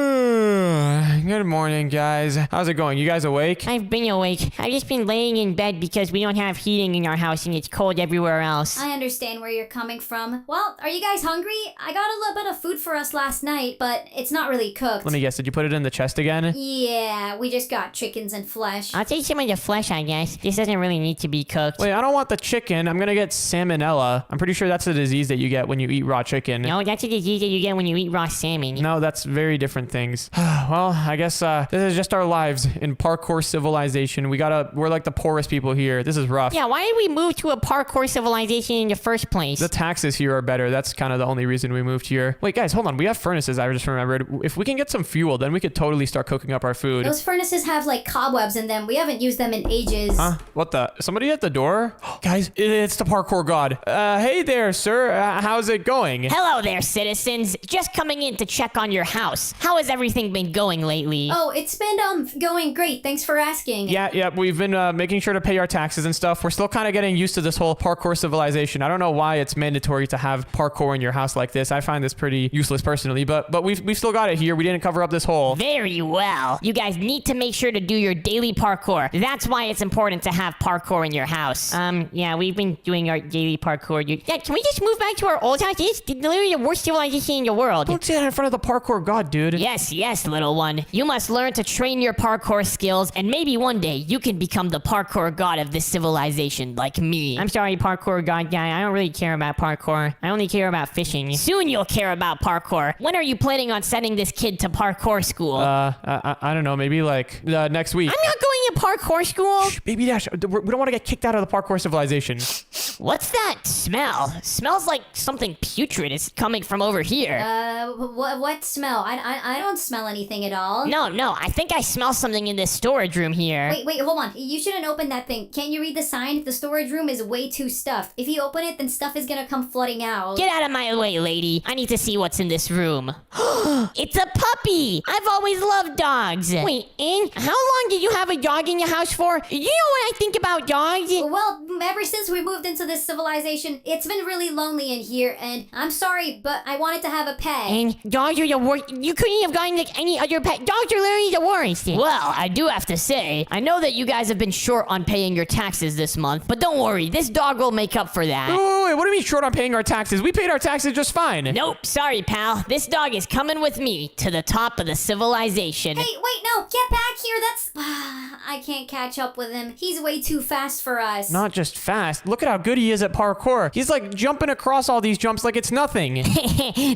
Good morning, guys. How's it going? You guys awake? I've been awake. I've just been laying in bed because we don't have heating in our house and it's cold everywhere else. I understand where you're coming from. Well, are you guys hungry? I got a little bit of food for us last night, but it's not really cooked. Let me guess, did you put it in the chest again? Yeah, we just got chickens and flesh. I'll take some of the flesh, I guess. This doesn't really need to be cooked. Wait, I don't want the chicken. I'm gonna get salmonella. I'm pretty sure that's a disease that you get when you eat raw chicken. No, that's a disease that you get when you eat raw salmon. No, that's very different things. Well, I guess this is just our lives in parkour civilization. We're like the poorest people here. This is rough. Yeah, why did we move to a parkour civilization in the first place? The taxes here are better. That's kind of the only reason we moved here. Wait, guys, hold on. We have furnaces, I just remembered. If we can get some fuel, then we could totally start cooking up our food. Those furnaces have like cobwebs in them. We haven't used them in ages. Huh? What the? Somebody at the door? Guys, it's the parkour god. Hey there, sir. How's it going? Hello there, citizens. Just coming in to check on your house. How has everything been going lately? Oh, it's been going great. Thanks for asking. Yeah, we've been making sure to pay our taxes and stuff. We're still kind of getting used to this whole parkour civilization. I don't know why it's mandatory to have parkour in your house like this. I find this pretty useless personally, but we've still got it here. We didn't cover up this hole. Very well. You guys need to make sure to do your daily parkour. That's why it's important to have parkour in your house. Yeah, we've been doing our daily parkour. Yeah, can we just move back to our old house? It's literally the worst civilization in the world. Don't say that in front of the parkour god, dude. Yes, little one. You must learn to train your parkour skills, and maybe one day you can become the parkour god of this civilization, like me. I'm sorry, parkour god guy. I don't really care about parkour. I only care about fishing. Soon you'll care about parkour. When are you planning on sending this kid to parkour school? I don't know. Maybe like next week. I'm not going to parkour school. Shh, Baby Dash, we don't want to get kicked out of the parkour civilization. What's that smell? Smells like something putrid is coming from over here. What smell? I don't smell anything at all. No, I think I smell something in this storage room here. Wait, hold on. You shouldn't open that thing. Can't you read the sign? The storage room is way too stuffed. If you open it, then stuff is gonna come flooding out. Get out of my way, lady. I need to see what's in this room. It's a puppy! I've always loved dogs. Wait, and how long did you have a dog in your house for? You know what I think about dogs? Well, ever since we moved into this civilization, it's been really lonely in here, and I'm sorry, but I wanted to have a pet. And dogs are the worst. You couldn't have gotten like any other pet. Dogs are literally the worst. Well, I do have to say, I know that you guys have been short on paying your taxes this month, but don't worry, this dog will make up for that. Wait, what do you mean short on paying our taxes? We paid our taxes just fine. Nope, sorry, pal. This dog is coming with me to the top of the civilization. Hey, wait, no, get back here. That's... I can't catch up with him. He's way too fast for us. Not just fast. Look at how good he is at parkour. He's like jumping across all these jumps like it's nothing.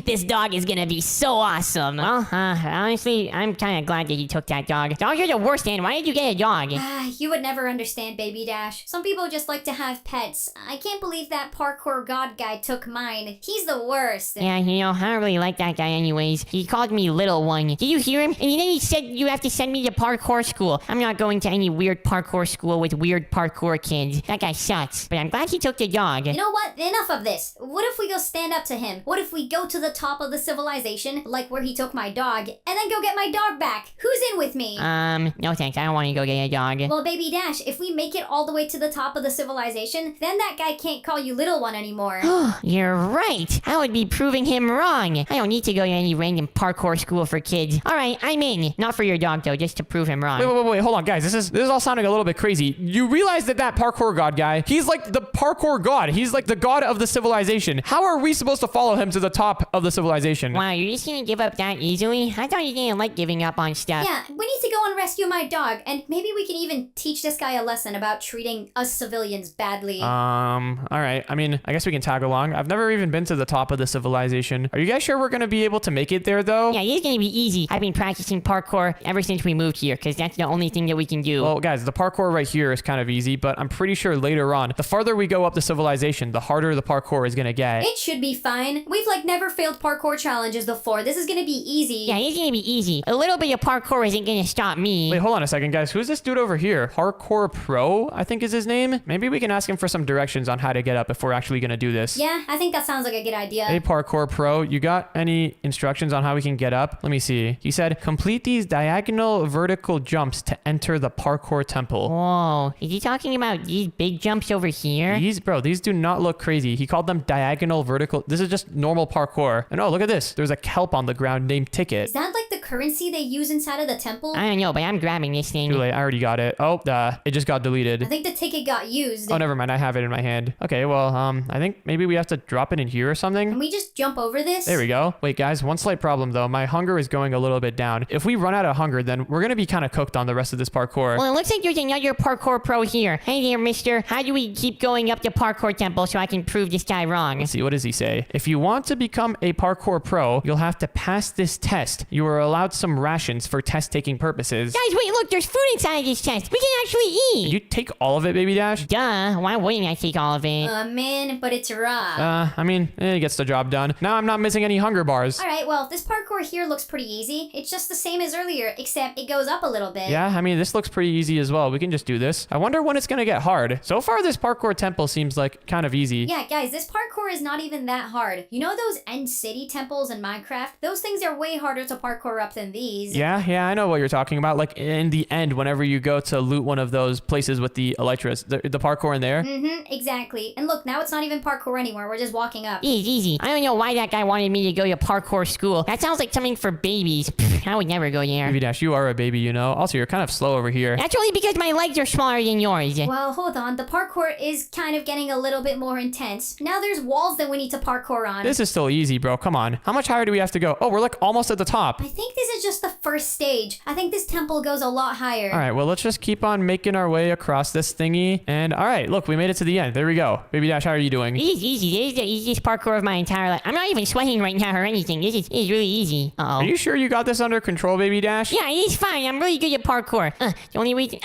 This dog is gonna be so awesome. Well, honestly, I'm kind of glad that you took that dog. Dogs are the worst, and why did you get a dog? You would never understand, Baby Dash. Some people just like to have pets. I can't believe that parkour god guy took mine. He's the worst. Yeah, I don't really like that guy anyways. He called me little one. Did you hear him? And then he said you have to send me to parkour school. I'm not going to any weird parkour school with weird parkour kids. That guy sucks. But I'm glad he took the dog. You know what? Enough of this. What if we go stand up to him? What if we go to the top of the civilization, like where he took my dog, and then go get my dog back? Who's in with me? No thanks. I don't want to go get a dog. Well, Baby Dash, if we make it all the way to the top of the civilization, then that guy can't call you little one anymore. You're right. I would be proving him wrong. I don't need to go to any random parkour school for kids. All right, I'm in. Not for your dog, though, just to prove him him wrong. Wait, hold on, guys. This is all sounding a little bit crazy. You realize that parkour god guy, he's like the parkour god. He's like the god of the civilization. How are we supposed to follow him to the top of the civilization? Wow, you're just gonna give up that easily? I thought you didn't like giving up on stuff. Yeah, we need to go and rescue my dog, and maybe we can even teach this guy a lesson about treating us civilians badly. All right. I mean, I guess we can tag along. I've never even been to the top of the civilization. Are you guys sure we're gonna be able to make it there, though? Yeah, it's gonna be easy. I've been practicing parkour ever since we moved here, because that's the only thing that we can do. Well, guys, the parkour right here is kind of easy, but I'm pretty sure later on, the farther we go up the civilization, the harder the parkour is gonna get. It should be fine. We've like never failed parkour challenges before. This is gonna be easy. Yeah, it's gonna be easy. A little bit of parkour isn't gonna stop me. Wait, hold on a second, guys. Who's this dude over here? Parkour Pro, I think is his name. Maybe we can ask him for some directions on how to get up if we're actually gonna do this. Yeah, I think that sounds like a good idea. Hey, Parkour Pro, you got any instructions on how we can get up? Let me see. He said, complete these diagonal vertical jumps to enter the parkour temple. Whoa, is he talking about these big jumps over here? These do not look crazy. He called them diagonal vertical. This is just normal parkour. And oh, look at this. There's a kelp on the ground named Ticket. Is that like the currency they use inside of the temple? I don't know, but I'm grabbing this thing. Too late. I already got it. Oh, it just got deleted. I think the ticket got used. Oh, never mind. I have it in my hand. Okay, well, I think maybe we have to drop it in here or something. Can we just jump over this? There we go. Wait, guys, one slight problem, though. My hunger is going a little bit down. If we run out of hunger, then we're going to be kind of cooked on the rest of this parkour. Well, it looks like there's another parkour pro here. Hey there, mister. How do we keep going up the parkour temple so I can prove this guy wrong? Let's see, what does he say? If you want to become a parkour pro, you'll have to pass this test. You are allowed some rations for test-taking purposes. Guys, wait, look, there's food inside this chest. We can actually eat. Did you take all of it, Baby Dash? Duh, why wouldn't I take all of it? Man, but it's raw. I mean, it gets the job done. Now I'm not missing any hunger bars. Alright, well, this parkour here looks pretty easy. It's just the same as earlier, except it goes up a little bit. Yeah, I mean, this looks pretty easy as well. We can just do this. I wonder when it's gonna get hard. So far, this parkour temple seems like kind of easy. Yeah, guys, this parkour is not even that hard. You know those end city temples in Minecraft? Those things are way harder to parkour up than these. Yeah, I know what you're talking about. Like, in the end, whenever you go to loot one of those places with the elytras, the parkour in there. Mm-hmm, exactly. And look, now it's not even parkour anymore. We're just walking up. Easy. I don't know why that guy wanted me to go to parkour school. That sounds like something for babies. Pfft, I would never go there. Baby Dash, you are a baby, you know. Also, you're kind of slow over here. That's only because my legs are smaller than yours. Well, hold on. The parkour is kind of getting a little bit more intense. Now there's walls that we need to parkour on. This is still easy, bro. Come on. How much higher do we have to go? Oh, we're like almost at the top. I think this is just the first stage. I think this temple goes a lot higher. All right, well, let's just keep on making our way across this thingy. And all right, look, we made it to the end. There we go. Baby Dash, how are you doing? This is easy. This is the easiest parkour of my entire life. I'm not even sweating right now or anything. This is really easy. Uh-oh. Are you sure you got this under control, Baby Dash? Yeah, it's fine. I'm really good at parkour. The only reason...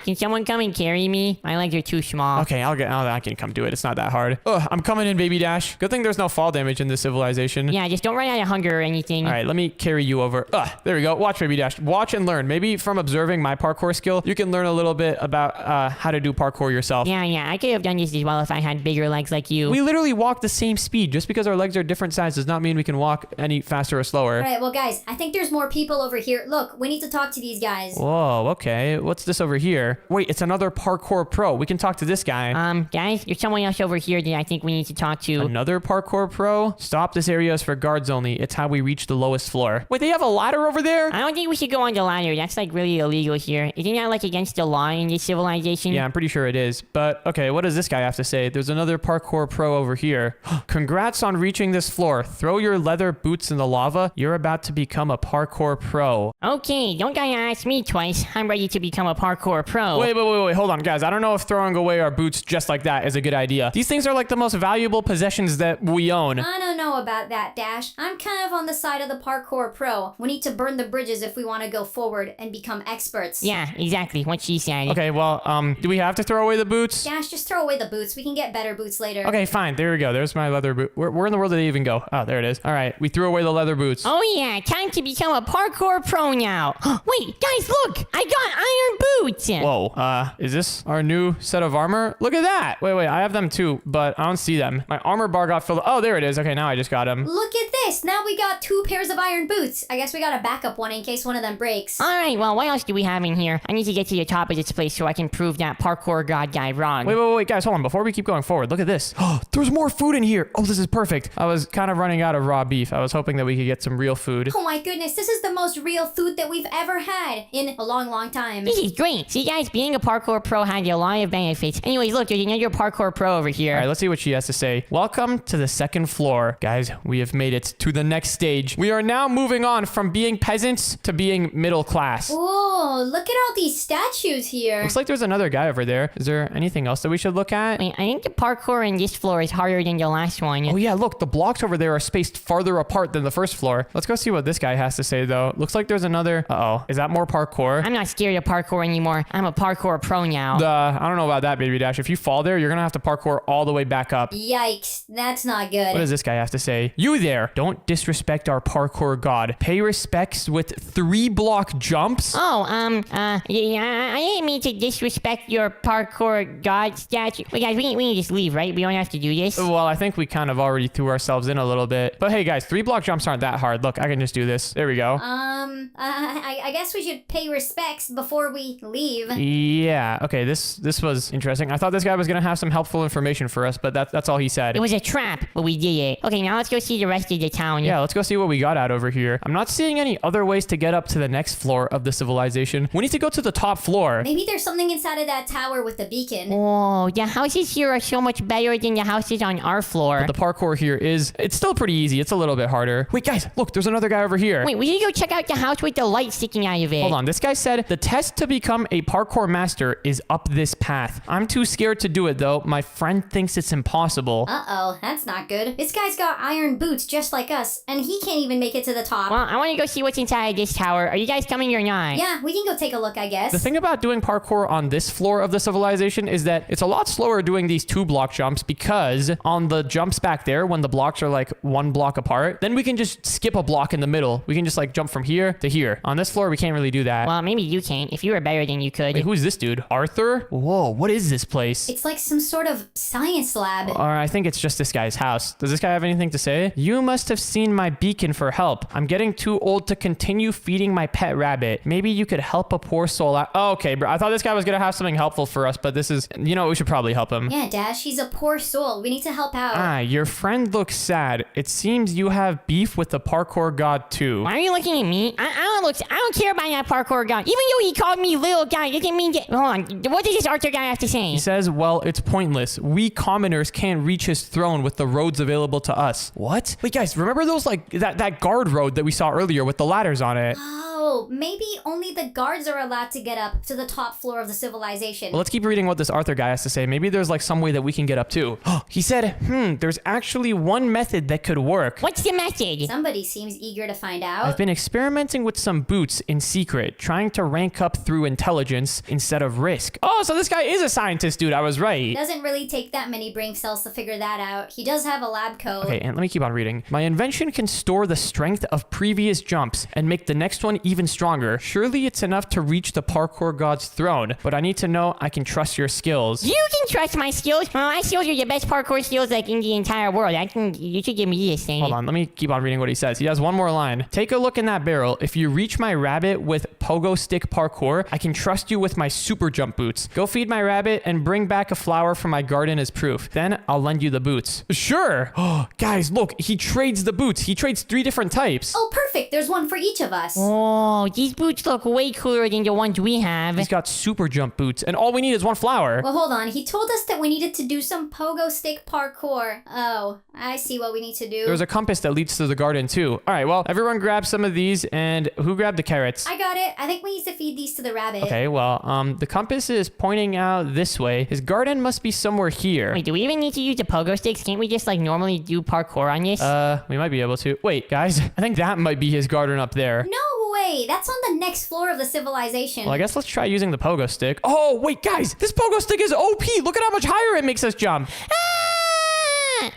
Can someone come and carry me? My legs are too small. Okay, I can come do it. It's not that hard. Ugh, I'm coming in, Baby Dash. Good thing there's no fall damage in this civilization. Yeah, just don't run out of hunger or anything. All right, let me carry you over. There we go. Watch, Baby Dash. Watch and learn. Maybe from observing my parkour skill, you can learn a little bit about how to do parkour yourself. Yeah, I could have done this as well if I had bigger legs like you. We literally walk the same speed. Just because our legs are different size does not mean we can walk any faster or slower. Alright, well guys, I think there's more people over here. Look, we need to talk to these guys. Whoa, okay. What's this over here? Wait, it's another parkour pro. We can talk to this guy. Guys, there's someone else over here that I think we need to talk to. Another parkour pro? Stop, this area is for guards only. It's how we reach the lowest floor. Wait, they have a ladder over there? I don't think we should go on the ladder. That's like really illegal here. Isn't that like against the law in this civilization? Yeah, I'm pretty sure it is. But okay, what does this guy have to say? There's another parkour pro over here. Congrats on reaching this floor. Throw your leather boots in the lava. You're about to become a parkour pro. Okay, don't gotta ask me twice. I'm ready to become a parkour pro. Wait, hold on, guys. I don't know if throwing away our boots just like that is a good idea. These things are like the most valuable possessions that we own. I don't know about that, Dash. I'm kind of on the side of the parkour pro. We need to burn the bridges if we want to go forward and become experts. Yeah, exactly what she said. Okay, well, do we have to throw away the boots? Dash, just throw away the boots. We can get better boots later. Okay, fine. There we go. There's my leather boot. Where in the world did they even go? Oh, there it is. All right, we threw away the leather boots. Oh yeah, time to become a parkour pro now. Wait, guys, look! I got iron boots! Whoa, is this our new set of armor? Look at that! Wait, I have them too, but I don't see them. My armor bar got filled. Oh, there it is. Okay, now I just got them. Look at this. Now we got 2 pairs of iron boots. I guess we got a backup one in case one of them breaks. Alright, well, what else do we have in here? I need to get to the top of this place so I can prove that parkour god guy wrong. Wait, guys, hold on. Before we keep going forward, look at this. Oh, there's more food in here. Oh, this is perfect. I was kind of running out of raw beef. I was hoping that we could get some real food. Oh my goodness, this is the most real food that we've ever had in a long, long time. This is great. See, guys, being a parkour pro had a lot of benefits. Anyways, look, there's another parkour pro over here. All right, let's see what she has to say. Welcome to the 2nd floor. Guys, we have made it to the next stage. We are now moving on from being peasants to being middle class. Oh, look at all these statues here. Looks like there's another guy over there. Is there anything else that we should look at? Wait, I think the parkour in this floor is harder than the last one. Oh yeah, look, the blocks over there are spaced farther apart than the first floor. Let's go see what this guy has to say though. Looks like there's another. Uh-oh. Is that more parkour? I'm not scared of parkour anymore. I'm a parkour pro now. I don't know about that, Baby Dash. If you fall there, you're gonna have to parkour all the way back up. Yikes, that's not good. What does this guy have to say? You there! Don't disrespect our parkour god. Pay respects with 3-block jumps? Oh, yeah, I didn't mean to disrespect your parkour god statue. Wait, guys, we can just leave, right? We don't have to do this. Well, I think we kind of already threw ourselves in a little bit. But hey, guys, 3-block jumps aren't that hard. Look, I can just do this. There we go. I guess we should pay respects before we leave. Yeah, okay, this was interesting. I thought this guy was gonna have some helpful information for us, but that's all he said. It was a trap, but we did it. Okay, now let's go see the rest of the town. Yeah, let's go see what we got out over here. I'm not seeing any other ways to get up to the next floor of the civilization. We need to go to the top floor. Maybe there's something inside of that tower with the beacon. Oh, the houses here are so much better than the houses on our floor. But the parkour here it's still pretty easy. It's a little bit harder. Wait, guys, look, there's another guy over here. Wait, we should go check out the house with the light sticking out of it. Hold on, this guy said the test to become a parkour master is up this path. I'm too scared to do it though. My friend thinks it's impossible. Uh-oh, that's not good. This guy's got iron boots just like us, and he can't even make it to the top. Well, I want to go see what's inside of this tower. Are you guys coming or not? Yeah, we can go take a look, I guess. The thing about doing parkour on this floor of the civilization is that it's a lot slower doing these 2-block jumps because on the jumps back there, when the blocks are like 1 block apart, then we can just skip a block in the middle. We can just like jump from here to here. On this floor, we can't really do that. Well, maybe you can't. If you were better than you could. Wait, who's this dude? Arthur? Whoa, what is this place? It's like some sort of science lab. Or I think it's just this guy's house. Does this guy have anything to say? You must have seen my beacon for help. I'm getting too old to continue feeding my pet rabbit. Maybe you could help a poor soul out. Oh, okay, bro. I thought this guy was gonna have something helpful for us, but this is, you know, we should probably help him. Yeah, Dash, he's a poor soul. We need to help out. Ah, your friend looks sad. It seems you have beef with the parkour god too. Why are you looking at me? I don't care about that parkour guy. Even though he called me little guy, it didn't mean that. Hold on. What does this Arthur guy have to say? He says, well, it's pointless. We commoners can't reach his throne with the roads available to us. What? Wait, guys, remember those, like, that guard road that we saw earlier with the ladders on it? Oh, maybe only the guards are allowed to get up to the top floor of the civilization. Well, let's keep reading what this Arthur guy has to say. Maybe there's, like, some way that we can get up too. He said, there's actually one method that could work. What's the method? Somebody seems eager to find out. I've been experimenting with some boots in secret, trying to rank up through intelligence instead of risk. Oh, so this guy is a scientist, dude. I was right. Doesn't really take that many brain cells to figure that out. He does have a lab coat. Okay, and let me keep on reading. My invention can store the strength of previous jumps and make the next one even stronger. Surely it's enough to reach the parkour god's throne, but I need to know I can trust your skills. You can trust my skills. Well, my skills are the best parkour skills like in the entire world. You should give me this thing. Hold on, let me keep on reading what he says. He has one more line. Take a look in that barrel. If you reach my rabbit with pogo stick parkour, I can trust you with my super jump boots. Go feed my rabbit and bring back a flower from my garden as proof. Then I'll lend you the boots. Sure. Oh, guys, look, he trades the boots. He trades 3 different types. Oh, perfect. There's one for each of us. Oh, these boots look way cooler than the ones we have. He's got super jump boots, and all we need is 1 flower. Well, hold on. He told us that we needed to do some pogo stick parkour. Oh, I see what we need to do. There's a compass that leads to the garden, too. All right, well, everyone grab some of these, and who grabbed the carrots? I got it. I think we need to feed these to the rabbit. Okay, well, the compass is pointing out this way. His garden must be somewhere here. Wait, do we even need to use the pogo sticks? Can't we just, like, normally do parkour on this? We might be able to. Wait, guys, I think that might be his garden up there. No way. That's on the next floor of the civilization. Well, I guess let's try using the pogo stick. Oh, wait, guys, this pogo stick is OP. Look at how much higher it makes us jump.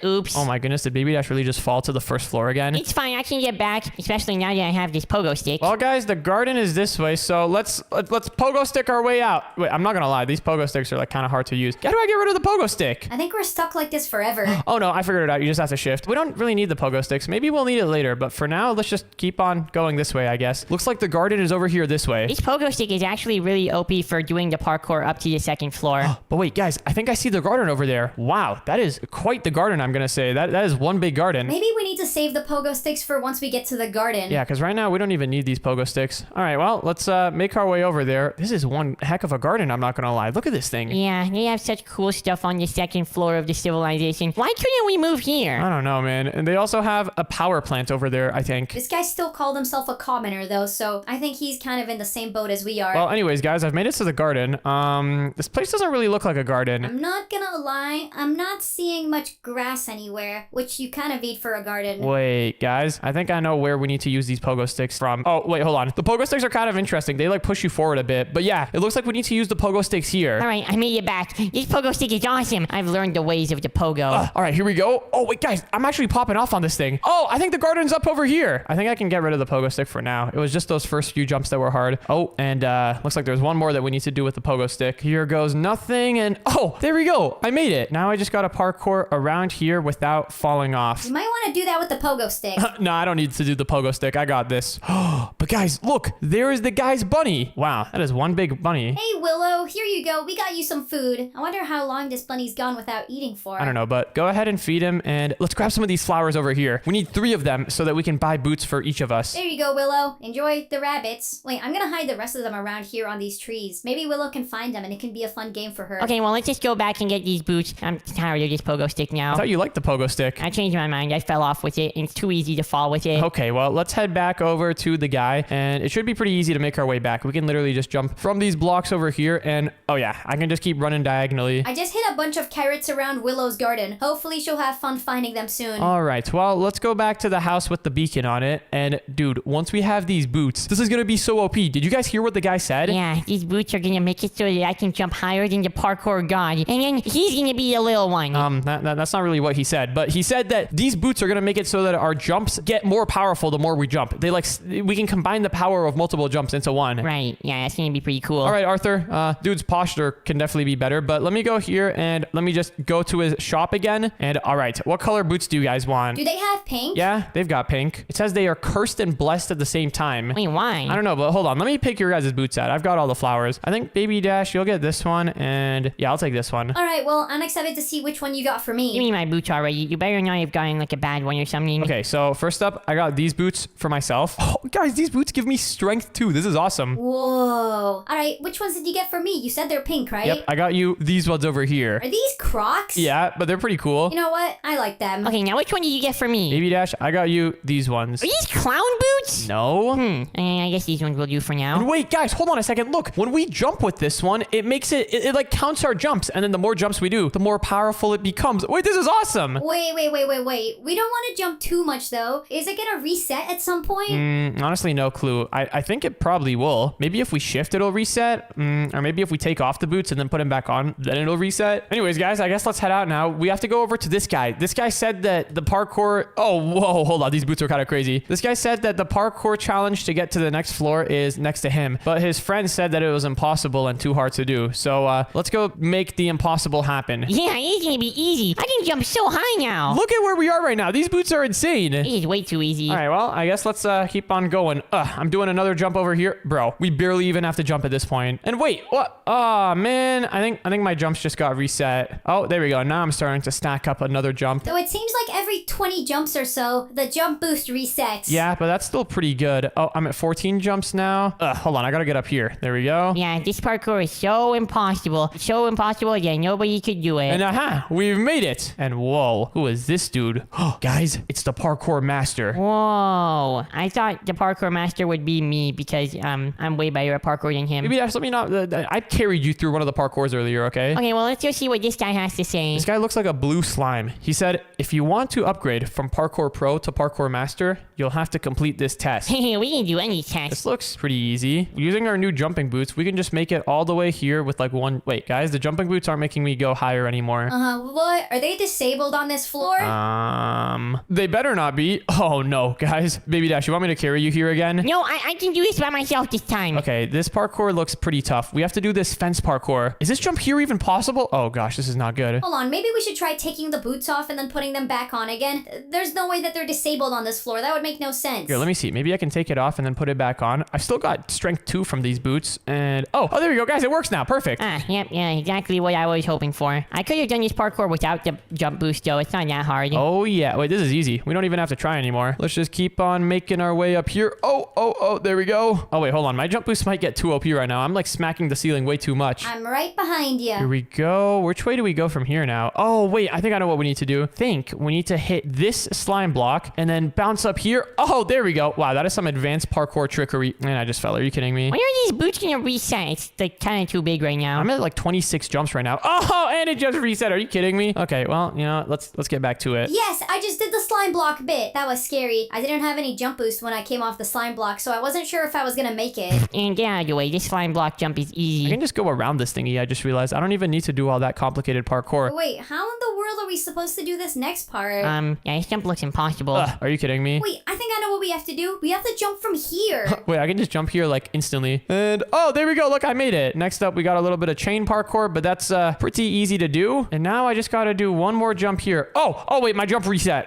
Oops. Oh my goodness, did Baby Dash really just fall to the first floor again? It's fine. I can get back, especially now that I have this pogo stick. Well, guys, the garden is this way, so let's pogo stick our way out. Wait, I'm not gonna lie, these pogo sticks are like kind of hard to use. How do I get rid of the pogo stick? I think we're stuck like this forever. Oh no, I figured it out. You just have to shift. We don't really need the pogo sticks. Maybe we'll need it later, but for now, let's just keep on going this way, I guess. Looks like the garden is over here this way. This pogo stick is actually really OP for doing the parkour up to the second floor. But wait, guys, I think I see the garden over there. Wow, that is quite the garden, I'm gonna say. That is one big garden. Maybe we need to save the pogo sticks for once we get to the garden. Yeah, because right now we don't even need these pogo sticks. All right, well, let's make our way over there. This is one heck of a garden, I'm not gonna lie. Look at this thing. Yeah, they have such cool stuff on the second floor of the civilization. Why couldn't we move here? I don't know, man. And they also have a power plant over there, I think. This guy still called himself a commoner, though, so I think he's kind of in the same boat as we are. Well, anyways, guys, I've made it to the garden. This place doesn't really look like a garden. I'm not gonna lie, I'm not seeing much grass anywhere, which you kind of need for a garden. Wait, guys, I think I know where we need to use these pogo sticks from. Oh, wait, hold on. The pogo sticks are kind of interesting. They like push you forward a bit. But yeah, it looks like we need to use the pogo sticks here. All right, I made it back. This pogo stick is awesome. I've learned the ways of the pogo. All right, here we go. Oh, wait, guys, I'm actually popping off on this thing. Oh, I think the garden's up over here. I think I can get rid of the pogo stick for now. It was just those first few jumps that were hard. Oh, and looks like there's one more that we need to do with the pogo stick. Here goes nothing. And oh, there we go. I made it. Now I just got to parkour around here without falling off. You might want to do that with the pogo stick. No, I don't need to do the pogo stick. I got this. But guys, look, there is the guy's bunny. Wow, that is one big bunny. Hey, Willow, here you go. We got you some food. I wonder how long this bunny's gone without eating for. I don't know, but go ahead and feed him, and let's grab some of these flowers over here. We need 3 of them so that we can buy boots for each of us. There you go, Willow. Enjoy the rabbits. Wait, I'm gonna hide the rest of them around here on these trees. Maybe Willow can find them and it can be a fun game for her. Okay, well, let's just go back and get these boots. I'm tired of this pogo stick now. I thought you liked the pogo stick. I changed my mind. I fell off with it, and it's too easy to fall with it. Okay, well, let's head back over to the guy, and it should be pretty easy to make our way back. We can literally just jump from these blocks over here, and oh yeah, I can just keep running diagonally. I just hit a bunch of carrots around Willow's garden. Hopefully she'll have fun finding them soon. All right, well, let's go back to the house with the beacon on it, and dude, once we have these boots, this is gonna be so OP. Did you guys hear what the guy said? Yeah, these boots are gonna make it so that I can jump higher than the parkour god, and then he's gonna be a little one. That's not really what he said, but he said that these boots are gonna make it so that our jumps get more powerful the more we jump. We can combine the power of multiple jumps into one. Right, yeah, that's gonna be pretty cool. All right, Arthur, dude's posture can definitely be better, but let me go here and let me just go to his shop again. And all right, what color boots do you guys want? Do they have pink? Yeah, they've got pink. It says they are cursed and blessed at the same time. Wait, why? I don't know, but hold on. Let me pick your guys' boots out. I've got all the flowers. I think Baby Dash, you'll get this one, and yeah, I'll take this one. All right, well, I'm excited to see which one you got for Give me. me my boots already. You better not have gotten like a bad one or something. Okay, so first up, I got these boots for myself. Oh, guys, these boots give me strength too. This is awesome. Whoa. All right, which ones did you get for me? You said they're pink, right? Yep, I got you these ones over here. Are these Crocs? Yeah, but they're pretty cool. You know what? I like them. Okay, now which one did you get for me? Baby Dash, I got you these ones. Are these clown boots? No. I guess these ones will do for now. And wait, guys, hold on a second. Look, when we jump with this one, it makes it like counts our jumps. And then the more jumps we do, the more powerful it becomes. Wait, this is awesome. Wait. We don't want to jump too much, though. Is it gonna reset at some point? Honestly, no clue. I think it probably will. Maybe if we shift, it'll reset. Or maybe if we take off the boots and then put them back on, then it'll reset. Anyways, guys, I guess let's head out now. We have to go over to this guy. This guy said that the parkour... Oh, whoa, hold on. These boots are kind of crazy. This guy said that the parkour challenge to get to the next floor is next to him. But his friend said that it was impossible and too hard to do. So let's go make the impossible happen. Yeah, it's gonna be easy. I can jump so high now. Look at where we are right now. These boots are insane. It is way too easy. All right, well, I guess let's keep on going. I'm doing another jump over here. Bro, we barely even have to jump at this point. And wait, what? Oh, man. I think my jumps just got reset. Oh, there we go. Now I'm starting to stack up another jump. Though it seems like every 20 jumps or so, the jump boost resets. Yeah, but that's still pretty good. Oh, I'm at 14 jumps now. Hold on. I gotta get up here. There we go. Yeah, this parkour is so impossible. So impossible that nobody could do it. And we've made it. And whoa, who is this dude? Guys, it's the parkour master. Whoa. I thought the parkour master would be me because I'm way better at parkour than him. Maybe that's something not... I carried you through one of the parkours earlier, okay? Okay, well, let's go see what this guy has to say. This guy looks like a blue slime. He said, if you want to upgrade from parkour pro to parkour master, you'll have to complete this test. We can do any test. This looks pretty easy. Using our new jumping boots, we can just make it all the way here with like one... Wait, guys, the jumping boots aren't making me go higher anymore. What? Are they disabled on this floor? They better not be. Oh, no, guys. Baby Dash, you want me to carry you here again? No, I can do this by myself this time. Okay, this parkour looks pretty tough. We have to do this fence parkour. Is this jump here even possible? Oh, gosh, this is not good. Hold on, maybe we should try taking the boots off and then putting them back on again. There's no way that they're disabled on this floor. That would make no sense. Here, let me see. Maybe I can take it off and then put it back on. I've still got strength 2 from these boots. And oh, there we go, guys. It works now. Perfect. Yep, yeah, exactly what I was hoping for. I could have done this parkour without the jump boost, though. It's not that hard. Oh, yeah. Wait, this is easy. We don't even have to try anymore. Let's just keep on making our way up here. Oh, there we go. Oh, wait, hold on. My jump boost might get too OP right now. I'm like smacking the ceiling way too much. I'm right behind you. Here we go. Which way do we go from here now? Oh, wait. I think I know what we need to do. We need to hit this slime block and then bounce up here. Oh, there we go. Wow, that is some advanced parkour trickery. And I just fell. Are you kidding me? When are these boots gonna reset? It's like kind of too big right now. I'm at like 26 jumps right now. Oh, and it just reset. Are you kidding me? Okay, well, you know, let's get back to it. Yes, I just did the slime block bit. That was scary. I didn't have any jump boost when I came off the slime block, so I wasn't sure if I was gonna make it. And get out of the way. This slime block jump is I easy. can just go around this thingy. I just realized I don't even need to do all that complicated parkour. Wait, how in the world are we supposed to do this next part? Yeah, this jump looks impossible. Are you kidding me? Wait, I think I know what we have to do. We have to jump from here. Wait, I can just jump here like instantly. And oh, there we go. Look, I made it. Next up, we got a little bit of chain parkour, but that's pretty easy to do. And now I just got to do one more jump here. Oh, wait, my jump reset.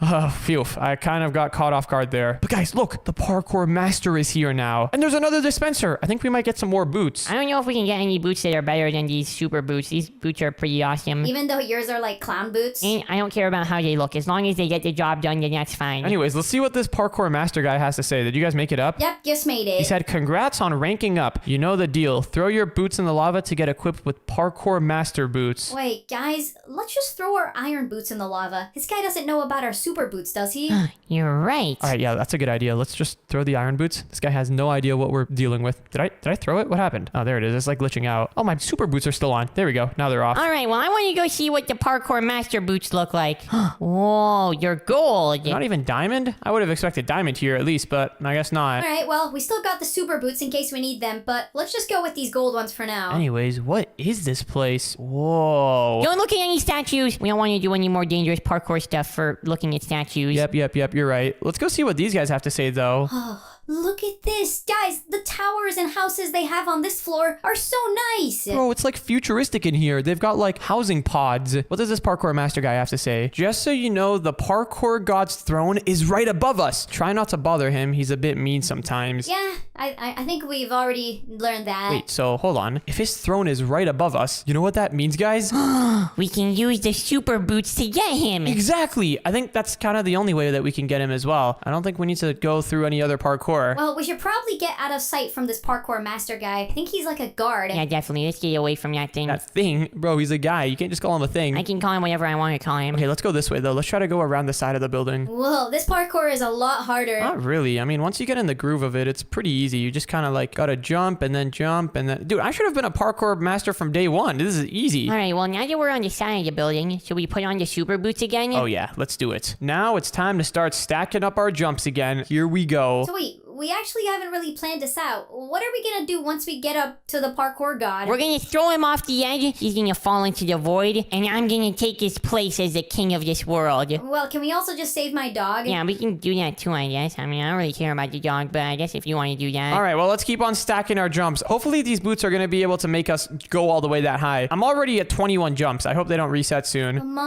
Oh, phew. I kind of got caught off guard there. But guys, look, the parkour master is here now. And there's another dispenser. I think we might get some more boots. I don't know if we can get any boots that are better than these super boots. These boots are pretty awesome. Even though yours are like clown boots. And I don't care about how they look. As long as they get the job done, then that's fine. Anyways, let's see what this parkour master guy has to say. Did you guys make it up? Yep, just made it. He said, congrats on ranking up. You know the deal. Throw your boots in the lava to get equipped with parkour master boots. Wait, guys, let's just throw our iron boots in the lava. This guy doesn't know about our super boots, does he? You're right. All right, yeah, that's a good idea. Let's just throw the iron boots. This guy has no idea what we're dealing with. Did I throw it? What happened? Oh, there it is. It's like glitching out. Oh, my super boots are still on. There we go. Now they're off. All right, well, I want to go see what the parkour master boots look like. Whoa, you're gold. Not even diamond? I would have expected diamond here at least, but I guess not. Alright, well, we still got the super boots in case we need them, but let's just go with these gold ones for now. Anyways, what is this place? Whoa. Don't look at any statues. We don't want to do any more dangerous parkour stuff for looking at statues. Yep, you're right. Let's go see what these guys have to say, though. Look at this. Guys, the towers and houses they have on this floor are so nice. Bro, it's like futuristic in here. They've got like housing pods. What does this parkour master guy have to say? Just so you know, the parkour god's throne is right above us. Try not to bother him. He's a bit mean sometimes. Yeah, I think we've already learned that. Wait, so hold on. If his throne is right above us, you know what that means, guys? We can use the super boots to get him. Exactly. I think that's kind of the only way that we can get him as well. I don't think we need to go through any other parkour. Well, we should probably get out of sight from this parkour master guy. I think he's like a guard. Yeah, definitely. Let's get away from that thing. That thing? Bro, he's a guy. You can't just call him a thing. I can call him whatever I want to call him. Okay, let's go this way, though. Let's try to go around the side of the building. Whoa, this parkour is a lot harder. Not really. I mean, once you get in the groove of it, it's pretty easy. You just kind of like gotta jump and then jump and then... Dude, I should have been a parkour master from day one. This is easy. All right, well, now that we're on the side of the building, should we put on the super boots again? Oh, yeah. Let's do it. Now it's time to start stacking up our jumps again. Here we go. So wait, we actually haven't really planned this out. What are we gonna do once we get up to the parkour god? We're gonna throw him off the edge, he's gonna fall into the void, and I'm gonna take his place as the king of this world. Well, can we also just save my dog? Yeah, we can do that too, I guess. I mean, I don't really care about the dog, but I guess if you want to do that. All right, well, let's keep on stacking our jumps. Hopefully these boots are going to be able to make us go all the way that high. I'm already at 21 jumps. I hope they don't reset soon. Come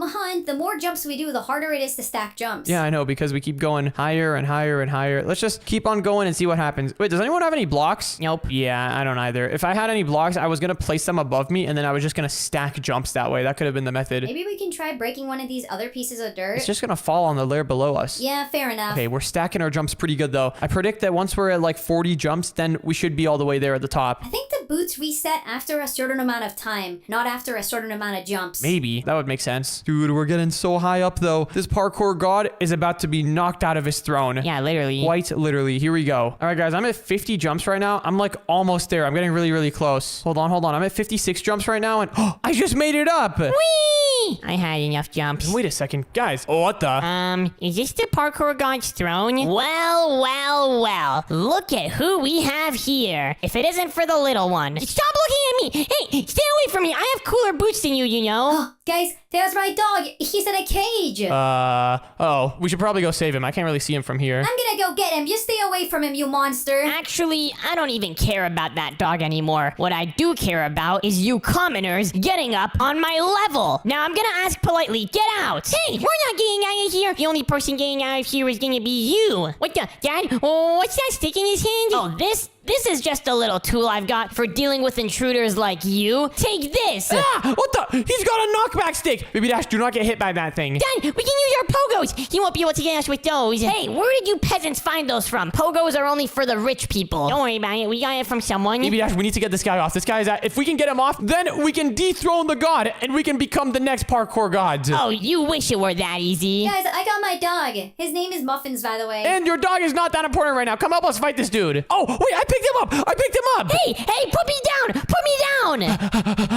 on. The more jumps we do, the harder it is to stack jumps. Yeah, I know, because we keep going higher and higher and higher. Let's just keep on going and see what happens. Wait, does anyone have any blocks? Nope. Yeah, I don't either. If I had any blocks, I was going to place them above me, and then I was just going to stack jumps that way. That could have been the method. Maybe we can try breaking one of these other pieces of dirt. It's just going to fall on the layer below us. Yeah, fair enough. Okay, we're stacking our jumps pretty good, though. I predict that once we're at like 40 jumps, then we should be all the way there at the top. I think the boots reset after a certain amount of time, not after a certain amount of jumps. Maybe. That would make sense. Dude, we're getting so high up, though. This parkour god is about to be knocked out of his throne. Yeah, literally. Quite literally. Here we go. All right, guys, I'm at 50 jumps right now. I'm like almost there. I'm getting really, really close. Hold on. I'm at 56 jumps right now, and I just made it up. Whee! I had enough jumps. Wait a second, guys. Oh, what the? Is this the parkour god's throne? Well, well, well. Look at who we have here. If it isn't for the little one. Stop looking at me! Hey, stay away from me! I have cooler boots than you know? Guys, there's my dog. He's in a cage. Oh, we should probably go save him. I can't really see him from here. I'm gonna go get him. Just stay away from him, you monster. Actually, I don't even care about that dog anymore. What I do care about is you commoners getting up on my level. Now I'm gonna ask politely, get out. Hey, we're not getting out of here. The only person getting out of here is gonna be you. What the, Dad? Oh, what's that stick in his hand? Oh, this is just a little tool I've got for dealing with intruders like you. Take this. Ah, what the? He's got a knockback stick. Baby Dash, do not get hit by that thing. Dad, we can use our pogos. He won't be able to get us with those. Hey, where did you peasants find those from? Pogos are only for the rich people. Don't worry about it. We got it from someone. Baby Dash, we need to get this guy off. This guy is if we can get him off, then we can dethrone the god and we can become the next parkour gods. Oh, you wish it were that easy. Guys, I got my dog. His name is Muffins, by the way. And your dog is not that important right now. Come help us fight this dude. Oh, wait, I picked him up. I picked him up. Hey, put me down. Put me down.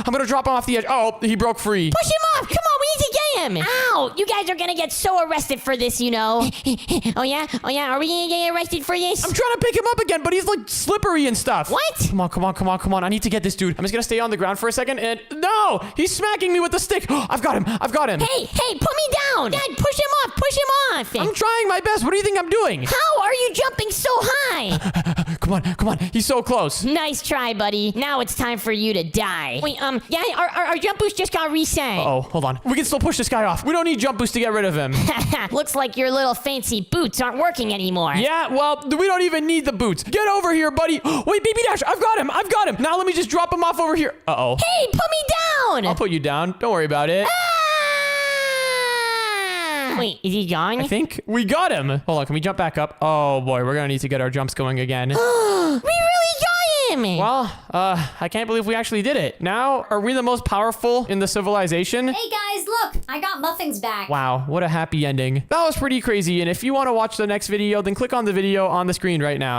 I'm gonna drop him off the edge. Oh, he broke free. Push him off. Come on, we need to get him. Ow, you guys are gonna get so arrested for this, you know. Oh yeah? Are we gonna get arrested for this? I'm trying to pick him up again, but he's like slippery and stuff. What? Come on. I need to get this dude. I'm just gonna stay on the ground for a second and no, he's smacking me with the stick. I've got him. Hey, put me down. Dad, push him off. I'm trying my best. What do you think I'm doing? How are you jumping so high? Come on. He's so close. Nice try, buddy. Now it's time for you to die. Wait, yeah, our jump boost just got reset. Oh, hold on. We can still push this guy off. We don't need jump boost to get rid of him. Looks like your little fancy boots aren't working anymore. Yeah, well, we don't even need the boots. Get over here, buddy. Wait, Baby Dash, I've got him. Now let me just drop him off over here. Uh-oh. Hey, put me down. I'll put you down. Don't worry about it. Wait, is he gone? I think we got him. Hold on, can we jump back up? Oh boy, we're gonna need to get our jumps going again. We really got him. Well, I can't believe we actually did it. Now, are we the most powerful in the civilization? Hey guys, look, I got Muffins back. Wow, what a happy ending. That was pretty crazy, and if you want to watch the next video, then click on the video on the screen right now.